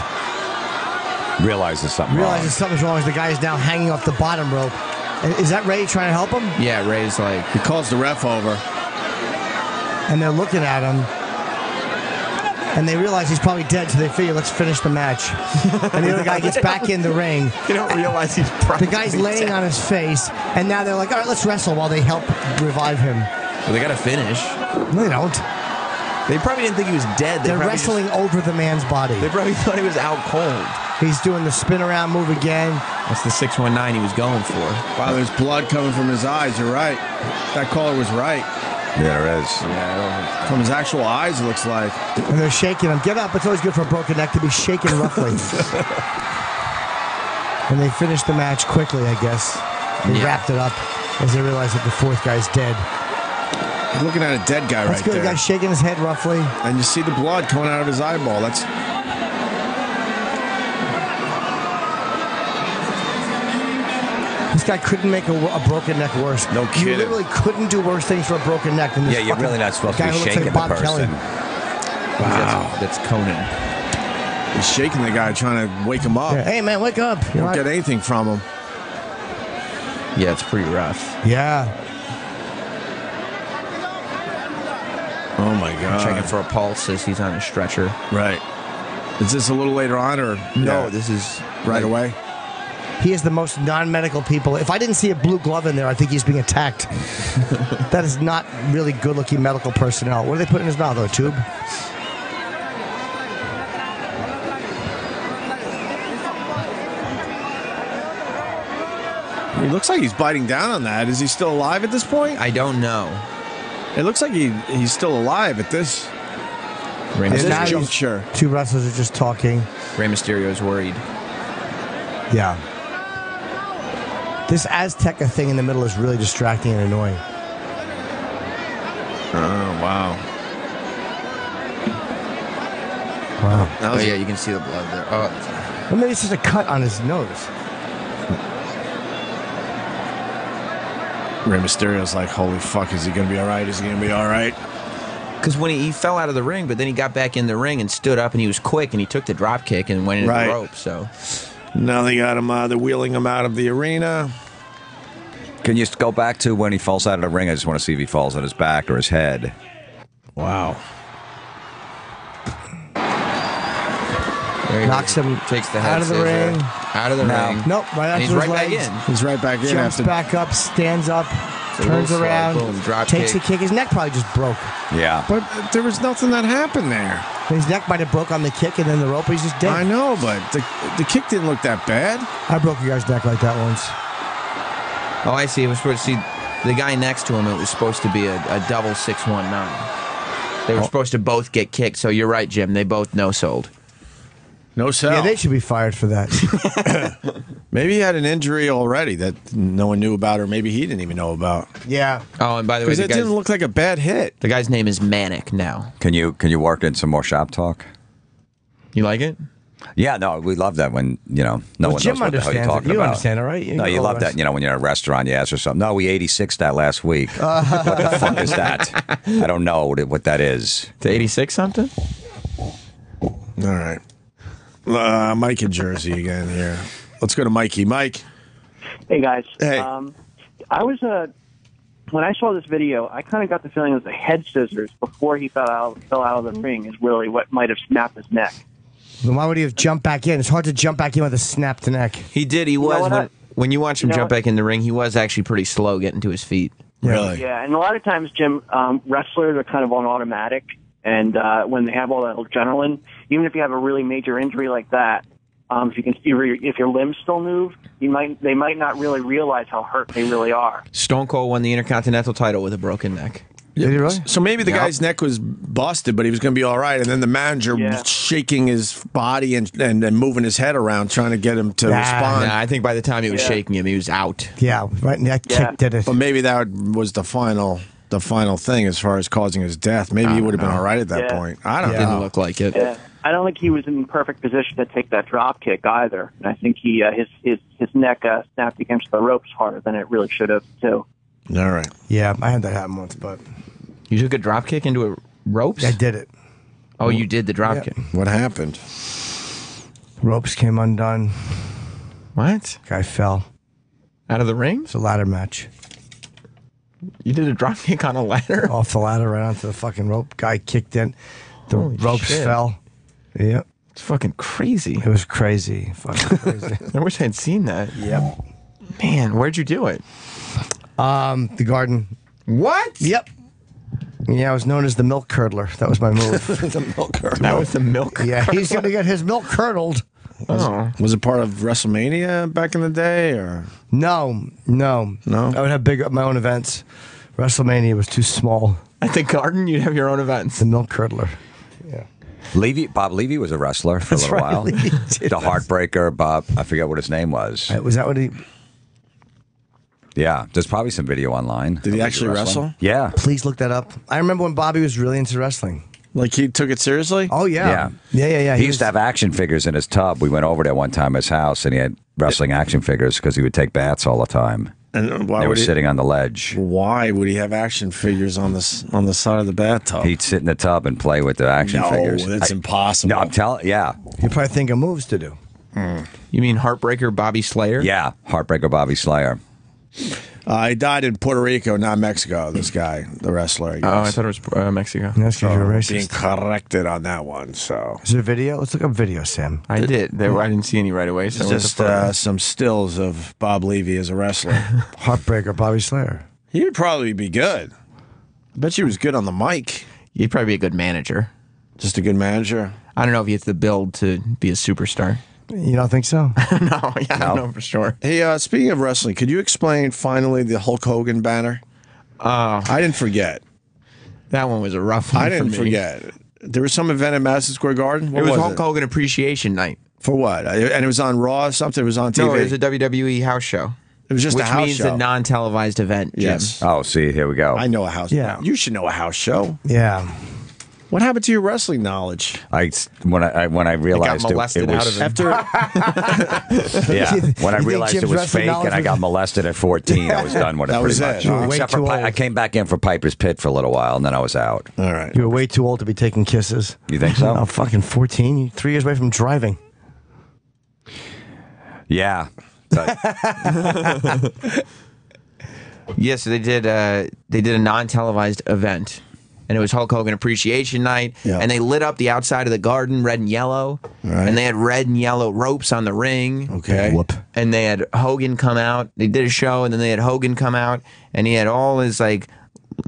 Realizes something realizes something's wrong as the guy is now hanging off the bottom rope. And is that Ray trying to help him? Yeah, Ray's like... He calls the ref over. And they're looking at him. And they realize he's probably dead, so they figure, let's finish the match. And the other guy gets back in the ring. You don't realize he's probably The guy's laying dead. on his face, and now they're like, all right, let's wrestle while they help revive him. Well, they got to finish. No, they don't. They probably didn't think he was dead. They're probably wrestling over the man's body. They probably thought he was out cold. He's doing the spin around move again. That's the 619 he was going for. Wow, there's blood coming from his eyes. You're right. That caller was right. Yeah, there is. Yeah, from his actual eyes, it looks like. And they're shaking him. Get up. It's always good for a broken neck to be shaken roughly. And they finished the match quickly, I guess. They wrapped it up as they realized that the fourth guy's dead. You're looking at a dead guy That's right good. there. The guy's shaking his head roughly. And you see the blood coming out of his eyeball. That's... This guy couldn't make a broken neck worse. No You kidding. literally couldn't do worse things for a broken neck than this. Yeah, you're fucking really not supposed to guy be who looks shaking like the Bob Kelly. person. Wow. That's Conan. He's shaking the guy, trying to wake him up. Yeah, hey, man, wake up. You don't get anything from him. Yeah, it's pretty rough. Yeah. Oh, my God. Checking for a pulse as he's on a stretcher. Right. Is this a little later on or No, yeah, this is right away? He is the most non-medical people. If I didn't see a blue glove in there, I think he's being attacked. That is not really good-looking medical personnel. What do they put in his mouth? A tube? He looks like he's biting down on that. Is he still alive at this point? I don't know. It looks like he's still alive at this juncture. Two wrestlers are just talking. Rey Mysterio's worried. Yeah. This Azteca thing in the middle is really distracting and annoying. Oh, wow. Wow. Oh, yeah, you can see the blood there. Oh, Well, maybe it's just a cut on his nose. Rey Mysterio's like, holy fuck, is he going to be all right? Is he going to be all right? because when he fell out of the ring, but then he got back in the ring and stood up, and he was quick, and he took the drop kick and went into the rope. So now they got him. They're wheeling him out of the arena. Can you go back to when he falls out of the ring? I just want to see if he falls on his back or his head. Wow. Knocks him takes the head out of the ring. Out of the ring. Nope, right And after he's his right back legs. in. He's right back in. Jumps back up, stands up, a turns little around, slow, boom, drop takes kick. a kick. His neck probably just broke. Yeah. But there was nothing that happened there. His neck might have broke on the kick and then the rope, but he's just dead. I know, but the kick didn't look that bad. I broke a guy's neck like that once. Oh, I see. It was supposed to see the guy next to him. It was supposed to be a double 619. They were supposed to both get kicked. So you're right, Jim. They both no-sold. No sell. Yeah, they should be fired for that. Maybe he had an injury already that no one knew about, or maybe he didn't even know about. Yeah. Oh, and by the way, Because it didn't look like a bad hit. The guy's name is Manic now. Can you work in some more shop talk? You like it? Yeah, no, we love that when, no one Jim knows what the hell you're understands it. talking You about. understand it, right? You No, you know love the that, when you're in a restaurant, you ask or something. No, we 86 that last week. What the fuck is that? I don't know what that is. To 86 something? All right. Mike in Jersey again here. Let's go to Mikey. Mike. Hey, guys. Hey. I was, when I saw this video, I kind of got the feeling that the head scissors before he fell out of the ring is really what might have snapped his neck. Then why would he have jumped back in? It's hard to jump back in with a snapped neck. He did. He was. When you watch him jump back in the ring, he was actually pretty slow getting to his feet. Really? Yeah, and a lot of times, Jim, wrestlers are kind of on automatic, and when they have all that adrenaline, even if you have a really major injury like that, if your limbs still move, they might not really realize how hurt they really are. Stone Cold won the Intercontinental title with a broken neck. Did he really? So maybe the guy's neck was busted, but he was going to be all right. And then the manager was shaking his body and moving his head around, trying to get him to respond. Nah, I think by the time he was shaking him, he was out. Yeah, right. And that kick did it. But maybe that was the final thing as far as causing his death. Maybe he would have been all right at that point. I don't know. Didn't look like it. Yeah. I don't think he was in perfect position to take that drop kick either. And I think his neck snapped against the ropes harder than it really should have, too. All right. Yeah, I had that happen once, but You took a drop kick into a ropes? I did it. Oh, you did the drop kick. What happened? Ropes came undone. What? Guy fell. Out of the ring? It's a ladder match. You did a drop kick on a ladder? Off the ladder right onto the fucking rope. Guy kicked in. The Holy ropes shit. fell. Yep. It's fucking crazy. It was crazy. Fucking crazy. I wish I'd seen that. Yep. Man, where'd you do it? The garden. What? Yep. Yeah, I was known as the milk curdler. That was my move. The milk curdler. That was the milk. Yeah, he's going to get his milk curdled. Oh. Was it part of WrestleMania back in the day, or No. I would have my own events. WrestleMania was too small. At the garden, you'd have your own events. The milk curdler. Bob Levy was a wrestler for a little while. The Heartbreaker, Bob. I forget what his name was. Was that what he... Yeah, there's probably some video online. Did he actually wrestle? Yeah. Please look that up. I remember when Bobby was really into wrestling. Like he took it seriously? Oh, yeah. Yeah. He used to have action figures in his tub. We went over there one time at his house, and he had wrestling action figures because he would take baths all the time. And they were sitting on the ledge. Why would he have action figures on the side of the bathtub? He'd sit in the tub and play with the action figures. No, that's impossible. No, I'm telling. Yeah. You probably think of moves to do. You mean Heartbreaker Bobby Slayer? Yeah, Heartbreaker Bobby Slayer. He died in Puerto Rico, not Mexico. This guy, the wrestler. I guess. Oh, I thought it was Mexico. That's because you're racist. Being corrected on that one. So is there a video? Let's look up video, Sam. I did. I didn't see any right away. So it's just some stills of Bob Levy as a wrestler. Heartbreaker, Bobby Slayer. He would probably be good. I bet you he was good on the mic. He'd probably be a good manager. Just a good manager. I don't know if he has the build to be a superstar. You don't think so? No, I don't know for sure. Hey, speaking of wrestling, could you explain finally the Hulk Hogan banner? I didn't forget. That one was a rough one. I didn't for me. forget. There was some event at Madison Square Garden. What it was was Hulk Hogan Appreciation Night. For what? And it was on Raw or something? It was on TV? No, it was a WWE house show. It was just a house show. Which means a non-televised event, Jim. Yes. Oh, see, here we go. I know a house. Yeah. You should know a house show. Yeah. What happened to your wrestling knowledge? When I realized got molested it was out of it. After yeah, when I You think realized it Jim's was wrestling fake and I knowledge got molested at 14, I was done with it. That pretty was much. it. You were way Except for too old. I came back in for Piper's Pit for a little while, and then I was out. All right. You were way too old to be taking kisses. You think so? I'm fucking 14. You're 3 years away from driving. Yeah. But Yeah, so they did a non-televised event, and it was Hulk Hogan Appreciation Night, and they lit up the outside of the Garden red and yellow, and they had red and yellow ropes on the ring. Okay. Whoop. And they had Hogan come out. They did a show, and then they had Hogan come out, and he had all his like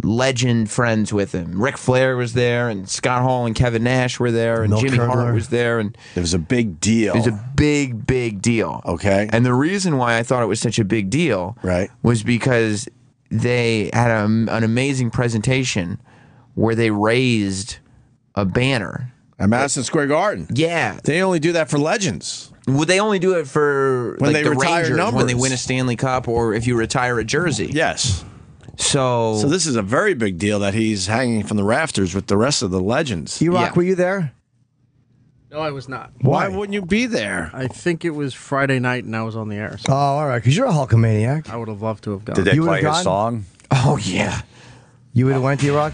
legend friends with him. Ric Flair was there, and Scott Hall and Kevin Nash were there, and Milk Jimmy Curdler. Hart was there, and It was a big deal. it was a big, big deal. Okay. And the reason why I thought it was such a big deal Right. was because they had an amazing presentation where they raised a banner. At Madison Square Garden. Yeah. They only do that for legends. Well, they only do it for When like they the retire Rangers when they numbers. win a Stanley Cup or if you retire a jersey. Yes. So So this is a very big deal that he's hanging from the rafters with the rest of the legends. E-Rock, Yeah. were you there? No, I was not. Why wouldn't you be there? I think it was Friday night and I was on the air. Oh, So all right, because you're a Hulkamaniac. I would have loved to have gone. did they You play would've his gone? song? Oh yeah. You would have went to E-Rock?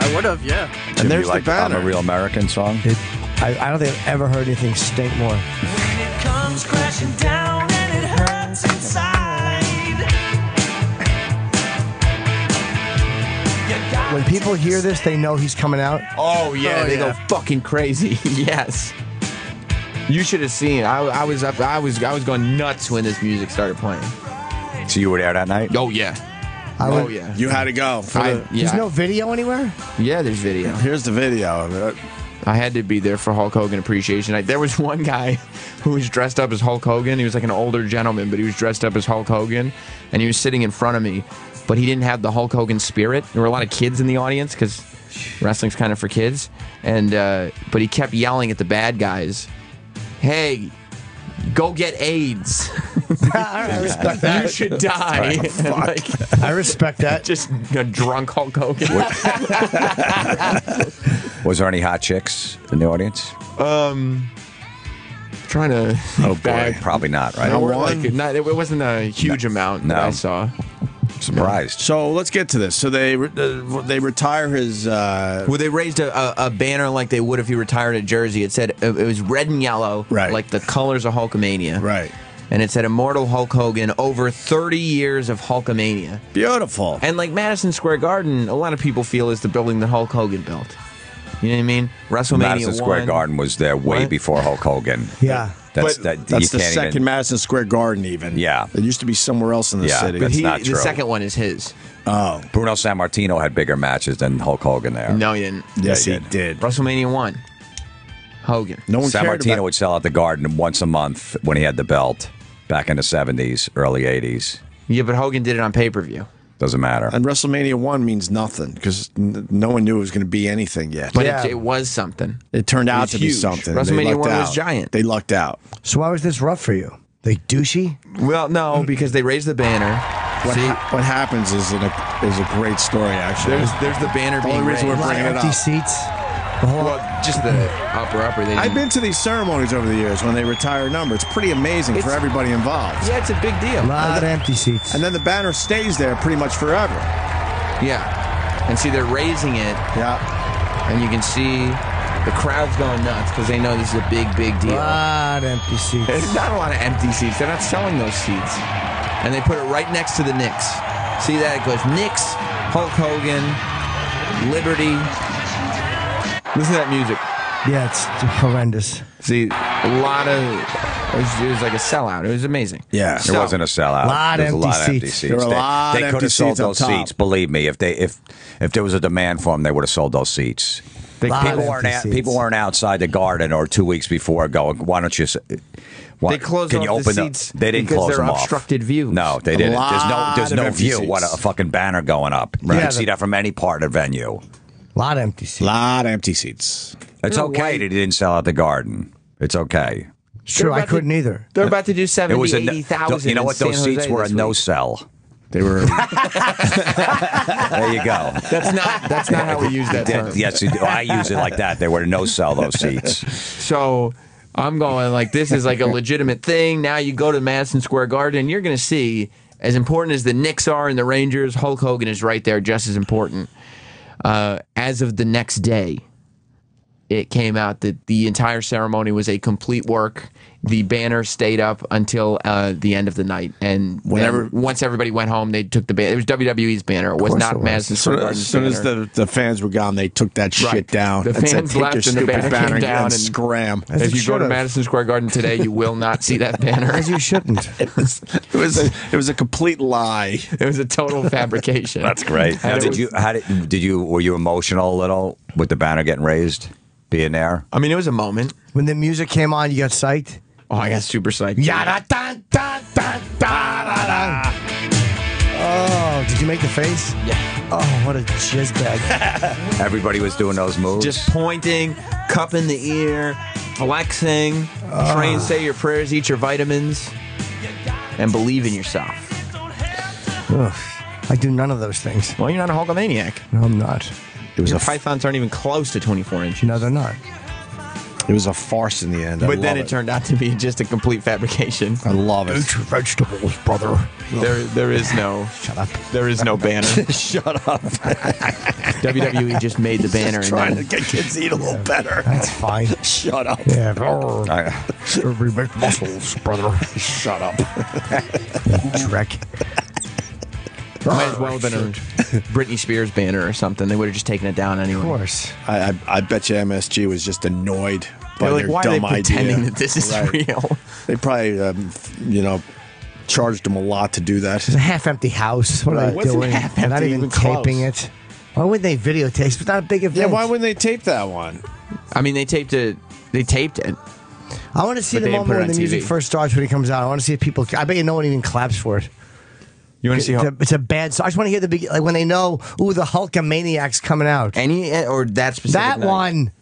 I would have, yeah. And there's you like the banner. I'm a Real American song? I don't think I've ever heard anything stink more. When it comes crashing down and it hurts inside. When people hear this, they know he's coming out. Oh yeah, Oh, they yeah. go fucking crazy. Yes. You should have seen. I was going nuts when this music started playing. So you were there that night? Oh yeah. I would- Oh yeah. You had to go. For I- the, yeah. There's no video anywhere? Yeah, there's video. here's the video of it. I had to be there for Hulk Hogan Appreciation Night. There was one guy who was dressed up as Hulk Hogan. He was like an older gentleman, but he was dressed up as Hulk Hogan, and he was sitting in front of me, but he didn't have the Hulk Hogan spirit. There were a lot of kids in the audience because wrestling's kind of for kids, and but he kept yelling at the bad guys, "Hey, go get AIDS! I respect that. You should die!" And, like, I respect that. just a drunk Hulk Hogan. Was there any hot chicks in the audience? Trying to Boy, probably not, right? No, it wasn't a huge amount that I saw. Surprised. So let's get to this. So they retire his. Well, they raised a banner like they would if he retired a jersey. It said it was red and yellow, Right. like the colors of Hulkamania, Right. And it said "Immortal Hulk Hogan, over 30 years of Hulkamania." Beautiful. And like Madison Square Garden, a lot of people feel is the building that Hulk Hogan built. You know what I mean? WrestleMania Madison Square 1. Garden was there way What? before Hulk Hogan. Yeah. That's But that. that's you the can't second even, Madison Square Garden, even. Yeah. It used to be somewhere else in the Yeah, city. but But not the true. second one is his. Oh. Bruno Sammartino had bigger matches than Hulk Hogan there. No, he didn't. Yes, Yeah, he he did. WrestleMania 1. Hogan. No one cared Sammartino about. would sell out the Garden once a month when he had the belt back in the 70s, early 80s. Yeah, but Hogan did it on pay-per-view. Doesn't matter. And WrestleMania 1 means nothing because no one knew it was going to be anything yet. But Yeah. it was something. It turned out was to be huge. something. They WrestleMania lucked 1 was out. giant. They lucked out. So why was this rough for you? They douchey? Well, no, because they raised the banner. What happens is a great story, actually. There's the banner The being only reason raised. we're bringing it Empty up. seats? The whole Well, just the upper. They I've been to these ceremonies over the years when they retire a number. It's pretty amazing for It's- everybody involved. Yeah, it's a big deal. lot of empty seats. And then the banner stays there pretty much forever. Yeah. And see, they're raising it, Yeah. and you can see the crowd's going nuts because they know this is a big, big deal. lot of empty seats. There's not a lot of empty seats. They're not selling those seats. And they put it right next to the Knicks. See that? It goes Knicks, Hulk Hogan, Liberty. Listen to that music. Yeah, it's horrendous. See, a lot of... It was like a sellout. It was amazing. Yeah, it wasn't a sellout. There was a lot of empty seats. There were a lot They of could empty have sold seats up those top. seats. Believe me, if there was a demand for them, they would have sold those seats. People weren't outside the Garden or 2 weeks before going, why don't you... They closed can you off the open seats They didn't because close they're them off. obstructed views. No, they didn't. There's no empty view. seats. What a fucking banner going up. You Yeah, can see that from any part of the venue. A lot of empty seats. Lot of empty seats. It's okay that he didn't sell out the Garden. It's okay. It's true, I couldn't either. They're about to do 70, It was 80,000 You know in what? Those San seats Jose were a this no week. sell. They were. There you go. That's not how we use that term. Yes, I use it like that. They were no sell those seats. So I'm going like, this is like a legitimate thing. Now you go to Madison Square Garden, and you're going to see, as important as the Knicks are and the Rangers, Hulk Hogan is right there, just as important. As of the next day, it came out that the entire ceremony was a complete work. The banner stayed up until the end of the night, and once everybody went home, they took the banner. It was WWE's banner. It was not Madison Square Garden's As soon as banner. the fans were gone, they took that shit down. The and said, fans "Take left, your and the stupid banner came down, and scram." If you go to Madison Square Garden today, you will not see that banner. As you shouldn't. It was a complete lie. It was a total fabrication. That's great. Now, were you emotional a little with the banner getting raised, being there? I mean, it was a moment. When the music came on, you got psyched? Oh, I got super psyched. Yada dun dun dun da da. Oh, did you make the face? Yeah. Oh, what a jizz bag. Everybody was doing those moves. Just pointing, cup in the ear, flexing, trying to say your prayers, eat your vitamins, and believe in yourself. Ugh, I do none of those things. Well, you're not a Hulkamaniac. No, I'm not. It was Your pythons aren't even close to 24 inches. No, they're not. It was a farce in the end. But then it turned out to be just a complete fabrication. I love it. Eat your vegetables, brother. There is no. Shut up. There is no banner. Shut up. WWE just made the banner. Just trying to get kids to eat a little better. That's fine. Shut up. Yeah. We make muscles, brother. Shut up. Shrek. Might as well have been a Britney Spears banner or something. They would have just taken it down anyway. Of course. I bet you MSG was just annoyed by They're like, their why are they dumb pretending idea. that this is Right. real? They probably, charged them a lot to do that. It's a half-empty house. What are Right. they Wasn't doing? half They're not empty, even even close. taping it. Why would they videotape? It's not a big event. Yeah, why wouldn't they tape that one? I mean, they taped it. I want to see But the they didn't put moment it when on the music TV. first starts when he comes out. I want to see if people. I bet you no one even claps for it. You want to see how It's a bad song. I just want to hear the big, like when they know, ooh, the Hulkamaniac's coming out. any or that specific That night? one.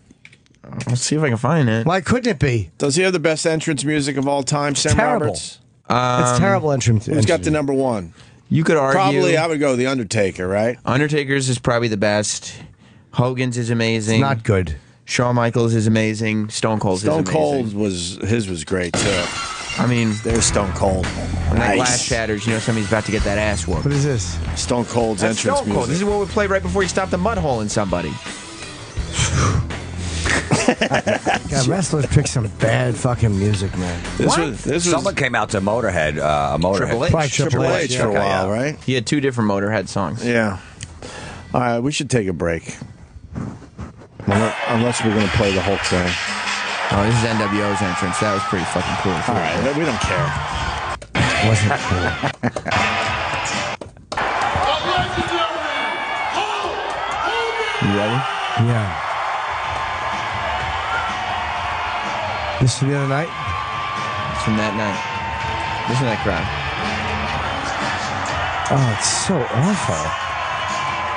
Let's see if I can find it. Why couldn't it be? Does he have the best entrance music of all time, Sam terrible. Roberts? It's terrible entrance. Who's got the number one? You could argue. Probably I would go The Undertaker, right? Undertaker's is probably the best. Hogan's is amazing. Not good. Shawn Michaels is amazing. Stone Cold's is Stone amazing. Cold was great too. I mean, there's Stone Cold. When that glass shatters, you know somebody's about to get that ass whooped. What is this? Stone Cold's That's entrance Stone Cold. music. This is what we played right before you stopped the mud hole in somebody. God, wrestlers pick some bad fucking music, man. Someone came out to Motorhead. Triple H. Probably Triple H for a while, right? He had two different Motorhead songs. Yeah. All right, we should take a break. Unless we're going to play the Hulk thing. Oh, this is NWO's entrance. That was pretty fucking cool. All right, we don't care. Wasn't cool. You ready? Yeah. This is the other night? It's from that night. Listen to that crowd. Oh, it's so awful.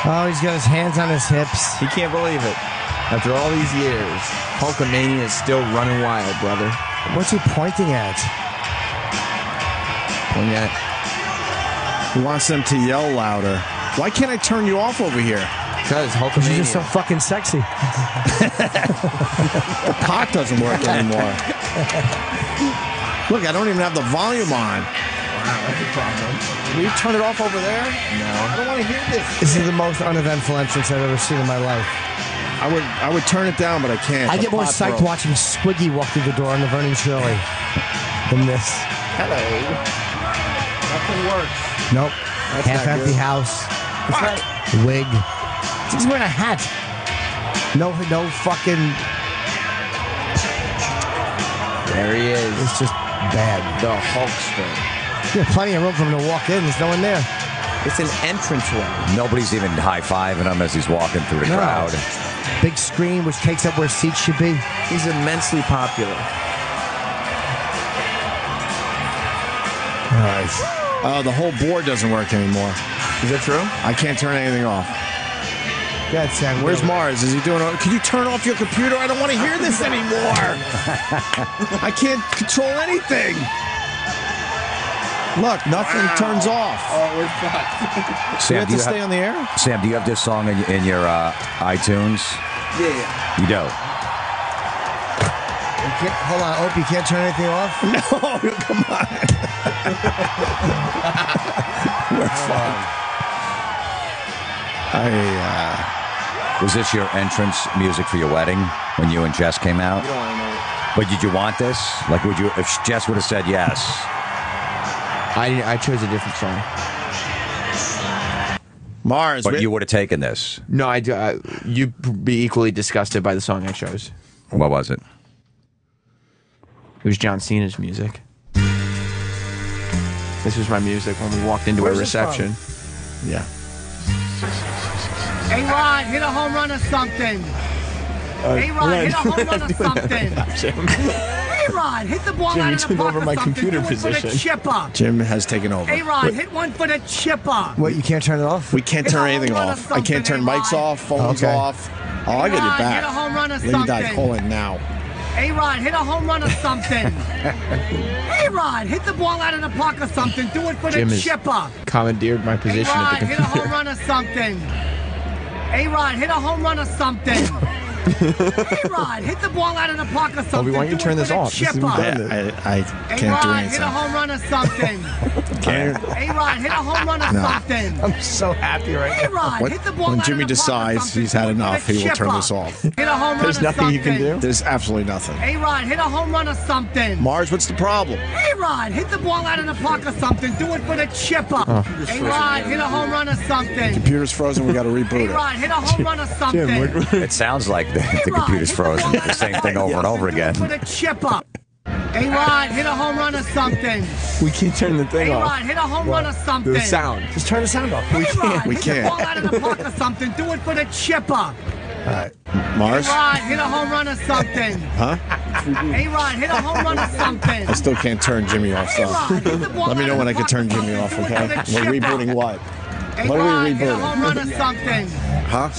Oh, he's got his hands on his hips. He can't believe it. After all these years, Hulkamania is still running wild, brother. What's he pointing at? Pointing at. He wants them to yell louder. Why can't I turn you off over here? Because You're Hulkamania. just so fucking sexy. The pot doesn't work anymore. Look, I don't even have the volume on. Wow, that's a problem. Will you turn it off over there? No. I don't want to hear this. This is the most uneventful entrance I've ever seen in my life. I would turn it down, but I can't. I The get more pot psyched broke. watching Squiggy walk through the door on the Vernon Shirley than this. Hello. Nothing works. Nope. half-empty house. Wig. He's wearing a hat. No fucking. There he is. It's just bad. The Hulkster. Yeah, plenty of room for him to walk in. There's no one there. It's an entranceway. Nobody's even high-fiving him as he's walking through the crowd. Big screen, which takes up where seats should be. He's immensely popular. All right. Oh, the whole board doesn't work anymore. Is that true? I can't turn anything off. God, Sam, where's Mars? Is he doing? Can you turn off your computer? I don't want to hear this anymore. I can't control anything. Look, nothing turns off. Oh, we're fucked. So you have to stay on the air? Sam, do you have this song in your iTunes? Yeah. You do? Hold on, Opie, you can't turn anything off? No, come on. We're fucked. Was this your entrance music for your wedding when you and Jess came out? You don't want to know. But did you want this? Like, would you? If Jess would have said yes? I chose a different song. Mars, but you would have taken this. No, you'd be equally disgusted by the song I chose. What was it? It was John Cena's music. This was my music when we walked into a reception. Yeah. Hey, Rod, hit a home run or something. Hey, Rod, hit a home run or something. Hey, Rod, hit the ball out of the park or something. Do it for the chipper. Jim has taken over. Hey, Rod, hit one for the chipper. What, you can't turn it off? We can't turn anything off. I can't turn mics off, phones off. Oh, I got your back. Hit a home run or Lady something. Di, call in now. Hey, Rod, hit a home run or something. Hey, Rod, hit the ball out of the park or something. Do it for Jim the has chipper. commandeered my position Hey, Rod, at the hit a computer. home run or something. Hey, Rod, hit a home run or something. Hey, Rod, hit the ball out of the park or something. why don't you Do turn it this for the off? This is chipper. redundant. I Hey, can't do Rod, anything. hit a home run or something. Can't. Hey, Rod, hit a home run or No. something. I'm so happy right Hey, Rod, hit the ball When out Jimmy of the park or decides something. he's had Do it for enough, the he will turn chipper. this off. Hit a home run There's or nothing you can something. do. There's absolutely nothing. Hey, Rod, hit a home run or something. Mars, what's the problem? Hey, Rod, hit the ball out of the park or something. Do it for the chipper. Hey, Rod, hit a home run or something. Computer's frozen. We got to Hey, reboot it. Rod, hit a home run or something. It sounds like the computer's frozen. The same thing over and over again. For the chipper. Hey, Rod, hit a home run or something. We can't turn the thing Hey, off. Rod, hit a home run or something. The sound. Just turn the sound off. Hey, Rod, We hit can't. the ball out of the park or something. Do it for the chipper. All right. Mars? Hey, Rod, hit a home run or something. Huh? Hey, Rod, hit a home run or something. I still can't turn Jimmy off, Hey, so Rod, hit the ball let me out know of when the I can park turn or Jimmy something. off, Do it okay? for the We're chipper. rebooting what? Hey, What Rod, are we hit a home run or rebooting? something. Huh?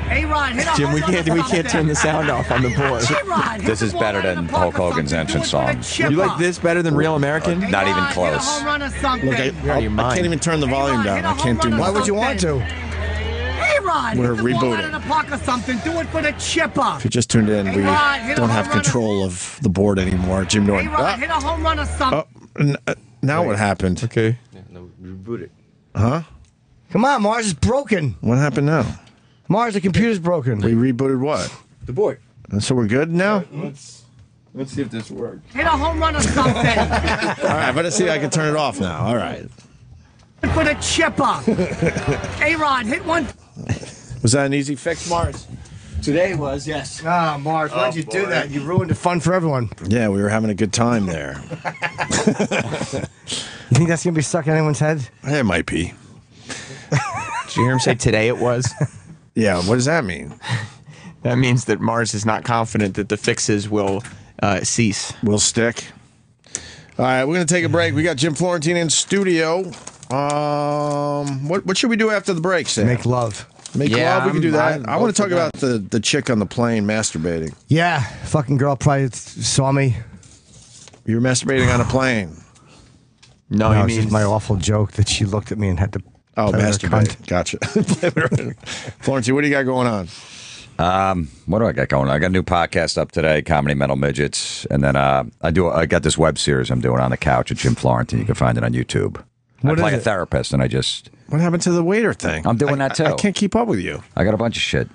Hey, Rod, hit a Jim, home we run can't or something. turn the sound off on the board. Hey, Rod, hit This the is ball better out of than the park Hulk or Hogan's something. Do entrance it for the song. chipper. You like this better than Real American? Hey, Not even Rod, close. Hit a home run or something. Look, your I mind. can't even turn the volume Hey, Rod, down. hit a I can't do home run or Why nothing. would you want to? Hey, Rod, We're hit the ball out rebooting. of the park or something. Do it for the chipper. If you just tuned in, Hey, we Rod, hit a don't home have run or- control of the board anymore. Jim Hey, Norton. Rod, hit a home run or something. Now what happened? Okay. Reboot it. Huh? Come on, Mars is broken. What happened now? Mars, the computer's broken. We rebooted what? The board. And so we're good now? Let's see if this works. Hit a home run or something. All right, but let's see if I can turn it off now. All right. For the chipper. Hey, Rod, hit one. Was that an easy fix, Mars? Today was, yes. Ah, Mars, why'd you do that? You ruined the fun for everyone. Yeah, we were having a good time there. You think that's going to be stuck in anyone's head? It might be. Did you hear him say today it was? Yeah, what does that mean? That means that Mars is not confident that the fixes will cease. Will stick. All right, we're going to take a break. We got Jim Florentine in studio. What should we do after the break, Sam? Make love. Make Yeah, love? We can do that. I'm I want to talk both for about the chick on the plane masturbating. Yeah, fucking girl probably saw me. You were masturbating on a plane. No, No, he it's means just my awful joke that she looked at me and had to. Oh, play with her cunt. masturbate. Gotcha. Florentine, what do you got going on? What do I got going on? I got a new podcast up today, Comedy Metal Midgets, and then I got this web series I'm doing on the couch at Jim Florentine. You can find it on YouTube. I What play is a it? therapist, and What happened to the waiter thing? I'm doing that too. I can't keep up with you. I got a bunch of shit.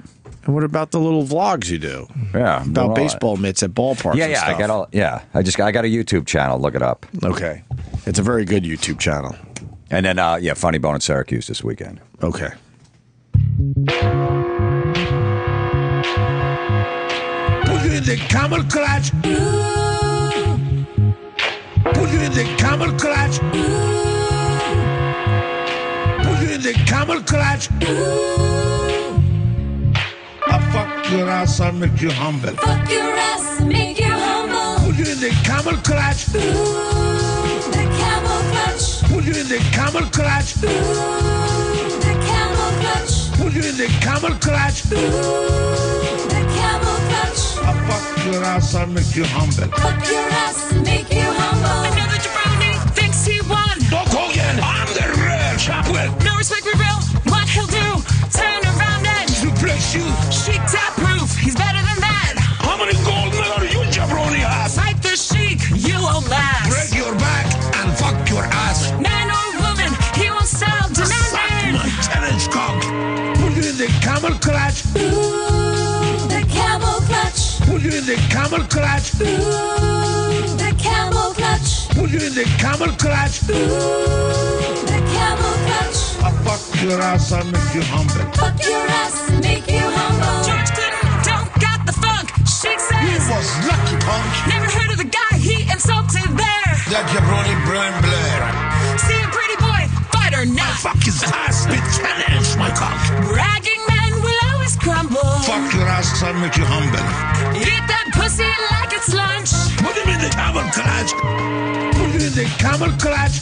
And what about the little vlogs you do? Yeah, I'm doing all About that. baseball mitts at ballparks. Yeah, and yeah, stuff. I got all. Yeah, I got a YouTube channel. Look it up. Okay, it's a very good YouTube channel. And then, yeah, Funny Bone in Syracuse this weekend. Okay. Put you in the camel clutch. Put you in the camel clutch. Put you in the camel clutch. I fuck your ass and make you humble. Fuck your ass and make you humble. Put you in the camel clutch. The camel clutch. Put you in the camel clutch. The camel clutch. Put you in the camel clutch. The camel clutch. I fuck your ass and make you humble. Fuck your ass and make you humble. Another jabroni thinks he won. Hulk Hogan, I'm the real champion. No respect for real. What he'll do? Turn around and suplex you. Sheik tap proof. He's better than that. How many gold medals you jabroni have? Fight the Sheik. You old ass. Break your back and fuck your ass. Man or woman, he won't stop demanding. My tennis cock. Put you in the camel clutch. The camel clutch. Put you in the camel clutch. The camel clutch. Put you in the camel clutch. The camel clutch. I fuck your ass and make you humble. Fuck your ass and make you humble. George Clinton don't got the funk. Sheik says he was lucky, punk. Never heard of the guy he insulted there. That jabroni Brian Blair. See a pretty boy, fight or not. I fuck his ass with 10 inch my cock. Bragging men will always crumble. Fuck your ass and make you humble. Eat that pussy like it's lunch. Put him in the camel clutch. Put you in the camel clutch.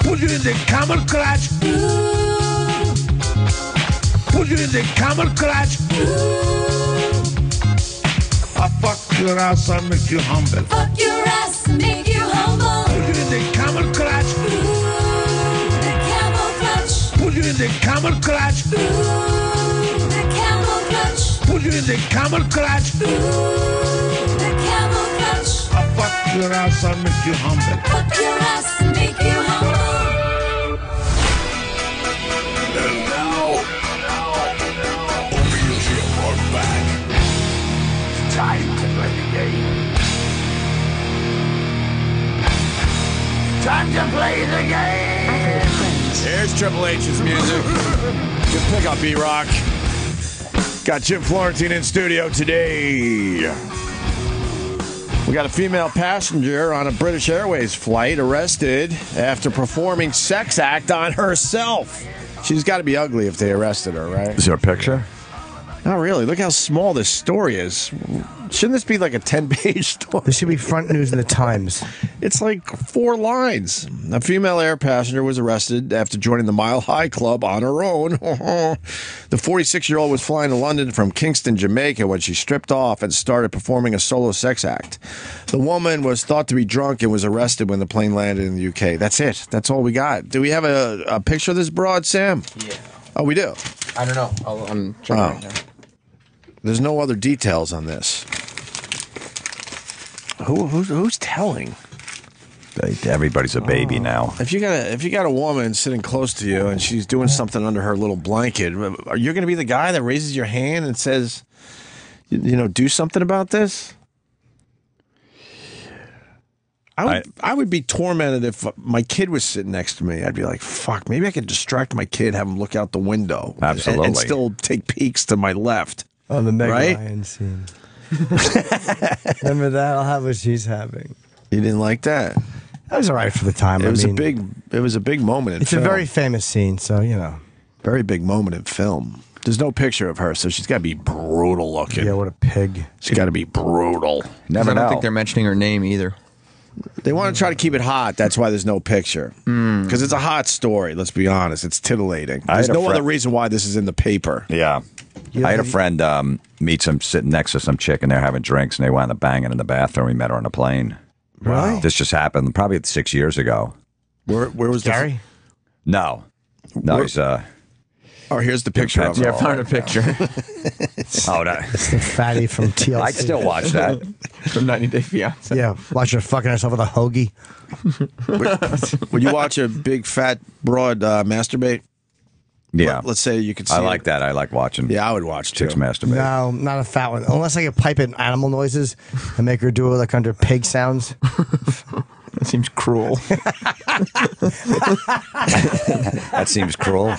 Put you in the camel clutch. Put you in the camel clutch. I fuck your ass and make you humble. Fuck your ass and make you humble. Put you in the camel clutch. The camel clutch. Put you in the camel clutch. The camel clutch. Put you in the camel clutch. The camel clutch. I fuck your ass and make you humble. Fuck your ass and make you humble. And now, Opie and Jim are back. It's time to play the game. Time to play the game. Here's Triple H's music. Good pickup, B-Rock. Got Jim Florentine in studio today. We got a female passenger on a British Airways flight arrested after performing sex act on herself. She's got to be ugly if they arrested her, right? Is there a picture? Not really. Look how small this story is. Shouldn't this be like a 10-page story? This should be front news in the Times. It's like 4 lines. A female air passenger was arrested after joining the Mile High Club on her own. The 46-year-old was flying to London from Kingston, Jamaica when she stripped off and started performing a solo sex act. The woman was thought to be drunk and was arrested when the plane landed in the UK. That's it. That's all we got. Do we have a picture of this broad, Sam? Yeah. Oh, we do? I don't know. I'm checking right now. There's no other details on this. Who's telling? Everybody's a baby now. If you got a woman sitting close to you and she's doing something under her little blanket, are you going to be the guy that raises your hand and says, do something about this? I would be tormented if my kid was sitting next to me. I'd be like, fuck, maybe I could distract my kid, have him look out the window. Absolutely. And still take peeks to my left. Oh, the Meg Right? Ryan scene. Remember that? I'll have what she's having. You didn't like that? That was all right for the time. It was a big moment in It's film. a very famous scene, so, Very big moment in film. There's no picture of her, so she's got to be brutal looking. Yeah, what a pig. She's got to be brutal. I don't think they're mentioning her name either. They want to try to keep it hot. That's why there's no picture. Because it's a hot story, let's be honest. It's titillating. There's no other reason why this is in the paper. Yeah. I had a friend meet sitting next to some chick, and they're having drinks, and they wound up banging in the bathroom. We met her on a plane. Really? This just happened probably 6 years ago. Where was Gary? No, he's Oh, here's the picture of her. Yeah, I found a picture. Oh, no. It's the fatty from TLC. I'd still watch that. From 90 Day Fiancé. Yeah, watch her fucking herself with a hoagie. Would you watch a big fat broad masturbate? Yeah. Let's say you could see I like that. I like watching. Yeah, I would watch chicks too. masturbate. No, not a fat one. Unless I could pipe in animal noises and make her do it like under pig sounds. That seems cruel. That seems cruel.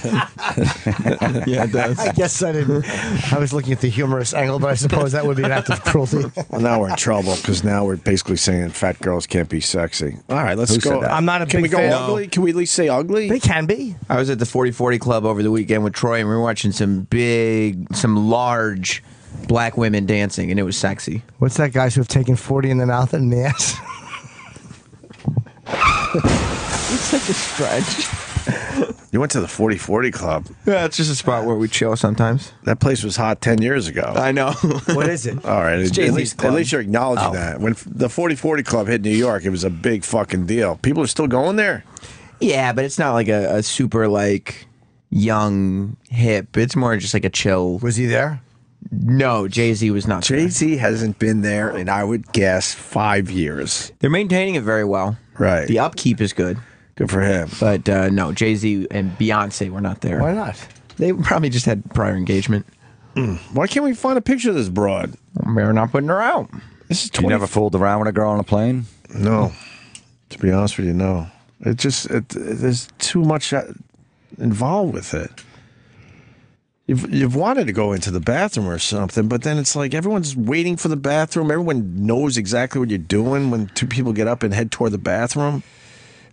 Yeah, it does. I guess I didn't. I was looking at the humorous angle, but I suppose that would be an act of cruelty. Well, now we're in trouble because now we're basically saying fat girls can't be sexy. All right, let's Who go. said that? I'm not a Can we big go fan. ugly? Can we at least say ugly? They can be. I was at the 40/40 Club over the weekend with Troy, and we were watching some large black women dancing, and it was sexy. What's that, guys who have taken 40 in the mouth and in the ass? It's such a stretch. You went to the 40/40 Club. Yeah, it's just a spot where we chill sometimes. That place was hot 10 years ago. I know. What is it? All right, It's at Jay-Z's least, club. you're acknowledging that. When the 40/40 Club hit New York, it was a big fucking deal. People are still going there. Yeah, but it's not like a super like young hip. It's more just like a chill. Was he there? No, Jay-Z was not. Jay-Z hasn't been there in, I would guess, 5 years. They're maintaining it very well. Right. The upkeep is good. Good for him. But no, Jay-Z and Beyonce were not there. Why not? They probably just had prior engagement. Why can't we find a picture of this broad? We're not putting her out. This is You never fooled around with a girl on a plane? No. To be honest with you, no. There's too much involved with it. You've wanted to go into the bathroom or something, but then it's like everyone's waiting for the bathroom. Everyone knows exactly what you're doing when two people get up and head toward the bathroom.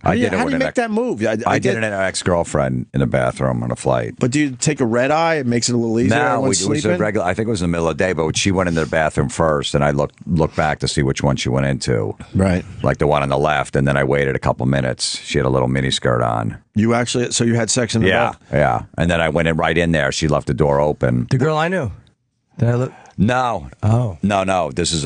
How do you make that move? I did it in an ex-girlfriend in the bathroom on a flight. But do you take a red eye? It makes it a little easier. No, it Everyone's was a sleeping? regular. I think it was in the middle of the day, but she went into the bathroom first, and I looked back to see which one she went into. Right, like the one on the left, and then I waited a couple minutes. She had a little mini skirt on. You actually, so you had sex in the bath? Yeah, and then I went in right in there. She left the door open. The girl I knew. Did I look? No. Oh. No. This is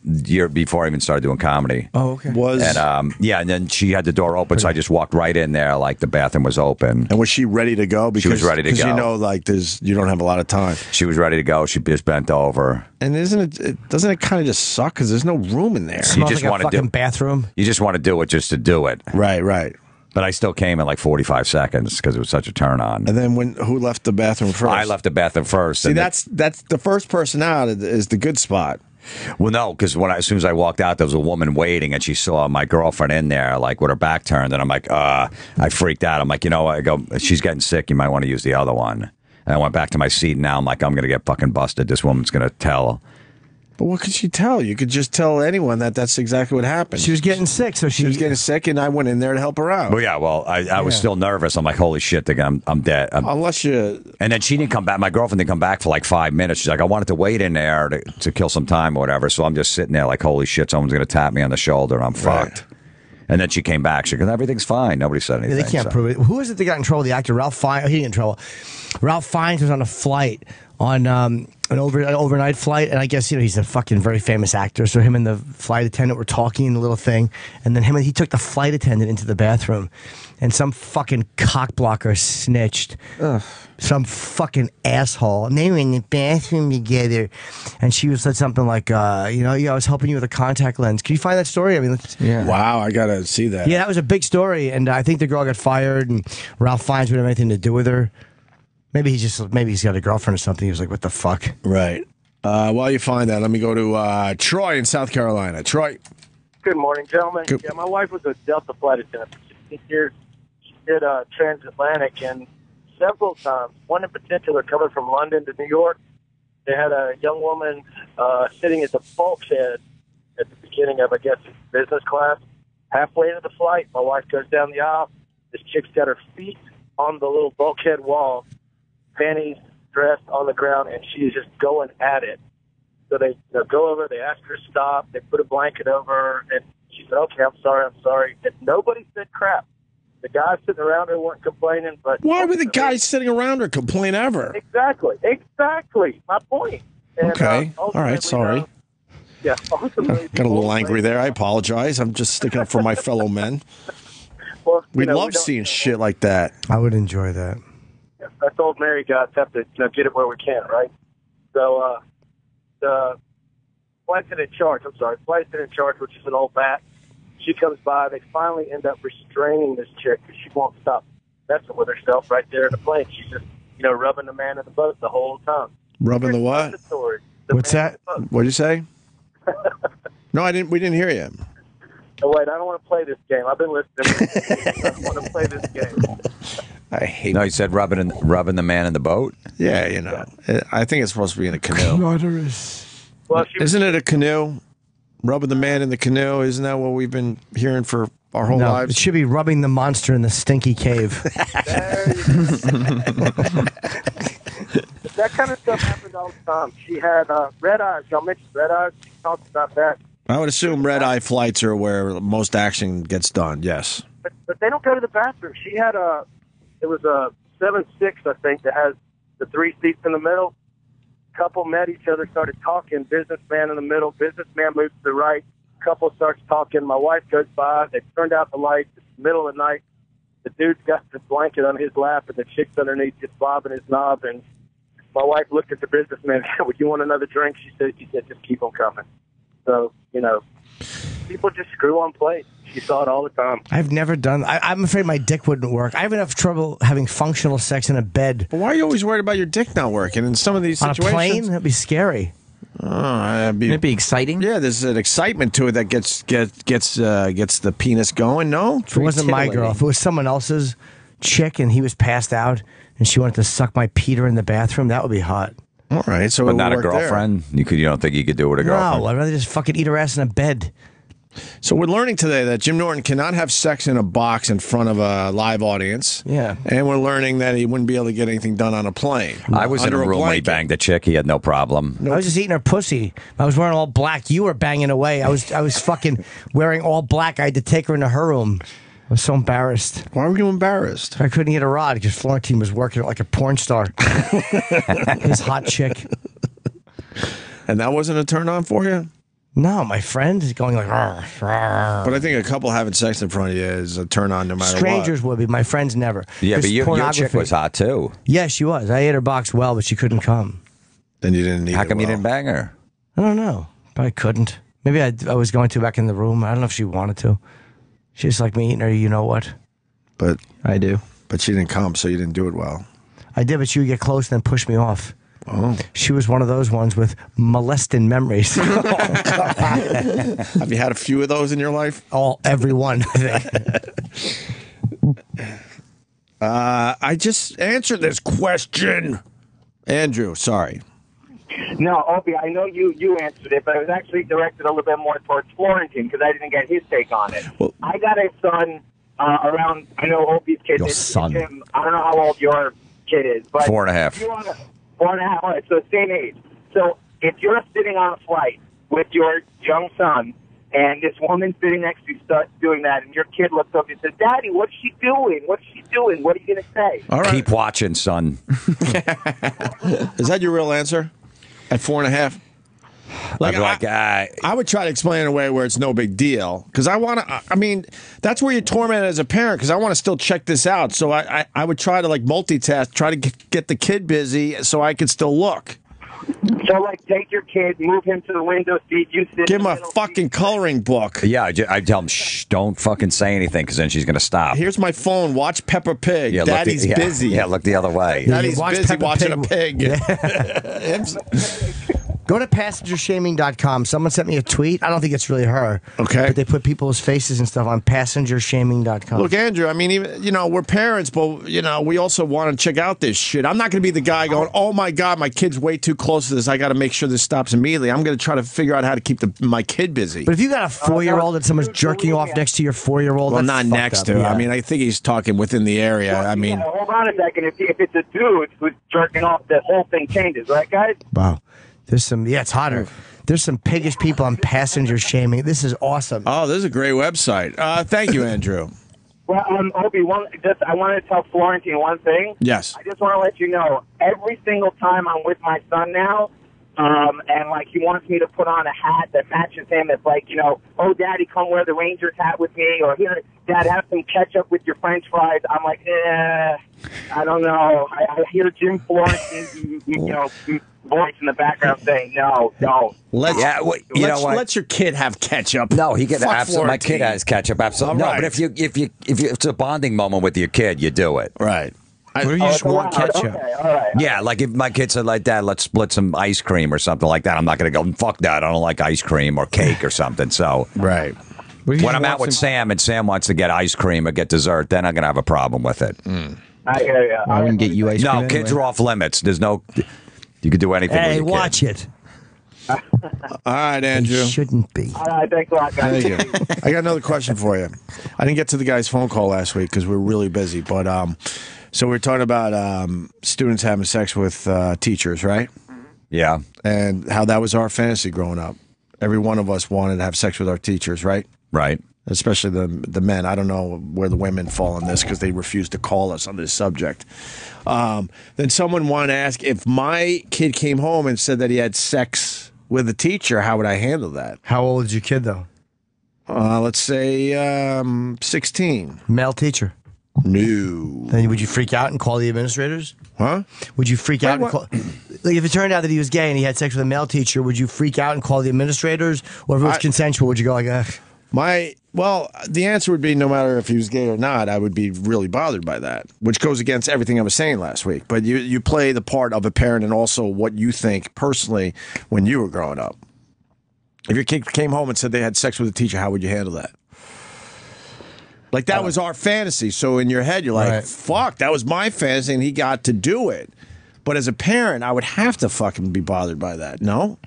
year before I even started doing comedy. Oh, okay. And and then she had the door open, so I just walked right in there, like the bathroom was open. And was she ready to go? Because, she was ready to go. Because you know, like you don't have a lot of time. She was ready to go. She just bent over. And doesn't it kind of just suck because there's no room in there? You just like want a to fucking bathroom. You just want to do it just to do it. Right. But I still came in like 45 seconds because it was such a turn on. And then who left the bathroom first? I left the bathroom first. See, and that's the first person out is the good spot. Well, no, because as soon as I walked out, there was a woman waiting, and she saw my girlfriend in there, like with her back turned, and I'm like, I freaked out. I'm like, I go, she's getting sick. You might want to use the other one. And I went back to my seat, and now I'm like, I'm going to get fucking busted. This woman's going to tell. But what could she tell? You could just tell anyone that's exactly what happened. She was getting sick, so she was getting sick, and I went in there to help her out. Well, yeah, I was still nervous. I'm like, holy shit, I'm dead. Unless you... And then she didn't come back. My girlfriend didn't come back for like 5 minutes. She's like, I wanted to wait in there to kill some time or whatever. So I'm just sitting there like, holy shit, someone's going to tap me on the shoulder, and I'm fucked. And then she came back. She goes, everything's fine. Nobody said anything. Yeah, they can't prove it. Who is it that got in trouble? The actor Ralph Fiennes. He didn't get in trouble. Ralph Fiennes was on a flight on an overnight flight, and I guess he's a fucking very famous actor. So him and the flight attendant were talking in the little thing, and then he took the flight attendant into the bathroom, and some fucking cockblocker snitched. Ugh. Some fucking asshole. And they were in the bathroom together, and she said something like, I was helping you with a contact lens. Can you find that story? I mean, Wow, I gotta see that. Yeah, that was a big story, and I think the girl got fired, and Ralph Fiennes wouldn't have anything to do with her. Maybe he's got a girlfriend or something. He was like, "What the fuck?" Right. While you find that, let me go to Troy in South Carolina. Troy. Good morning, gentlemen. Good. Yeah, my wife was a Delta flight attendant for 16 years. She did transatlantic, and several times, one in particular coming from London to New York, they had a young woman sitting at the bulkhead at the beginning of, I guess, business class. Halfway into the flight, my wife goes down the aisle. This chick's got her feet on the little bulkhead wall, panties, dress on the ground, and she's just going at it. So they go over, they ask her to stop, they put a blanket over her, and she said, okay, I'm sorry. And nobody said crap. The guys sitting around her weren't complaining, but... Why were the guys sitting around her complain ever? Exactly. My point. And, okay. All right, sorry. Yeah. Ultimately, got a little angry there. I apologize. I'm just sticking up for my fellow men. Well, we love seeing shit like that. I would enjoy that. Us old married guys have to get it where we can, right? So the flight attendant in charge, which is an old bat, she comes by. They finally end up restraining this chick because she won't stop messing with herself right there in the plane. She's just, rubbing the man in the boat the whole time. Rubbing the what? The What's that? What'd you say? No, I didn't. We didn't hear you. Oh, wait, I don't want to play this game. I've been listening. I don't want to play this game. I hate. No, you said rubbing the man in the boat. Yeah, you know. I think it's supposed to be in a canoe. Well, Isn't it a canoe? Rubbing the man in the canoe. Isn't that what we've been hearing for our whole No, lives? it should be rubbing the monster in the stinky cave. That kind of stuff happened all the time. She had red eyes. Y'all mentioned red eyes. She talked about that. I would assume red-eye flights are where most action gets done. Yes. But they don't go to the bathroom. She had it was a 7-6, I think, that has the 3 seats in the middle. Couple met each other, started talking. Businessman in the middle. Businessman moves to the right. Couple starts talking. My wife goes by. They turned out the lights. It's the middle of the night. The dude's got the blanket on his lap, and the chick's underneath just bobbing his knob. And my wife looked at the businessman and said, "Would you want another drink?" She said, "Just keep them coming." So, people just screw on plates. She saw it all the time. I've never done. I'm afraid my dick wouldn't work. I have enough trouble having functional sex in a bed. But why are you always worried about your dick not working in some of these On situations? a plane, that'd be scary. It'd be exciting. Yeah, there's an excitement to it that gets the penis going. No, If it wasn't my girl, if it was someone else's chick and he was passed out and she wanted to suck my Peter in the bathroom, that would be hot. All right, so but it not a would work there. girlfriend. You don't think you could do it with a girlfriend? No, I'd rather just fucking eat her ass in a bed. So we're learning today that Jim Norton cannot have sex in a box in front of a live audience. Yeah. And we're learning that he wouldn't be able to get anything done on a plane. I was in Under a room when he blanket. banged a chick. He had no problem. I was just eating her pussy. I was wearing all black. You were banging away. I was fucking wearing all black. I had to take her into her room. I was so embarrassed. Why were you embarrassed? I couldn't get a rod because Florentine was working it like a porn star. His hot chick. And that wasn't a turn on for you? No, my friend is going like. "Arr, arr." But I think a couple having sex in front of you is a turn on no matter Strangers would be. My friends never. Yeah, This but your chick pornography. was hot too. Yeah, she was. I ate her box well, but she couldn't come. what. Then you didn't need How it come you well. didn't bang her? I don't know. Probably couldn't. Maybe I was going to back in the room. I don't know if she wanted to. She's like me eating her. You know what? But I do. But she didn't come, so you didn't do it well. I did, but she would get close and then push me off. Oh. She was one of those ones with molesting memories. Have you had a few of those in your life? Every one, I think. I just answered this question. Andrew, sorry. No, Opie, I know you answered it, but it was actually directed a little bit more towards Florentine because I didn't get his take on it. I got a son around, I know Opie's kid. Your son. Jim, I don't know how old your kid is, but 4.5. if you want to, 4.5, all right, so same age. So if you're sitting on a flight with your young son and this woman sitting next to you starts doing that and your kid looks up and says, "Daddy, what's she doing? What's she doing? What are you going to say?" All right. Keep watching, son. Is that your real answer? At 4.5? I would try to explain it in a way where it's no big deal. Because I want to, I mean, that's where you're tormented as a parent because I want to still check this out. So I would try to like multitask, try to get the kid busy so I could still look. So, like, take your kid, move him to the window seat, you sit Give in him the a middle fucking coloring book. Yeah, I tell him, shh, don't fucking say anything because then she's going to stop. Here's my phone. Watch Peppa Pig. Yeah, Daddy's busy. Yeah, look the other way. Daddy's Watch busy Peppa watching Pig. a pig. Go to passengershaming.com. Someone sent me a tweet. I don't think it's really her. Okay. But they put people's faces and stuff on passengershaming.com. Look, Andrew, I mean, even, we're parents, but, we also want to check out this shit. I'm not going to be the guy going, "Oh, my God, my kid's way too close to this. I got to make sure this stops immediately." I'm going to try to figure out how to keep my kid busy. But if you got a 4-year-old and someone's jerking off next to your 4-year-old, Well, that's not fucked next up. to. Yeah. I mean, I think he's talking within the area. I mean, Yeah, hold on a second. If it's a dude who's jerking off, the whole thing changes, right, guys? Wow. There's some, it's hotter. There's some piggish people on passenger shaming. This is awesome. oh, this is a great website. Thank you, Andrew. Well, Opie, I wanted to tell Florentine one thing. Yes. I just want to let you know, every single time I'm with my son now, and like he wants me to put on a hat that matches him. It's like, "Oh, Daddy, come wear the Rangers hat with me," or "Here, Dad, have some ketchup with your French fries." I'm like, I don't know. I hear Jim Florentine's, voice in the background saying, "No, don't." Let's what? let your kid have ketchup. No, he can Fuck absolutely. My Florentine. kid has ketchup. Absolutely. All No, right. but if it's a bonding moment with your kid, you do it. Right. Or you just want ketchup. Okay, all right. Yeah, like if my kid said like, "Dad, let's split some ice cream or something like that," I'm not going to go, "Fuck that, I don't like ice cream or cake or something." So Right. When I'm out with Sam and Sam wants to get ice cream or get dessert, then I'm going to have a problem with it. I hear ya. I wouldn't get you ice cream. No, kids are off limits. There's no. You can do anything. Hey, with your watch kid. it. All right, Andrew. It shouldn't be. All right, thanks a lot, guys. Thank you. I got another question for you. I didn't get to the guy's phone call last week because we were really busy. But so we were talking about students having sex with teachers, right? Yeah. And how that was our fantasy growing up. Every one of us wanted to have sex with our teachers, right? Right. Especially the men. I don't know where the women fall on this because they refuse to call us on this subject. Then someone wanted to ask if my kid came home and said that he had sex with a teacher, how would I handle that? How old is your kid, though? Let's say 16. Male teacher. No. Then would you freak out and call the administrators? Huh? Would you freak out and call... Like, if it turned out that he was gay and he had sex with a male teacher, would you freak out and call the administrators? Or if it was consensual, would you go like, ugh? Well, the answer would be no matter if he was gay or not, I would be really bothered by that, which goes against everything I was saying last week. But you play the part of a parent and also what you think personally when you were growing up. If your kid came home and said they had sex with a teacher, how would you handle that? Like, that was our fantasy. So in your head, you're like, fuck, that was my fantasy and he got to do it. But as a parent, I would have to fucking be bothered by that, no?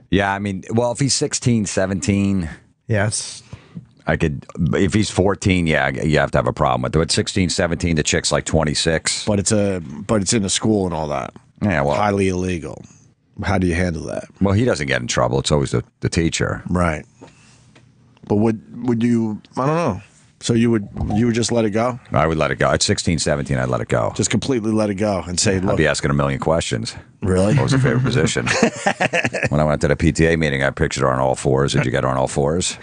Yeah, I mean, well, if he's 16, 17... Yes. I could, if he's 14, yeah, you have to have a problem with it. But 16, 17, the chick's like 26. But it's in a school and all that. Yeah, well. Highly illegal. How do you handle that? Well, he doesn't get in trouble. It's always the teacher. Right. But would you, I don't know. So you would just let it go? I would let it go. At 16, 17, I'd let it go. Just completely let it go and say, look. I'd be asking a million questions. Really? What was your favorite position? When I went to the PTA meeting, I pictured her on all fours. Did you get her on all fours?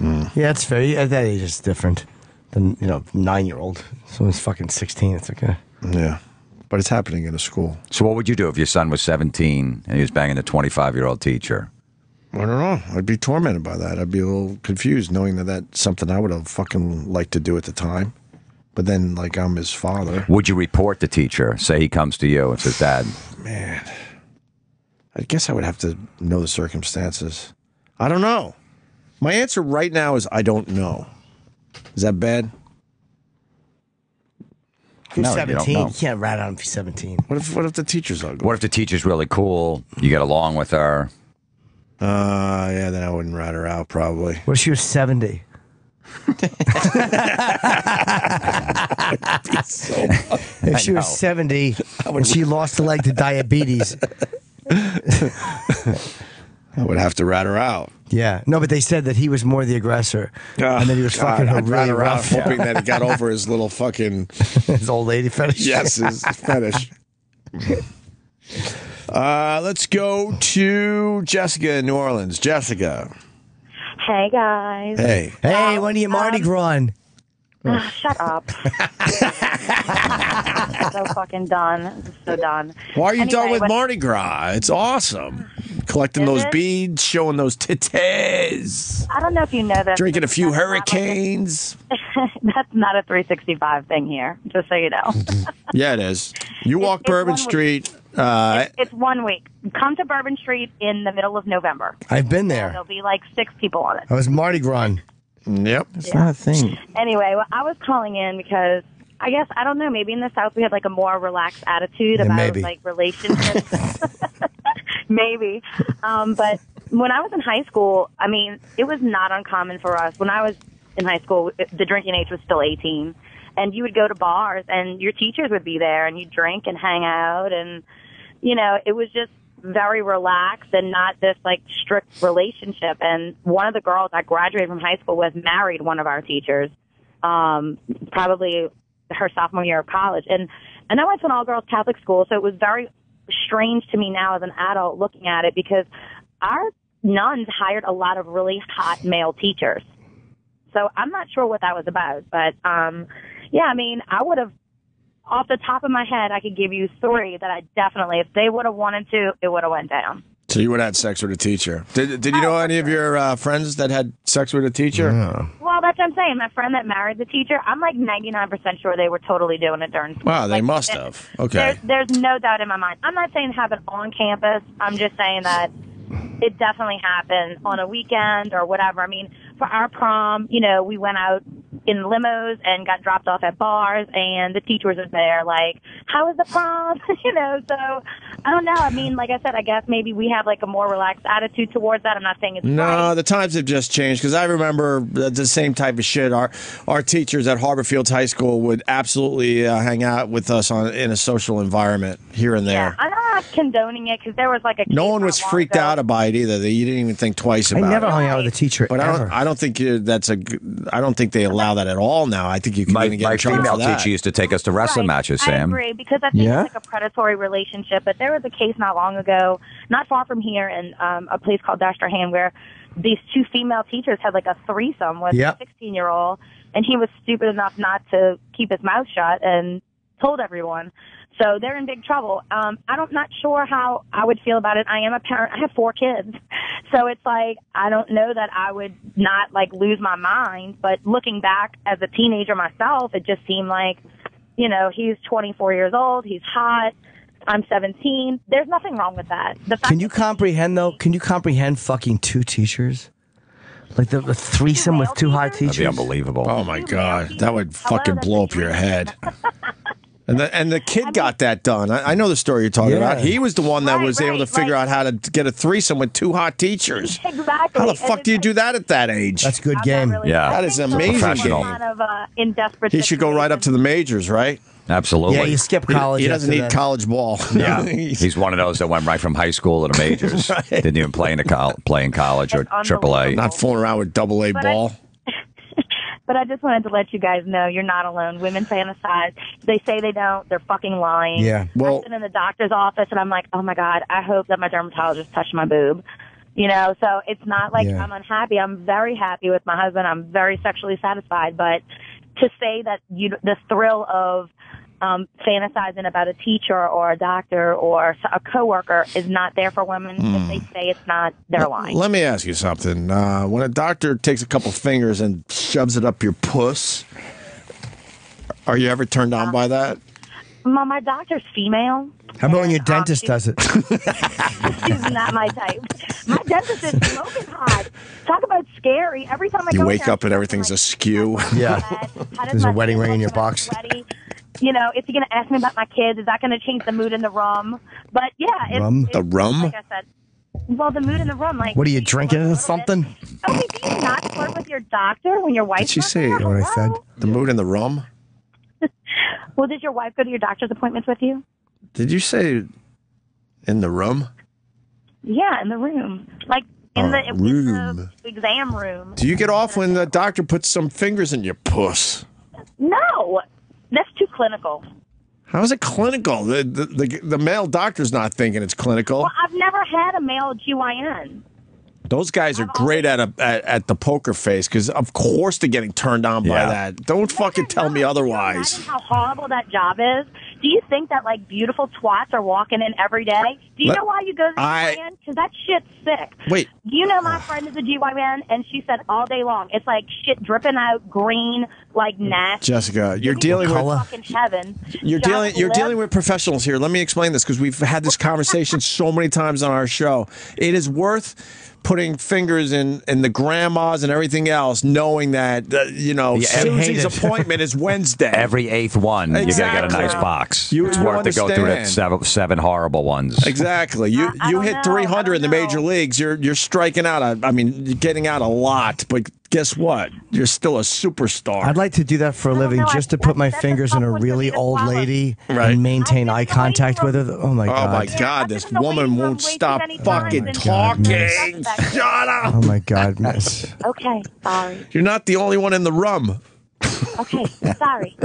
Yeah, it's fair. At that age, it's different than, 9-year-old. So it's fucking 16. It's okay. Yeah. But it's happening in a school. So what would you do if your son was 17 and he was banging a 25-year-old teacher? I don't know. I'd be tormented by that. I'd be a little confused knowing that that's something I would have fucking liked to do at the time. But then, like, I'm his father. Would you report the teacher? Say he comes to you and says, Dad. Man. I guess I would have to know the circumstances. I don't know. My answer right now is I don't know. Is that bad? You're 17. You can't rat on him if he's 17. What if the teacher's ugly? What if the teacher's really cool? You get along with her? Yeah, then I wouldn't rat her out, probably. What if she was 70? If she was 70 and she lost a leg to diabetes. I would have to rat her out. Yeah. No, but they said that he was more the aggressor. And then he was fucking her I'd really rat her rough. out, hoping that he got over his little fucking... his old lady fetish? Yes, his fetish. Let's go to Jessica in New Orleans. Jessica. Hey, guys. Hey. Hey, when are you Mardi Gras? Shut up. I'm so fucking done. I'm so done. Why are you done with what- Mardi Gras? It's awesome. Collecting Is those it? beads, showing those titties, I don't know if you know this. drinking a few That's not hurricanes. That's not a 365 thing here, just so you know. Yeah, it is. You walk it's Bourbon 1 week. Street. It's 1 week. Come to Bourbon Street in the middle of November. I've been there. There'll be like 6 people on it. I was Mardi Gras. Yep. It's not a thing. Anyway, well, I was calling in because I guess, I don't know, maybe in the South we had like a more relaxed attitude about maybe. like relationships. Maybe. But when I was in high school, I mean, it was not uncommon for us. When I was in high school, the drinking age was still 18. And you would go to bars and your teachers would be there and you'd drink and hang out. And, it was just very relaxed and not this like strict relationship. And one of the girls that graduated from high school was married one of our teachers, probably her sophomore year of college. And I went to an all-girls Catholic school, so it was very strange to me now as an adult looking at it because our nuns hired a lot of really hot male teachers. So I'm not sure what that was about. But, yeah, I mean, I would have, off the top of my head, I could give you 3 that I definitely, if they would have wanted to, it would have went down. So you would have had sex with a teacher. Did you know any of your friends that had sex with a teacher? Yeah. Well, that's what I'm saying. My friend that married the teacher, I'm like 99% sure they were totally doing it during school. Wow, they Like, must have. Okay. There's no doubt in my mind. I'm not saying have it on campus. I'm just saying that it definitely happened on a weekend or whatever. I mean, for our prom, we went out in limos and got dropped off at bars, and the teachers were there like, how was the prom? So I don't know. I mean, like I said, I guess maybe we have like a more relaxed attitude towards that. I'm not saying it's No, the times have just changed because I remember the same type of shit. Our teachers at Harbor Fields High School would absolutely hang out with us in a social environment here and there. I'm not condoning it because there was like a No one was freaked out about it either. You didn't even think twice about it. I never hung out with a teacher But ever. I don't think I don't think they allow that at all now. I think you can even get My in trouble female for that. teacher used to take us to wrestling matches, I Sam. agree, because I think Yeah? it's like a predatory relationship. But there was a case not long ago, not far from here, in a place called Dastardhan, where these two female teachers had like a threesome with Yep. a 16-year-old, and he was stupid enough not to keep his mouth shut and told everyone. So they're in big trouble. I'm not sure how I would feel about it. I am a parent. I have 4 kids. So it's like, I don't know that I would not like lose my mind. But looking back as a teenager myself, it just seemed like, he's 24 years old. He's hot. I'm 17. There's nothing wrong with that. The fact Can you comprehend, though? Can you comprehend fucking 2 teachers? Like the threesome with 2 hot teachers? That'd be unbelievable. Oh, my God. That would fucking blow up your head. And the kid got that done. I know the story you're talking about. He was the one that was able to figure out how to get a threesome with 2 hot teachers. Exactly. How the fuck do you do that at that age? That's a good game. Yeah. That is an amazing Professional. game. kind of in desperate He should go right up to the majors, right? Absolutely. Yeah, you skip college. He doesn't after need that. college ball. Yeah, he's one of those that went right from high school to the majors. Didn't even play in college or AAA. Not fooling around with AA ball. But I just wanted to let you guys know you're not alone. Women fantasize. They say they don't. They're fucking lying. Yeah. Well, I've been in the doctor's office and I'm like, oh my God, I hope that my dermatologist touched my boob. So it's not like I'm unhappy. I'm very happy with my husband. I'm very sexually satisfied. But to say that the thrill of fantasizing about a teacher or a doctor or a coworker is not there for women, if they say it's not, they're lying. Let me ask you something. When a doctor takes a couple fingers and shoves it up your puss, are you ever turned on by that? My doctor's female. How about when your dentist does it? She's not my type. My dentist is smoking hot. Talk about scary. Every time I You go wake there, up and everything's askew. Yeah. how does There's a my wedding face ring in your look when I'm box. sweaty? Is he going to ask me about my kids? Is that going to change the mood in the room? But yeah, it's The rum? like I said. Well, the mood in the room, like. What are you drinking or something? Okay, do you not flirt with your doctor when your wife? Did she say what I said? The mood and the rum? Well, did your wife go to your doctor's appointments with you? Did you say in the room? Yeah, in the room, like in the exam room. Do you get off when the doctor puts some fingers in your puss? No, that's too clinical. How is it clinical? The male doctor's not thinking it's clinical. Well, I've never had a male GYN. Those guys are great at the poker face because, of course, they're getting turned on by that. Don't fucking tell me otherwise. Imagine how horrible that job is. Do you think that like beautiful twats are walking in every day? Do you know why you go to the GYN? Because that shit's sick. Wait. Do you know my friend is a GYN, and she said all day long it's like shit dripping out, green, like nasty. Jessica, you're dealing with fucking heaven. You're dealing with professionals here. Let me explain this because we've had this conversation so many times on our show. It is worth putting fingers in the grandmas and everything else, knowing that Susie's appointment is Wednesday. Every 8th one, you're gonna get a nice box. It's worth to go through that seven horrible ones. Exactly. You hit 300 in the major leagues. You're striking out. You're getting out a lot, but guess what? You're still a superstar. I'd like to do that for a living, just to put my fingers in a really old lady and maintain eye contact with her. Oh my god! Oh my god! This woman won't stop fucking talking. Shut up! Oh my god, miss. Okay, sorry. You're not the only one in the rum. Okay, sorry.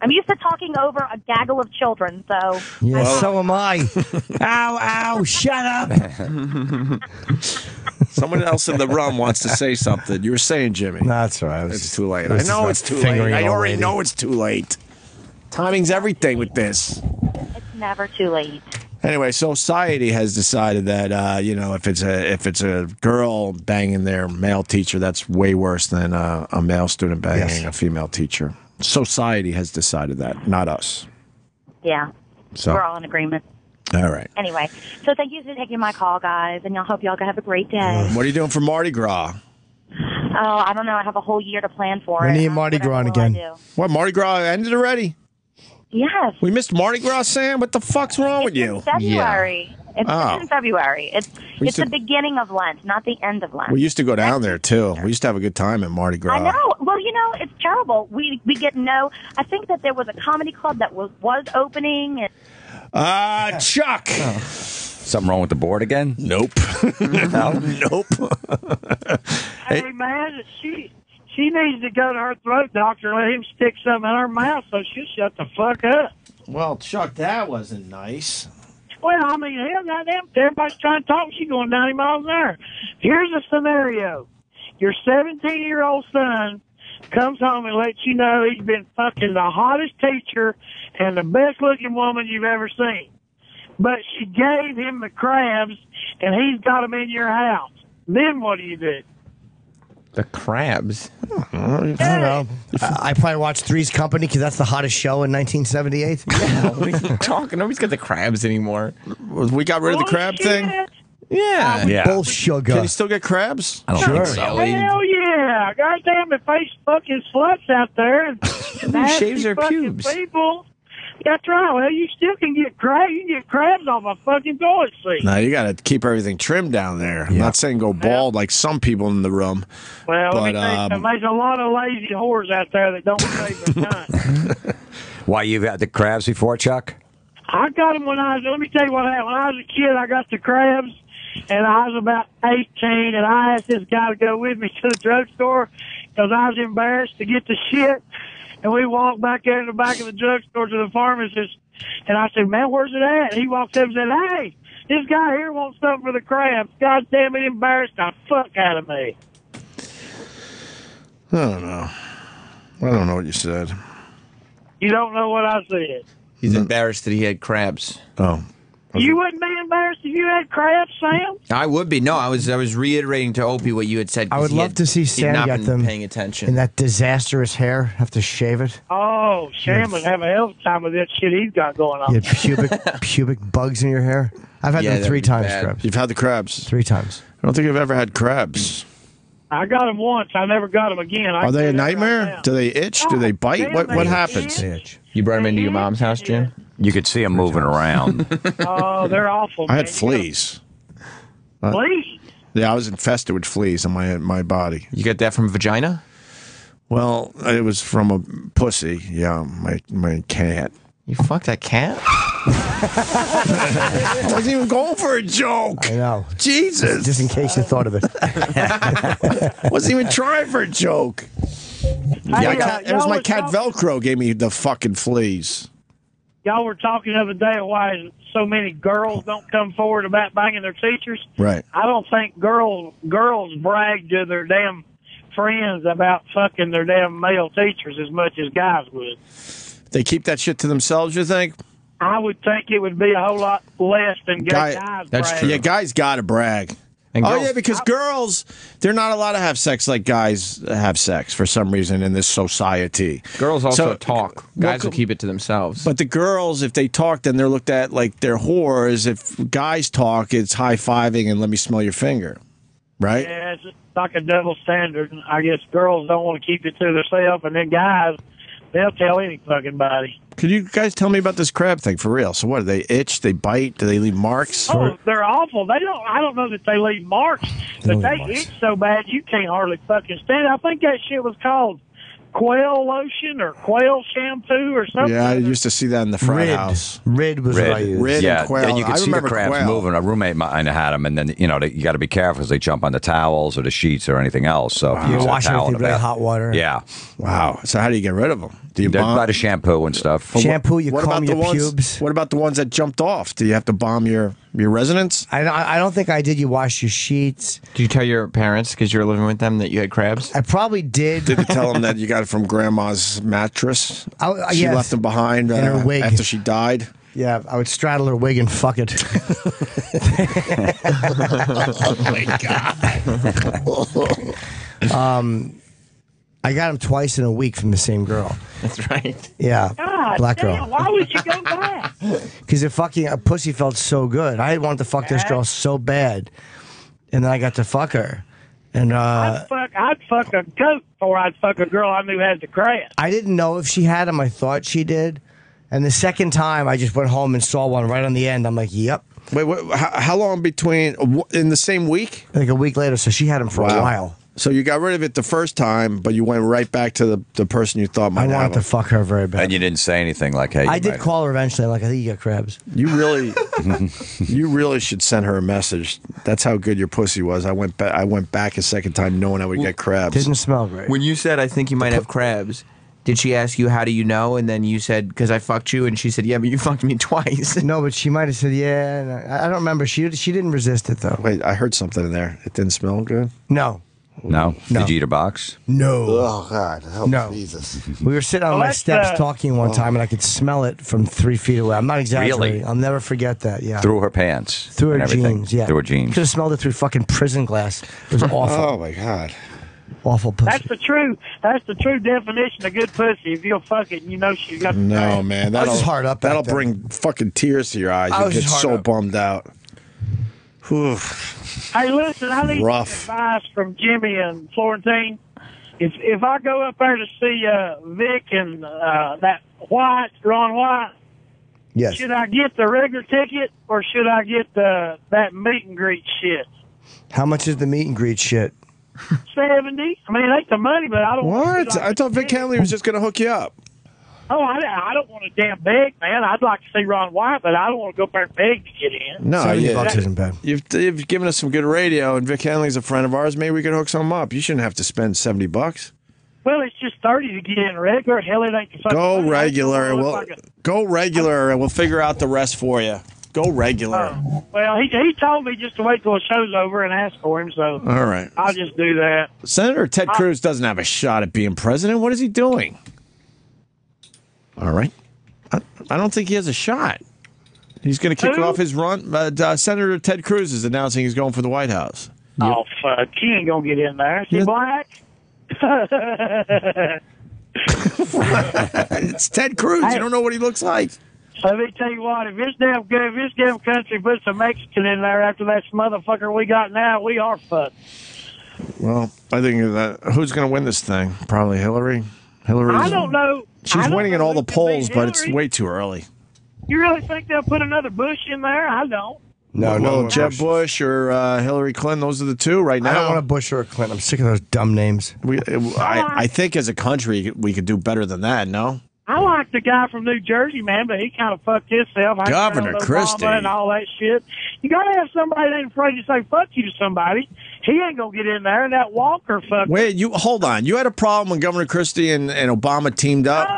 I'm used to talking over a gaggle of children, so. Yeah, so am I. Ow! Shut up. Someone else in the rum wants to say something. You were saying, Jimmy. No, that's all right. It's too late. I know it's too late. I already know it's too late. Timing's everything with this. It's never too late. Anyway, society has decided that if it's a girl banging their male teacher, that's way worse than a male student banging a female teacher. Society has decided that, not us. Yeah. So We're all in agreement. All right. Anyway, so thank you for taking my call, guys, and y'all hope y'all have a great day. What are you doing for Mardi Gras? Oh, I don't know. I have a whole year to plan for We it. need Mardi Gras Whatever will I again. do? What, Mardi Gras ended already? Yes. We missed Mardi Gras, Sam? What the fuck's wrong with you? February. It's Oh. in February. It's We used the to- beginning of Lent, not the end of Lent. We used to go down there, too. We used to have a good time at Mardi Gras. I know. Well, it's terrible. We get no. I think that there was a comedy club that was opening. And Chuck. Something wrong with the board again? Nope. Nope. Hey, man, she needs to go to her throat doctor and let him stick something in her mouth so she'll shut the fuck up. Well, Chuck, that wasn't nice. Well, I mean, hell, goddamn, everybody's trying to talk. She's going 90 miles an hour. Here's a scenario. Your 17-year-old son comes home and lets you know he's been fucking the hottest teacher and the best-looking woman you've ever seen. But she gave him the crabs, and he's got them in your house. Then what do you do? The crabs. I don't know. I probably watched Three's Company because that's the hottest show in 1978. Yeah, what are you talking? Nobody's got the crabs anymore. We got rid of the crab thing? Yeah. Yeah. Bullshit. Can you still get crabs? I don't think so. Hell yeah! Goddamn, if they fucking sluts out there and nasty shaves their fucking pubes. people. That's right. Well, you still can get crabs. You can get crabs off a fucking toilet seat. No, you got to keep everything trimmed down there. I'm not saying go bald like some people in the room. Well, but, let me tell you something. There's a lot of lazy whores out there that don't save their time. Why, you've had the crabs before, Chuck? I got them let me tell you what happened. When I was a kid, I got the crabs, and I was about 18, and I asked this guy to go with me to the drugstore because I was embarrassed to get the shit. And we walked back there in the back of the drugstore to the pharmacist, and I said, man, where's it at? And he walked up and said, hey, this guy here wants something for the crabs. God damn it, embarrassed the fuck out of me. I don't know. I don't know what you said. You don't know what I said. He's embarrassed that he had crabs. Oh. You wouldn't be embarrassed if you had crabs, Sam? I would be. No, I was reiterating to Opie what you had said. 'cause I would he love had- to see he'd Sam not get been them paying attention. in that disastrous hair. Have to shave it. Oh, Sam would have a hell of a time with that shit he's got going on. You had pubic bugs in your hair. I've had Yeah, them that'd 3 be times, bad. crabs. You've had the crabs? 3 times. I don't think I've ever had crabs. I got them once. I never got them again. Are they a nightmare? Do they itch? Do they bite? What happens? You brought him into your mom's house, Jim? You could see them moving around. Oh, they're awful. I had man. fleas. Fleas? Yeah, I was infested with fleas on my body. You got that from vagina? Well, it was from a pussy. Yeah, my cat. You fucked that cat? I wasn't even going for a joke. I know. Jesus. Just in case you thought of it. Wasn't even trying for a joke. Yeah, it was my cat Velcro gave me the fucking fleas. Y'all were talking the other day why so many girls don't come forward about banging their teachers. Right. I don't think girls brag to their damn friends about fucking their damn male teachers as much as guys would. They keep that shit to themselves, you think? I would think it would be a whole lot less than guys brag. Yeah, guys got to brag. And oh, girls- yeah, because girls, they're not allowed to have sex like guys have sex for some reason in this society. Girls also So- talk. Guys will keep it to themselves. But the girls, if they talk, then they're looked at like they're whores. If guys talk, it's high-fiving and let me smell your finger. Right? Yeah, it's like a double standard. I guess girls don't want to keep it to themselves, and then guys, they'll tell any fucking body. Could you guys tell me about this crab thing for real? So what, do they itch? They bite? Do they leave marks? Oh, they're awful. They don't. I don't know that they leave marks, but they itch so bad you can't hardly fucking stand it. I think that shit was called quail lotion or quail shampoo or something. Yeah, I used to see that in the frat Rid. house. Rid was what I used. Rid yeah, and quail. and you I can see the remember crabs quail. moving. A roommate of mine had them, and then you got to be careful because they jump on the towels or the sheets or anything else. So if you You use a wash towel everything in with the bath- hot water. Yeah, Wow. So how do you get rid of them? Do you they bomb? buy the shampoo and stuff. Shampoo, you What comb about the your ones? pubes. What about the ones that jumped off? Do you have to bomb your residence? I don't think I did. You wash your sheets. Did you tell your parents, because you were living with them, that you had crabs? I probably did. Did you tell them that you got it from Grandma's mattress? She yes. left them behind In her wig. after she died. Yeah, I would straddle her wig and fuck it. Oh my god. I got them twice in a week from the same girl. That's right. Yeah. God God Black damn, girl. why would you go back? Because the fucking pussy felt so good. I wanted to fuck this girl so bad, and then I got to fuck her. And I'd fuck a goat before I'd fuck a girl I knew had the crabs. I didn't know if she had them. I thought she did. And the second time, I just went home and saw one right on the end. I'm like, yep. Wait, how long between in the same week? Like a week later. So she had them for a while. So you got rid of it the first time, but you went right back to the person you thought might I have wanted to them. fuck her very bad. And you didn't say anything like, "Hey." I did call her eventually. I'm like, I think you got crabs. You really should send her a message. That's how good your pussy was. I went back a second time knowing I would get crabs. Didn't smell great. When you said, I think you might have crabs, did she ask you, how do you know? And then you said, because I fucked you. And she said, yeah, but you fucked me twice. No, but she might have said, yeah. And I don't remember. She didn't resist it, though. Wait, I heard something in there. It didn't smell good? No. No? No. Did you eat a box? No. Oh, God. Help, No. Jesus. We were sitting on my steps talking one time, and I could smell it from 3 feet away. I'm not exaggerating. Really? I'll never forget that. Yeah. Through her pants. Through her and everything. jeans. Yeah. Through her jeans. Could have smelled it through fucking prison glass. It was awful. Oh, my God. Awful pussy. That's the true definition of good pussy. If you'll fuck it, and you know she's got the No, crabs. man. I was just hard up back That'll then. bring fucking tears to your eyes. I You was get just hard so up. bummed out. Whew. Hey, listen, I need Rough. some advice from Jimmy and Florentine. If I go up there to see Vic and that Ron White, Yes. should I get the regular ticket or should I get that meet and greet shit? How much is the meet and greet shit? 70. I mean, it ain't the money, but I don't. What? I thought Vic Henley was just going to hook you up. Oh, I don't want to damn beg, man. I'd like to see Ron White, but I don't want to go up there and beg to get in. No, $70 isn't bad. You've given us some good radio, and Vic Henley's a friend of ours. Maybe we could hook something up. You shouldn't have to spend $70. Well, it's just 30 to get in regular. Hell, it ain't the fucking Go money. regular. Look We'll like a- go regular, and we'll figure out the rest for you. Go regular. Well, he told me just to wait till the show's over and ask for him, so All right. I'll just do that. Senator Ted Cruz doesn't have a shot at being president. What is he doing? All right. I don't think he has a shot. He's going to kick Who? off his run. Senator Ted Cruz is announcing he's going for the White House. Oh, fuck. He ain't going to get in there. Is he black? It's Ted Cruz. You don't know what he looks like. Let me tell you what, if this damn country puts a Mexican in there after that motherfucker we got now, we are fucked. Well, I think that who's going to win this thing? Probably Hillary. Hillary's, I don't know. She's winning in all the polls, but it's Hillary. way too early. You really think they'll put another Bush in there? I don't. No, Jeb Bush or Hillary Clinton. Those are the two right now. I don't want a Bush or a Clinton. I'm sick of those dumb names. I think as a country we could do better than that. No. I like the guy from New Jersey, man, but he kind of fucked himself. Governor Obama Christie. and all that shit. You got to have somebody that ain't afraid to say fuck you to somebody. He ain't going to get in there, and that Walker fucker. Wait, you hold on. You had a problem when Governor Christie and Obama teamed up.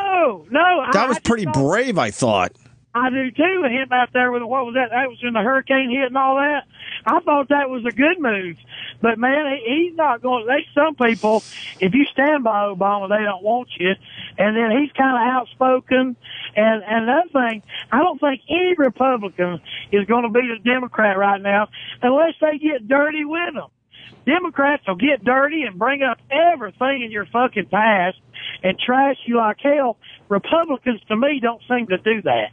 No. That was pretty brave, I thought. I do too, with him out there with what was that? That was when the hurricane hit and all that. I thought that was a good move. But man, he's not going. There's some people, if you stand by Obama, they don't want you. And then he's kind of outspoken. And another thing, I don't think any Republican is going to beat a Democrat right now unless they get dirty with them. Democrats will get dirty and bring up everything in your fucking past and trash you like hell. Republicans, to me, don't seem to do that.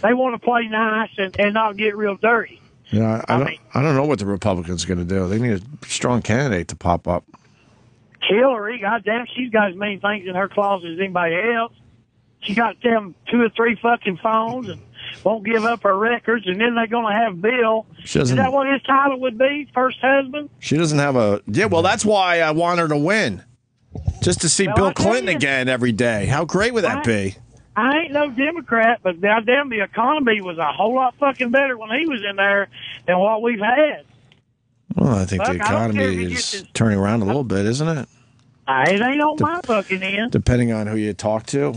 They want to play nice and not get real dirty. Yeah, I don't know what the Republicans are going to do. They need a strong candidate to pop up. Hillary, goddamn, she's got as many things in her closet as anybody else. She got them 2 or 3 fucking phones and won't give up her records. And then they're going to have Bill. She Is doesn't- that what his title would be? First husband? She doesn't have a. Yeah, well, that's why I want her to win. Just to see Well, Bill I tell Clinton you- again every day. How great would that be? I ain't no Democrat, but goddamn, the economy was a whole lot fucking better when he was in there than what we've had. Well, I think Fuck, the I don't care if economy he is gets turning around a little bit, isn't it? It ain't on my fucking end. Depending on who you talk to.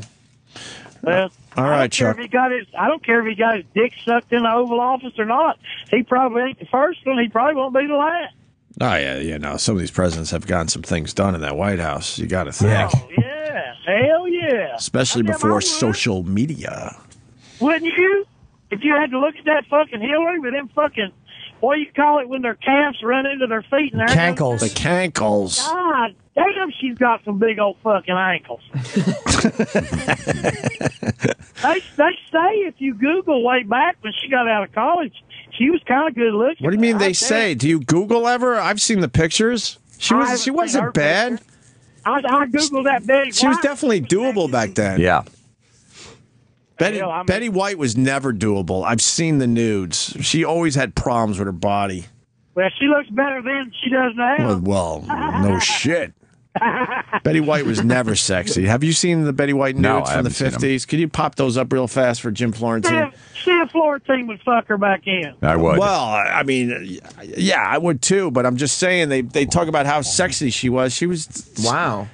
Well, All I right, don't care Chuck. if I don't care if he got his dick sucked in the Oval Office or not. He probably ain't the first one. He probably won't be the last. Oh, yeah, no. Some of these presidents have gotten some things done in that White House. You got to think. Oh, yeah. Hell yeah. Especially Goddamn, I before would. social media. Wouldn't you? If you had to look at that fucking Hillary with them fucking, what do you call it when their calves run into their feet and everything? The cankles. God God damn, she's got some big old fucking ankles. They say if you Google way back when she got out of college, she was kind of good looking. What do you mean they say? Do you Google ever? I've seen the pictures. She wasn't bad. I Googled that Betty She was White. definitely doable back then. Yeah. Betty White was never doable. I've seen the nudes. She always had problems with her body. Well, she looks better than she does now. Well, no shit. Betty White was never sexy. Have you seen the Betty White No, nudes I from the haven't seen 50s? Could you pop those up real fast for Jim Florentine? See if Florentine would fuck her back in. I would. Well, I mean, yeah, I would too, but I'm just saying they talk about how sexy she was. She was... Wow.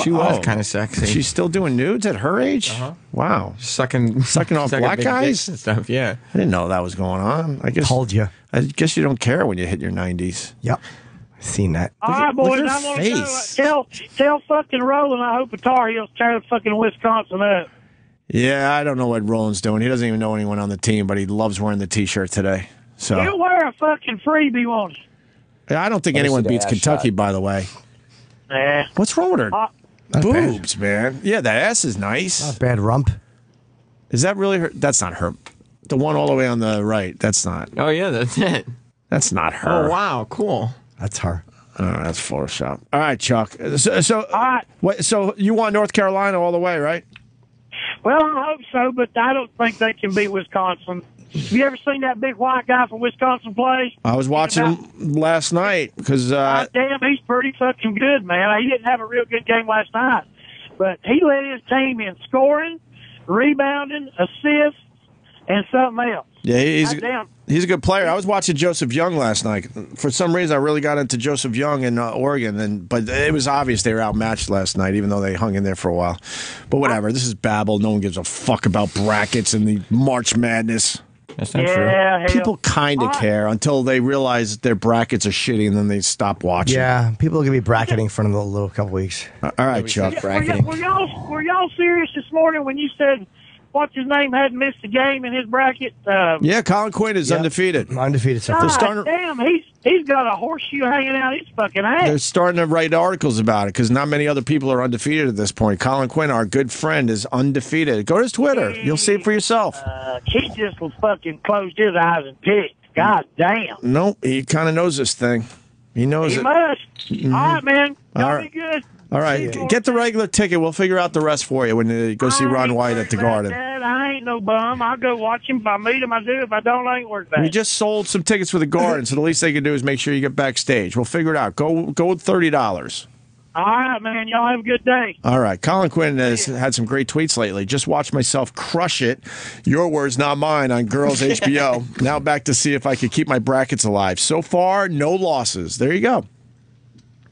She was kind of sexy. She's still doing nudes at her age? Wow. Sucking off black big guys? dicks and stuff, yeah. I didn't know that was going on. I guess Told you. I guess you don't care when you hit your 90s. Yep. Seen that. All right, boys, look at her I'm going to face. tell fucking Roland I hope a Tar Heels tear the fucking Wisconsin up. Yeah, I don't know what Roland's doing. He doesn't even know anyone on the team, but he loves wearing the T-shirt today. So He'll wear a fucking freebie, won't he? I don't think anyone beats Kentucky, by the way. Nah. What's wrong with her? Not Boobs, man. Yeah, that ass is nice. Not bad rump. Is that really her? That's not her. The one all the way on the right. That's not. Oh, yeah, that's it. That's not her. Oh, wow, cool. That's her. That's Photoshop. All right, Chuck. So you want North Carolina all the way, right? Well, I hope so, but I don't think they can beat Wisconsin. Have you ever seen that big white guy from Wisconsin play? I was watching him last night because God damn, he's pretty fucking good, man. He didn't have a real good game last night, but he led his team in scoring, rebounding, assists, and something else. yeah, he's a good player. I was watching Joseph Young last night. For some reason, I really got into Joseph Young in Oregon, but it was obvious they were outmatched last night, even though they hung in there for a while. But whatever, this is babble. No one gives a fuck about brackets and the March Madness. That's not Yeah, true. People kind of care until they realize their brackets are shitty, and then they stop watching. Yeah, people are going to be bracketing for another little couple weeks. All right, Chuck. Were y'all serious this morning when you said what's his name hadn't missed a game in his bracket? Yeah, Colin Quinn is undefeated. Undefeated so God far. damn, he's got a horseshoe hanging out his fucking ass. They're starting to write articles about it because not many other people are undefeated at this point. Colin Quinn, our good friend, is undefeated. Go to his Twitter. You'll see it for yourself. He just was fucking closed his eyes and picked. God damn. Nope, he kind of knows this thing. He knows He it. must. Mhm. All right, man. Y'all All right. be good. All right, get the regular ticket. We'll figure out the rest for you when you go see Ron White at the Garden. Dad, I ain't no bum. I'll go watch him. If I meet him, I do. If I don't, I ain't worth that. We just sold some tickets for the Garden, so the least they can do is make sure you get backstage. We'll figure it out. Go with $30. All right, man. Y'all have a good day. All right. Colin Quinn has had some great tweets lately. Just watched myself crush it. Your words, not mine, on Girls HBO. Now back to see if I could keep my brackets alive. So far, no losses. There you go.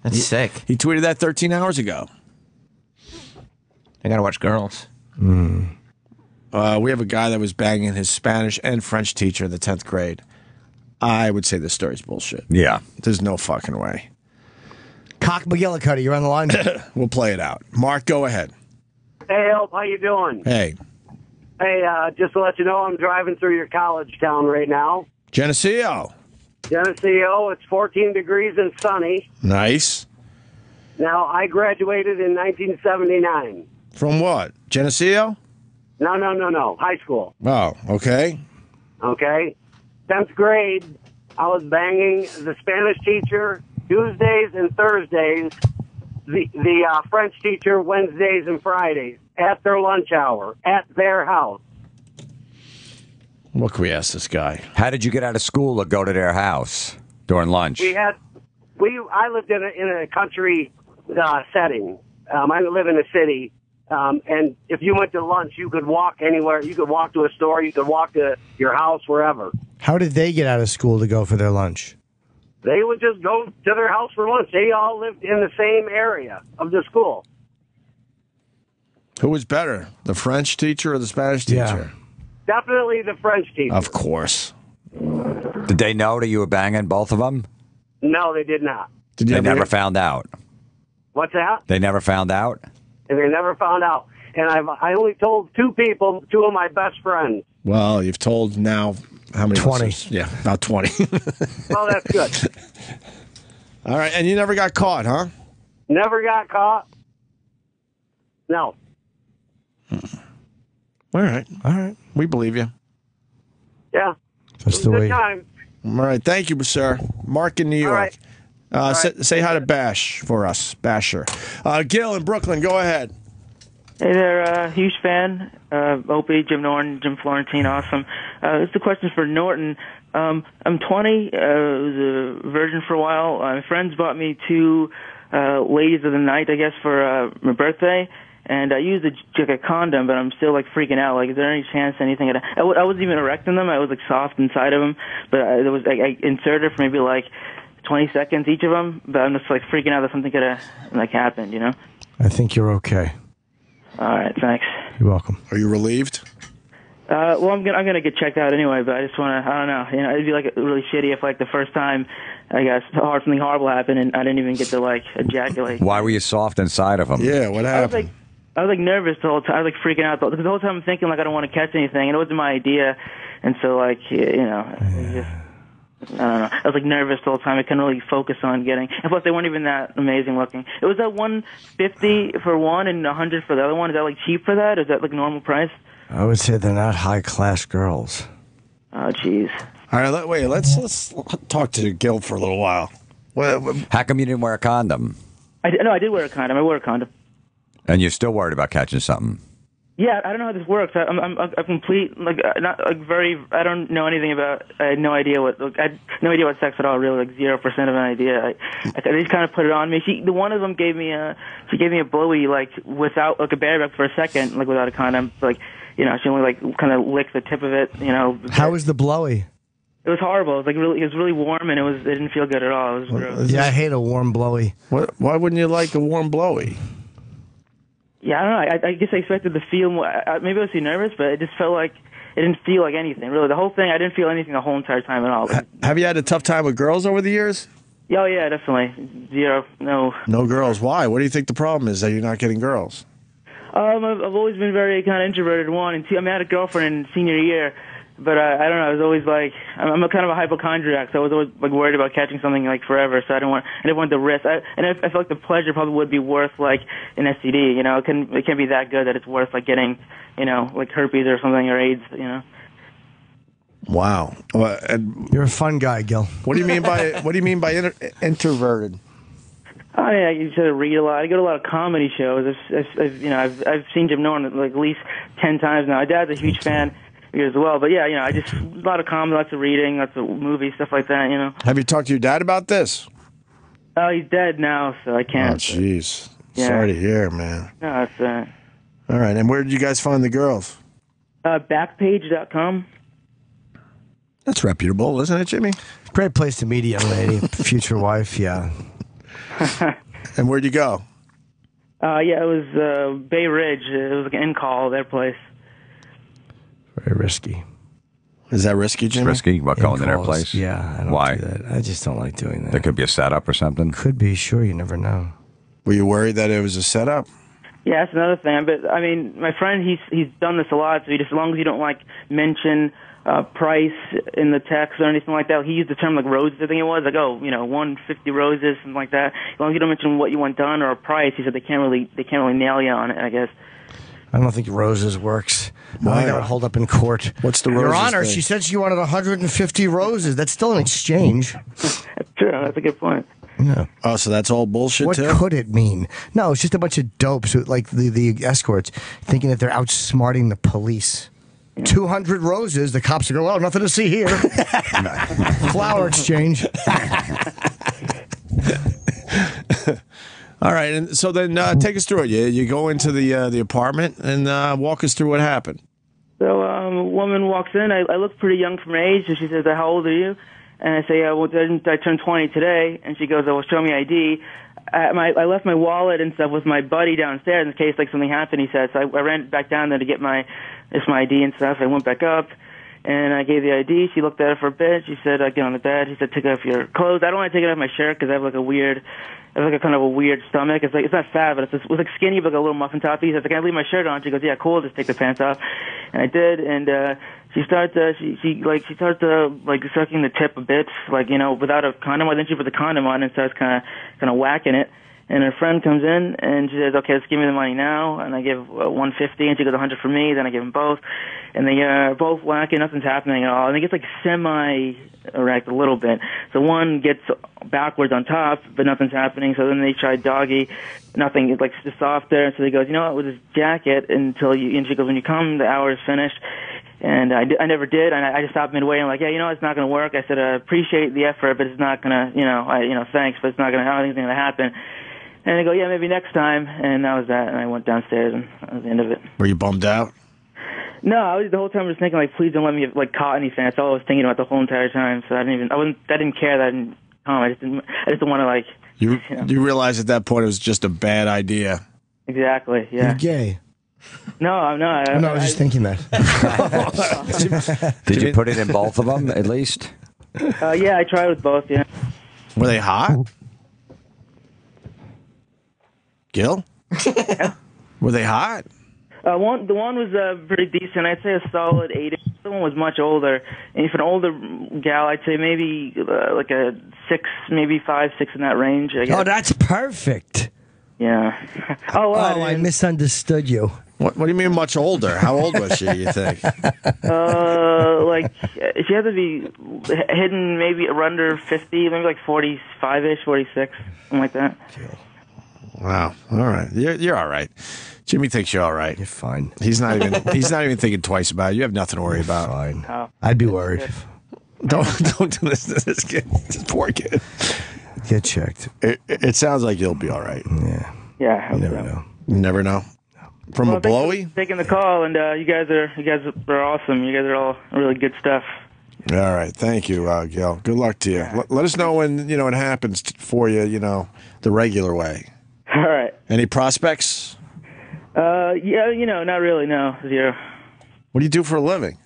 That's sick. He tweeted that 13 hours ago. I got to watch Girls. We have a guy that was banging his Spanish and French teacher in the 10th grade. I would say this story's bullshit. Yeah. There's no fucking way. Cock McGillicuddy, you're on the line. We'll play it out. Mark, go ahead. Hey, Help, how you doing? Hey. Hey, just to let you know, I'm driving through your college town right now. Geneseo. Geneseo, it's 14 degrees and sunny. Nice. Now, I graduated in 1979. From what? Geneseo? No. High school. Oh, okay. Okay? 10th grade, I was banging the Spanish teacher Tuesdays and Thursdays, the French teacher Wednesdays and Fridays, at their lunch hour, at their house. What can we ask this guy? How did you get out of school to go to their house during lunch? I lived in a country setting. I live in a city, and if you went to lunch, you could walk anywhere. You could walk to a store. You could walk to your house, wherever. How did they get out of school to go for their lunch? They would just go to their house for lunch. They all lived in the same area of the school. Who was better, the French teacher or the Spanish teacher? Definitely the French teacher. Of course. Did they know that you were banging both of them? No, they did not. They never found out. What's that? They never found out? And they never found out. And I only told two people, two of my best friends. Well, you've told now how many? 20. listeners? Yeah, about 20. Well, that's good. All right, and you never got caught, huh? Never got caught. No. All right. We believe you. Yeah. That's the way. Good time. All right. Thank you, sir. Mark in New York. Say hi to Bash for us. Basher. Gil in Brooklyn, go ahead. Hey there, huge fan. Opie, Jim Norton, Jim Florentine, awesome. This is a question for Norton. I'm 20, was a virgin for a while. My friends bought me 2 ladies of the night, I guess, for my birthday. And I used a condom, but I'm still, like, freaking out. Like, is there any chance anything I wasn't even erect in them. I was, like, soft inside of them. But I inserted for maybe, like, 20 seconds each of them. But I'm just, like, freaking out that something could have, like, happened, you know? I think you're okay. All right, thanks. You're welcome. Are you relieved? Well, I'm gonna get checked out anyway, but I just want to, I don't know, you know, it'd be like really shitty if like the first time, I guess, something horrible happened and I didn't even get to like ejaculate. Why were you soft inside of him? Yeah, what happened? I was like nervous the whole time. I was like freaking out because the whole time I'm thinking like I don't want to catch anything, and it wasn't my idea, and so like you know, it just, I don't know. I was like nervous the whole time. I couldn't really focus on getting. And plus, they weren't even that amazing looking. It was at $150 for one and $100 for the other one. Is that like cheap for that? Is that like normal price? I would say they're not high-class girls. Oh, jeez. All right, let's talk to Gil for a little while. How come you didn't wear a condom? No, I did wear a condom. I wore a condom. And you're still worried about catching something? Yeah, I don't know how this works. I'm a complete not very. I don't know anything about. I had no idea what. I had no idea what sex at all. Really, like 0% of an idea. They just kind of put it on me. The one of them gave me a. She gave me a blowy like without like a bareback for a second, like without a condom. Like you know, she only like kind of licked the tip of it. You know. How was the blowy? It was horrible. It was like really. It was really warm and it didn't feel good at all. It was gross. Yeah, I hate a warm blowy. Why wouldn't you like a warm blowy? Yeah, I don't know. I guess I expected to feel more. Maybe I was too nervous, but it just felt like it didn't feel like anything. Really, the whole thing, I didn't feel anything the whole entire time at all. Have you had a tough time with girls over the years? Oh, yeah, definitely. Zero. No. No girls. Why? What do you think the problem is that you're not getting girls? I've always been very kind of introverted, one. And two, I had a girlfriend in senior year, but I don't know. I was always like, I'm a kind of a hypochondriac, so I was always like worried about catching something like forever. So I didn't want the risk. I feel like the pleasure probably would be worth like an STD. You know, it can't be that good that it's worth like getting, you know, like herpes or something or AIDS. You know. Wow. You're a fun guy, Gil. What do you mean by introverted? Oh yeah, you said read a lot. I go to a lot of comedy shows. I've seen Jim Norton like at least 10 times now. My dad's a huge fan as well. But yeah, you know, I just a lot of comedy, lots of reading, lots of movies, stuff like that. You know. Have you talked to your dad about this? Oh, he's dead now, so I can't. Oh, jeez. Yeah. Sorry to hear, man. No, it's All right, and where did you guys find the girls? Backpage.com. That's reputable, isn't it, Jimmy? Great place to meet a young lady, future wife. Yeah. And where'd you go? Yeah, it was Bay Ridge. It was like an in-call, their place. Very risky. Is that risky, Jimmy? It's risky? What, going to their place? Yeah. I don't Why? do that. I just don't like doing that. There could be a setup or something? Could be. Sure, you never know. Were you worried that it was a setup? Yeah, that's another thing. But I mean, my friend, he's done this a lot. So as long as you don't like mention price in the text or anything like that, he used the term like roses. I think it was like 150 roses, something like that. As long as you don't mention what you want done or a price, he said they can't really nail you on it. I guess. I don't think roses works. I got to hold up in court. What's the roses Your Honor, thing? she said she wanted 150 roses. That's still an exchange. That's true. That's a good point. Yeah. Oh, so that's all bullshit what too? What could it mean? No, it's just a bunch of dopes, who, like the escorts, thinking that they're outsmarting the police. 200 roses. The cops are going, well, nothing to see here. Flower exchange. All right, and so then take us through it. You go into the apartment and walk us through what happened. So a woman walks in. I look pretty young for my age, so she says, how old are you? And I say, well, I turned 20 today. And she goes, well, show me ID. I left my wallet and stuff with my buddy downstairs in case like something happened, he said. So I ran back down there to get my ID and stuff. I went back up, and I gave the ID. She looked at it for a bit. She said, get on the bed. She said, take off your clothes. I don't want to take it off my shirt because I have like a kind of a weird stomach. It's not fat, but it's like skinny, but like a little muffin top piece. I said, can I leave my shirt on? She goes, yeah, cool. Just take the pants off. And I did, and she starts like sucking the tip a bit, like, you know, without a condom on. Then she put the condom on and starts kind of whacking it. And her friend comes in and she says, "Okay, let's give me the money now." And I give $150, and she goes $100 for me. Then I give them both, and they are both whacking. Nothing's happening at all. And it gets like semi-erect a little bit. So one gets backwards on top, but nothing's happening. So then they try doggy. Nothing. It's like just softer. So they goes, "You know what? With this jacket until you." And she goes, "When you come, the hour is finished." And I never did, and I just stopped midway. I'm like, "Yeah, you know, it's not going to work." I said, "I appreciate the effort, but it's not going to, thanks, but it's not going to, I don't think it's going to happen." And they go, "Yeah, maybe next time." And that was that. And I went downstairs, and that was the end of it. Were you bummed out? No, I was the whole time just thinking, like, please don't let me like caught anything. That's all I was thinking about the whole entire time. So I didn't care that I didn't come. I just didn't want to like. You realize at that point it was just a bad idea. Exactly. Yeah. You're gay. No, I'm not. I was just thinking that. Did you put it in both of them at least? Yeah, I tried with both. Yeah. Were they hot? Gil? Were they hot? The one was pretty decent. I'd say a solid 8. The one was much older. And if an older gal, I'd say maybe like a 6, maybe 5, 6 in that range. I guess. Oh, that's perfect. Yeah. Oh, I misunderstood you. What do you mean much older? How old was she, you think? Like, she had to be hidden maybe under 50, maybe like 45-ish, 46, something like that. Wow. All right. You're all right. Jimmy thinks you're all right. You're fine. He's not even thinking twice about it. You have nothing to worry about. Fine. Oh. I'd be worried. Don't do this to this kid. This poor kid. Get checked. It sounds like you'll be all right. Yeah. Yeah. You never know. You never know. From a blowy? Thanks for taking the call, and you guys are awesome. You guys are all really good stuff. All right. Thank you, Gil. Good luck to you. Let us know when it happens for you. The regular way. All right. Any prospects? Yeah. Not really. No, 0. What do you do for a living?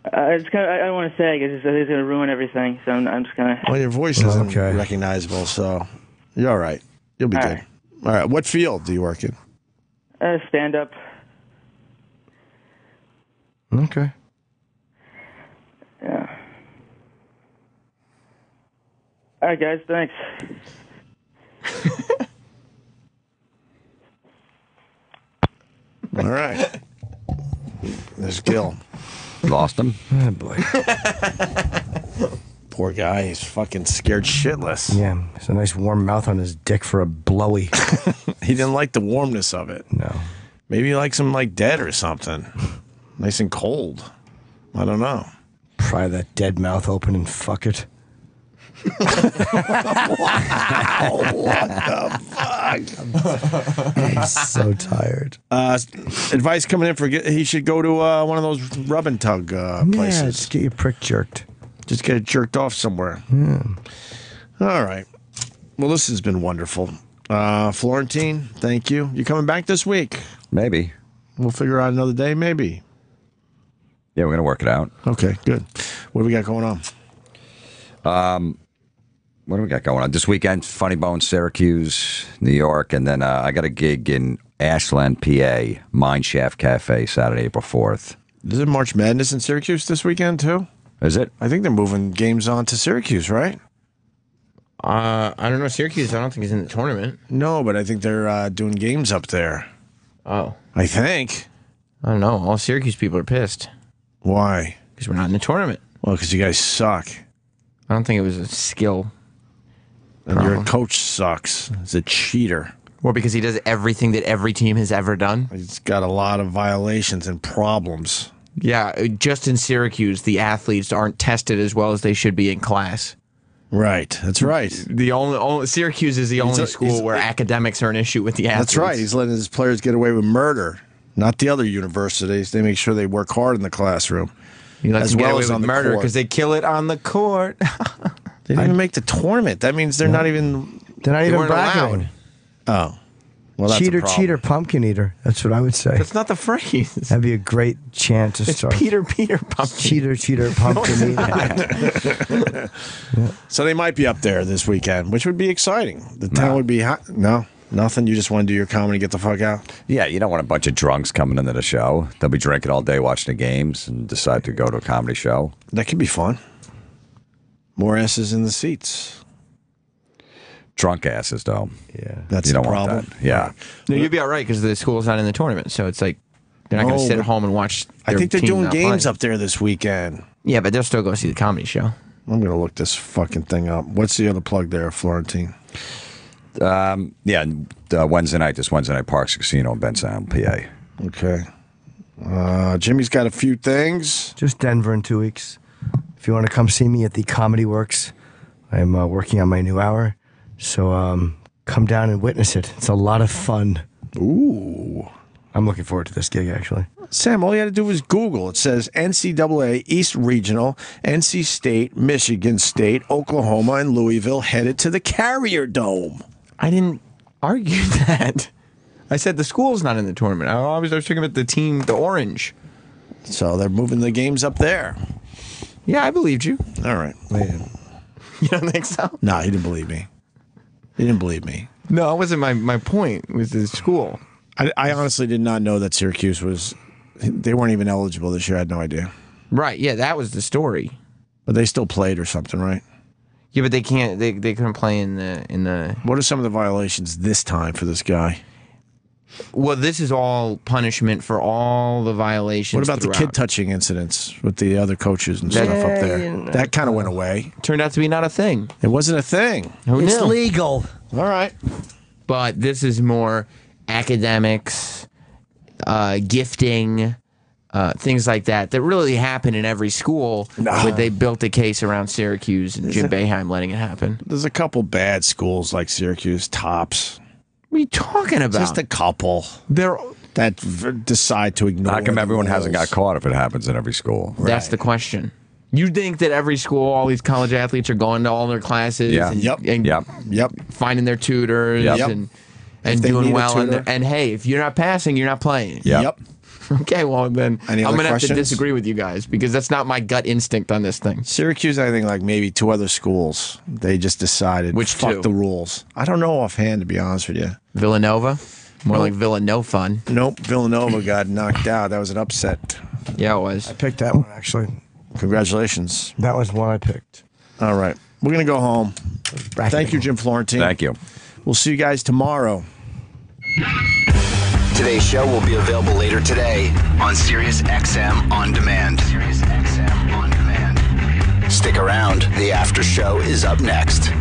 I don't want to say because it's going to ruin everything. So I'm just going to. Well, your voice isn't recognizable, so you're all right. You'll be good. All right. What field do you work in? Stand up. Okay. Yeah. All right, guys. Thanks. All right. There's Gil. Lost him. Oh, boy. Poor guy. He's fucking scared shitless. Yeah. There's a nice warm mouth on his dick for a blowy. He didn't like the warmness of it. No. Maybe he likes him like dead or something. Nice and cold. I don't know. Pry that dead mouth open and fuck it. Wow. What the fuck? I'm so tired. Advice coming in for he should go to one of those rub and tug places. Yeah, just get your prick jerked. Just get it jerked off somewhere. Yeah. All right. Well, this has been wonderful. Florentine, thank you. You coming back this week? Maybe. We'll figure out another day, maybe. Yeah, we're going to work it out. Okay, good. What do we got going on? What do we got going on? This weekend, Funny Bone, Syracuse, New York, and then I got a gig in Ashland, PA, Mineshaft Cafe, Saturday, April 4th. Is it March Madness in Syracuse this weekend, too? Is it? I think they're moving games on to Syracuse, right? I don't know. Syracuse, I don't think is in the tournament. No, but I think they're doing games up there. Oh. I think. I don't know. All Syracuse people are pissed. Why? Because we're not in the tournament. Well, because you guys suck. I don't think it was a skill. And your coach sucks. He's a cheater. Well, because he does everything that every team has ever done. He's got a lot of violations and problems. Yeah, just in Syracuse, the athletes aren't tested as well as they should be in class. Right, that's right. The only Syracuse is the only school where academics are an issue with the athletes. That's right. He's letting his players get away with murder. Not the other universities. They make sure they work hard in the classroom. He lets as them get well away as with on the murder court. because they kill it on the court. They didn't even make the tournament. That means they're not even. They're not even weren't bracketing. Oh, well, that's Cheater, a problem. cheater, pumpkin eater. That's what I would say. That's not the phrase. That'd be a great chant to It's start. Peter pumpkin. Cheater, cheater, pumpkin eater. So they might be up there this weekend, which would be exciting. The town would be hot. No, nothing. You just want to do your comedy, get the fuck out. Yeah, you don't want a bunch of drunks coming into the show. They'll be drinking all day watching the games and decide to go to a comedy show. That could be fun. More asses in the seats. drunk asses, though. Yeah. That's you the don't want problem. that. Yeah. No, you'll be all right because the school's not in the tournament, so it's like they're not going to Oh, sit but at home and watch. I their think they're team doing not games play. up there this weekend. Yeah, but they'll still go see the comedy show. I'm going to look this fucking thing up. What's the other plug there, Florentine? Wednesday night, this Wednesday night, Parks Casino in Benson, PA. Okay. Jimmy's got a few things. Just Denver in 2 weeks. If you want to come see me at the Comedy Works, I'm working on my new hour. So come down and witness it. It's a lot of fun. Ooh. I'm looking forward to this gig, actually. Sam, all you had to do was Google. It says NCAA East Regional, NC State, Michigan State, Oklahoma, and Louisville headed to the Carrier Dome. I didn't argue that. I said the school's not in the tournament. I was talking about the team, the Orange. So they're moving the games up there. Yeah, I believed you. All right. You don't think so? No, he didn't believe me. He didn't believe me. No, it wasn't my point. It was the school. I honestly did not know that Syracuse was. They weren't even eligible this year. I had no idea. Right. Yeah, that was the story. But they still played or something, right? Yeah, but they can't. They couldn't play in the. What are some of the violations this time for this guy? Well, this is all punishment for all the violations. What about the kid touching incidents with the other coaches and stuff up there? That kind of went away. Turned out to be not a thing. It wasn't a thing. Who It's knew? legal. All right. But this is more academics, gifting, things like that really happen in every school. But they built a case around Syracuse and Jim Boeheim letting it happen. There's a couple bad schools like Syracuse, tops. What are you talking about? Just a couple. That decide to ignore. How come the everyone rules. hasn't got caught if it happens in every school? That's the question. You think that every school, all these college athletes are going to all their classes Yeah. and finding their tutors and If they doing need a well. tutor. And hey, if you're not passing, you're not playing. Yep. Okay, well, then Any I'm other going to have to questions? disagree with you guys because that's not my gut instinct on this thing. Syracuse, I think, like maybe two other schools. They just decided, Which fuck two? the rules. I don't know offhand, to be honest with you. Villanova? More like Villanova fun. Nope, Villanova got knocked out. That was an upset. Yeah, it was. I picked that one, actually. Congratulations. That was one I picked. All right. We're going to go home. Thank you, Jim Florentine. Thank you. We'll see you guys tomorrow. Today's show will be available later today on SiriusXM On Demand. SiriusXM On Demand. Stick around. The after show is up next.